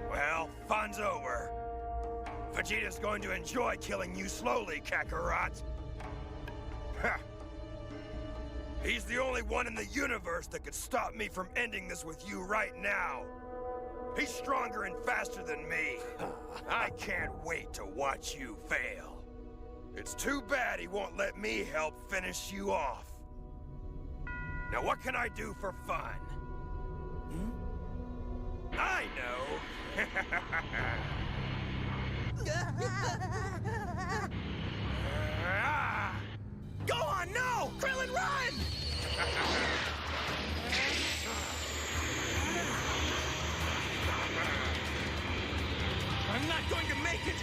Well, fun's over. Vegeta's going to enjoy killing you slowly, Kakarot. Ha! He's the only one in the universe that could stop me from ending this with you right now. He's stronger and faster than me. I can't wait to watch you fail. It's too bad he won't let me help finish you off. Now what can I do for fun? I know! Go on, no! Krillin, run! I'm not going to make it!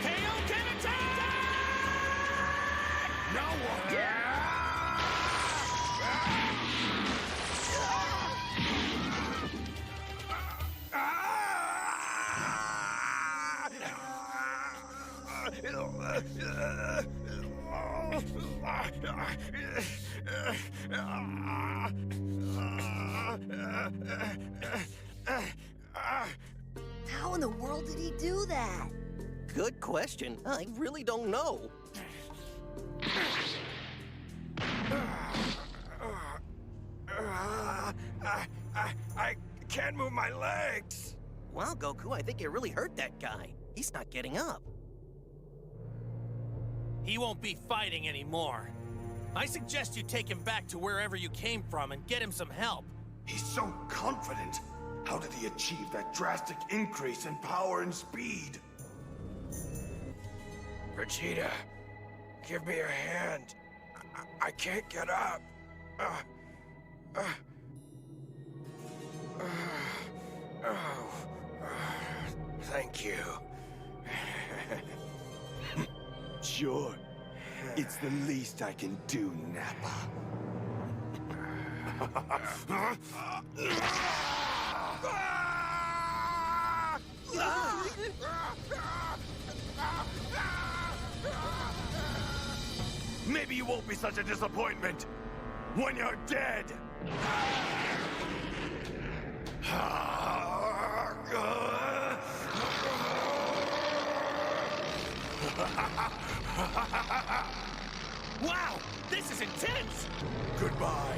KO Ken attack! Now what? How in the world did he do that? Good question. I really don't know. I can't move my legs. Wow, Goku, I think you really hurt that guy. He's not getting up. He won't be fighting anymore. I suggest you take him back to wherever you came from and get him some help. He's so confident. How did he achieve that drastic increase in power and speed? Vegeta, give me a hand. I can't get up. Thank you. Sure. It's the least I can do, Nappa. Maybe you won't be such a disappointment when you're dead. Wow, this is intense! Goodbye.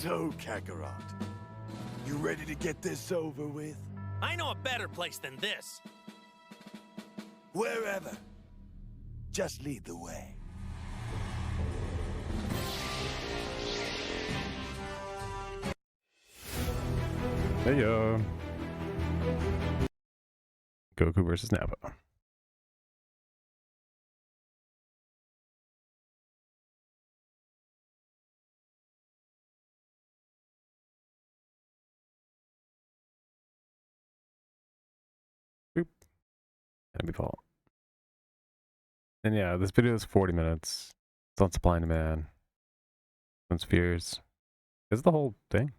So, Kakarot, you ready to get this over with? I know a better place than this. Wherever. Just lead the way. Hey yo. Goku versus Nappa. Boop. Enemy fault. And yeah, this video is 40 minutes. It's on supply and demand. On spheres. Is the whole thing?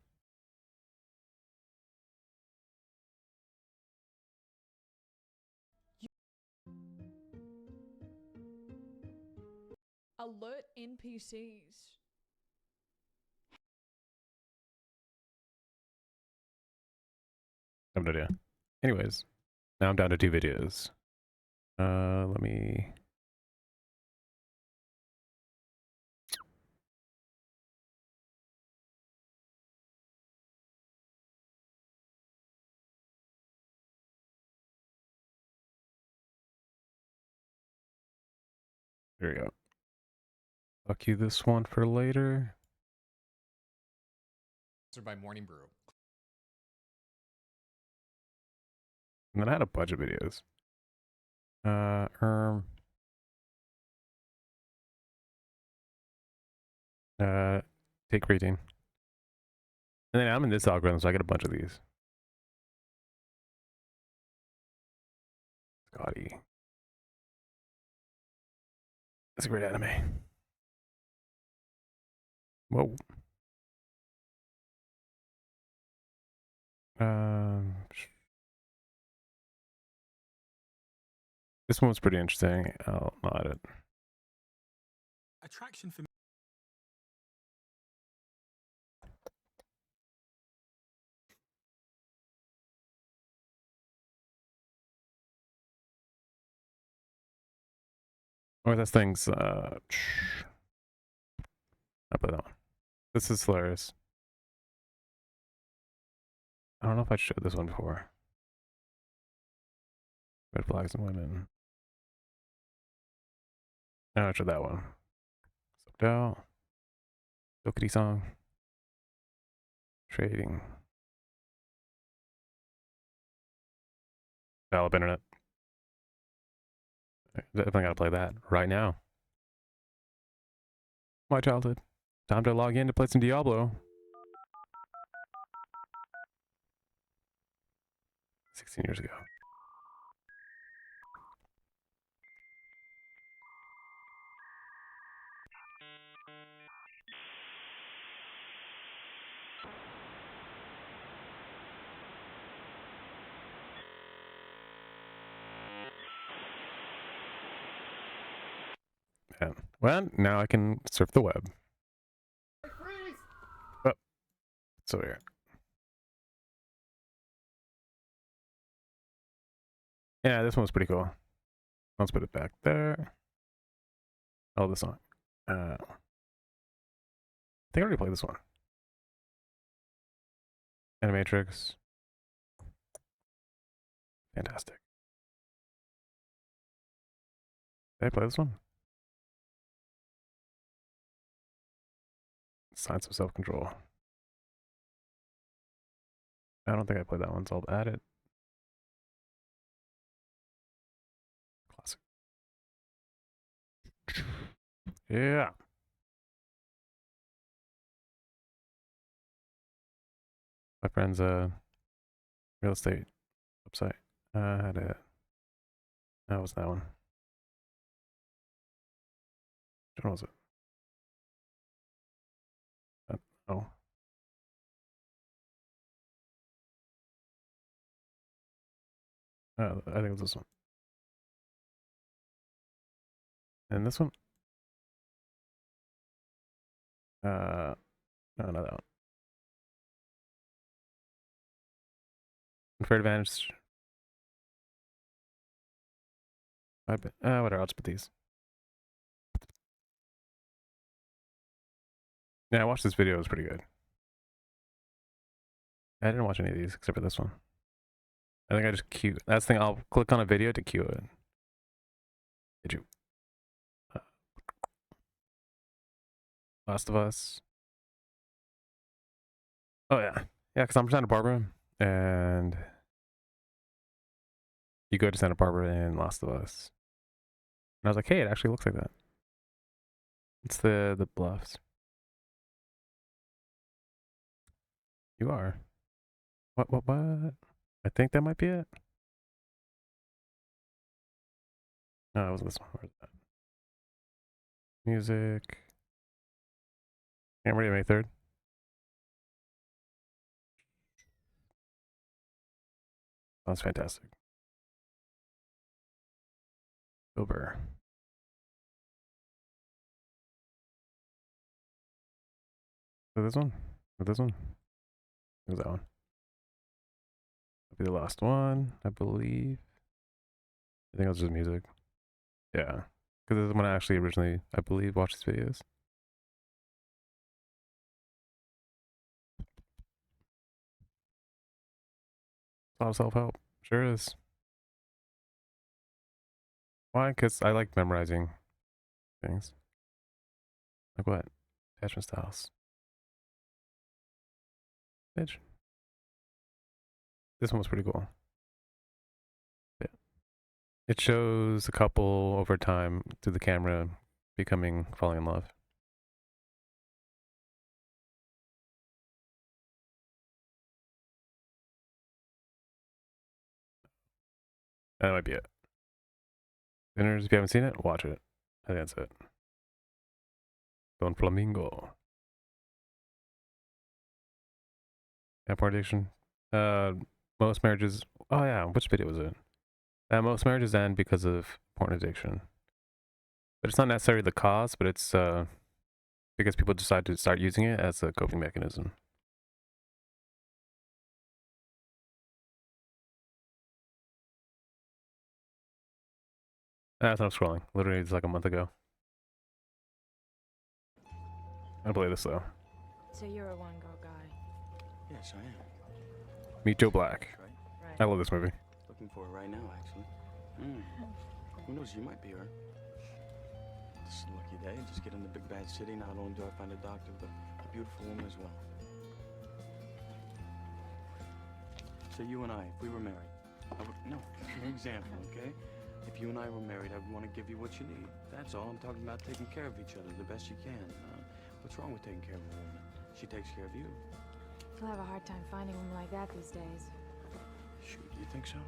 Alert NPCs. I have no idea. Anyways, now I'm down to 2 videos. Let me... There we go. I'll cue this one for later. Sponsored by Morning Brew. And then I had a bunch of videos. Take rating. And then I'm in this algorithm, so I get a bunch of these. Scotty. That's a great anime. Whoa. This one was pretty interesting. I'll mod it. Attraction for me. Oh, this thing's I put that one. This is hilarious. I don't know if I showed this one before. Red flags and women. No, I showed that one. Sucked out. Dokity song. Trading. Develop internet. Definitely gotta play that right now. My childhood. Time to log in to play some Diablo. 16 years ago. Yeah. Well, now I can surf the web. Oh, it's over here. Yeah, this one's pretty cool. Let's put it back there. Oh, this one. I think I already played this one. Animatrix. Fantastic. Did I play this one? Science of Self-Control. I don't think I played that one, so I'll add it. Classic. Yeah. My friend's real estate website. Had it. That was that one. Which one was it? Oh. I think it was this one. And this one? No, not that one. Unfair advantage. Whatever, I'll just put these. Yeah, I watched this video, it was pretty good. I didn't watch any of these except for this one. I think I just queue. That's the thing, I'll click on a video to queue it. Did you? Last of Us. Oh yeah. Yeah, because I'm Santa Barbara, and you go to Santa Barbara in Last of Us. And I was like, hey, it actually looks like that. It's the bluffs. You are. What? I think that might be it. No, it wasn't this one. Where's that? Music. Camera May 3rd. That's fantastic. Over. This one? With this one? Who's that one? That'll be the last one, I believe. I think it was just music. Yeah. Because this is when I actually originally, I believe, watched these videos. A lot of self-help. Sure is. Why? Because I like memorizing things. Like what? Attachment styles. Bitch. This one was pretty cool. Yeah. It shows a couple over time through the camera falling in love. That might be it. Sinners, if you haven't seen it, watch it. I think that's it. Don Flamingo. Porn addiction. Most marriages. Oh yeah, which video was it? Most marriages end because of porn addiction. But it's not necessarily the cause, but it's because people decide to start using it as a coping mechanism. That's not scrolling. Literally, it's like a month ago. I play this though. So you're a one-girl guy. Yes, I am. Meet Joe Black. Right. I love this movie. Looking for her right now, actually. Who knows? You might be her. It's a lucky day. Just get in the big bad city. Not only do I find a doctor, but a beautiful woman as well. So you and I, if we were married, no, for example, okay? If you and I were married, I would want to give you what you need. That's all. I'm talking about taking care of each other the best you can. What's wrong with taking care of a woman? She takes care of you. You'll have a hard time finding a woman like that these days. Shoot, you think so?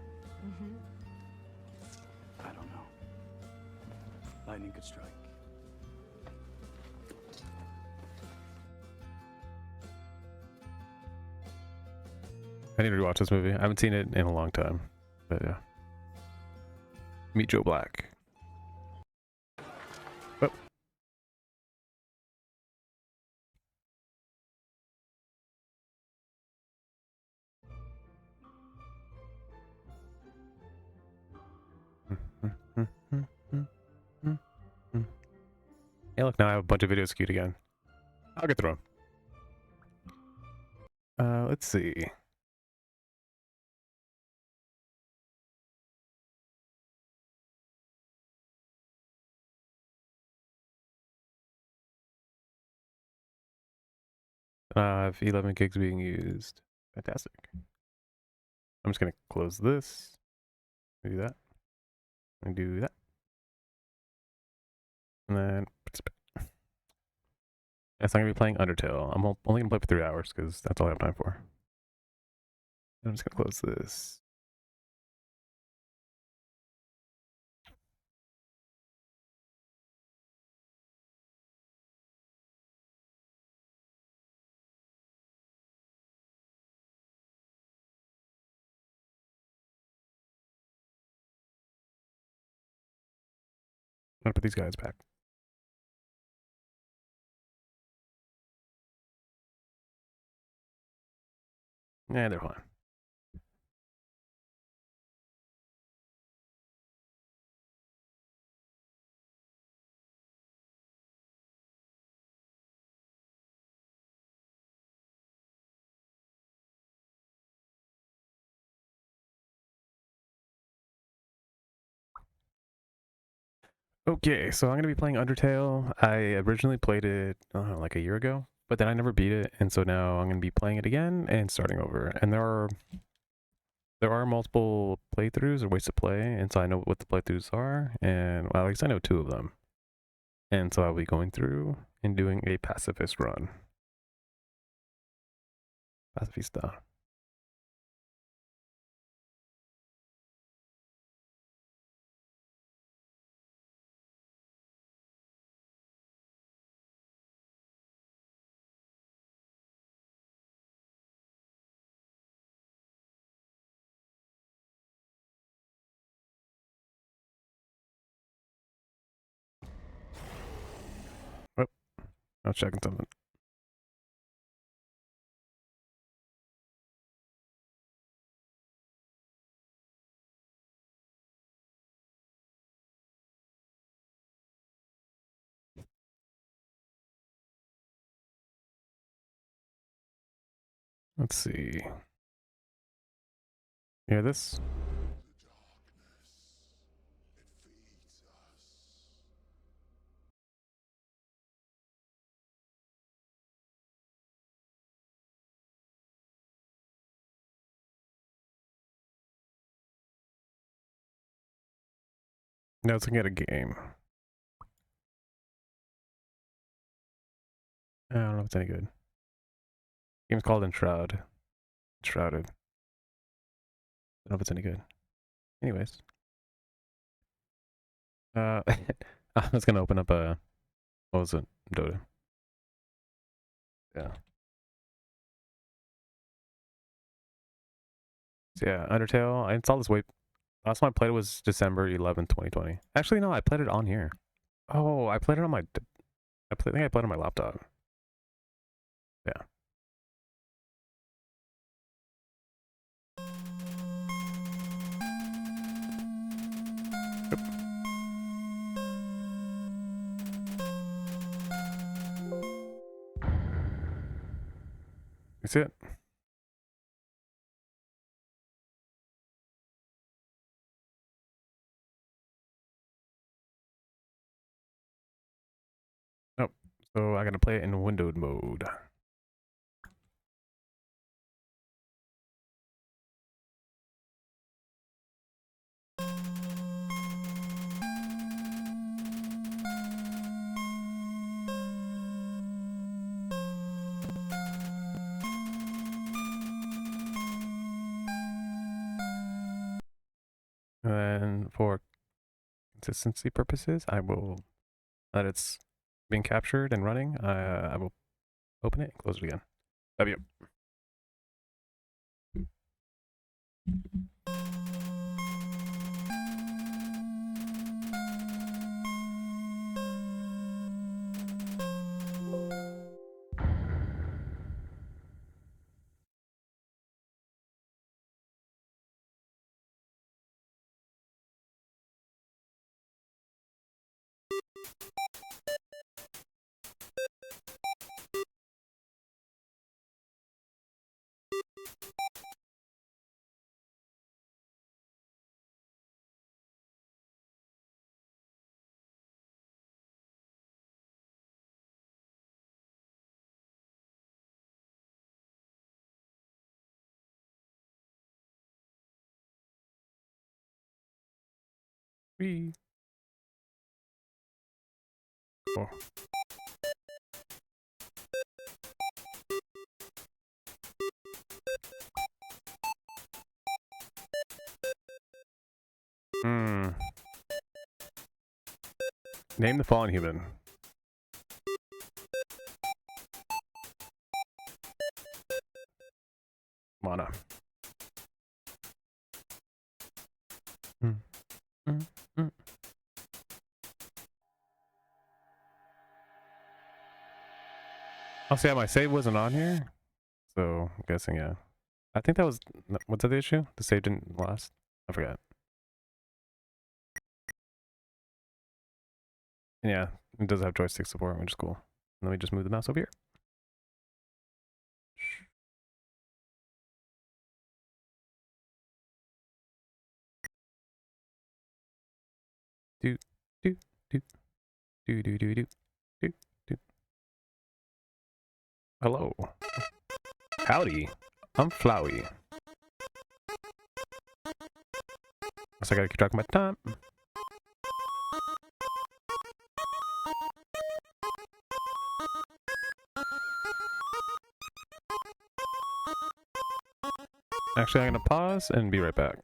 Mm-hmm. I don't know. Lightning could strike. I need to rewatch this movie. I haven't seen it in a long time. But yeah. Meet Joe Black. Oh. Hey, look, now I have a bunch of videos queued again. I'll get through them. Let's see. I have 11 gigs being used. Fantastic. I'm just gonna close this. Do that. And do that. And then yes, I'm gonna be playing Undertale. I'm only gonna play for 3 hours because that's all I have time for. I'm just gonna close this. gonna put these guys back. Yeah, they're fine. Okay, so I'm gonna be playing Undertale. I originally played it like a year ago, but then I never beat it, and so now I'm gonna be playing it again and starting over. And there are multiple playthroughs or ways to play, and so I know what the playthroughs are, and well, at least I know 2 of them. And so I'll be going through and doing a pacifist run. Pacifista. Oh, I was checking something. Let's see. Hear this? No, it's looking at a game. I don't know if it's any good. Game's called Enshrouded. I don't know if it's any good. Anyways. I was gonna open up a, what was it? Dota. Yeah. So yeah, Undertale. I installed this last time I played it was December 11th, 2020. Actually, no, I played it on here. Oh, I played it on my, I think I played it on my laptop. Yeah. Yep. You see it? Nope. So I'm gonna play it in windowed mode. And for consistency purposes, I will that it's being captured and running. I will open it and close it again. W. Wee. Cool. Hmm. Name the fallen human. Mana. Mm. Mm. Mm. Also, yeah, my save wasn't on here, so I'm guessing, yeah. I think that was, what's that the issue? The save didn't last? I forgot. And yeah, it does have joystick support, which is cool. Let me just move the mouse over here. Do, do, do, do, do, do, do, do, do. Hello. Howdy. I'm Flowey. So I gotta keep track of my time. Actually, I'm gonna pause and be right back.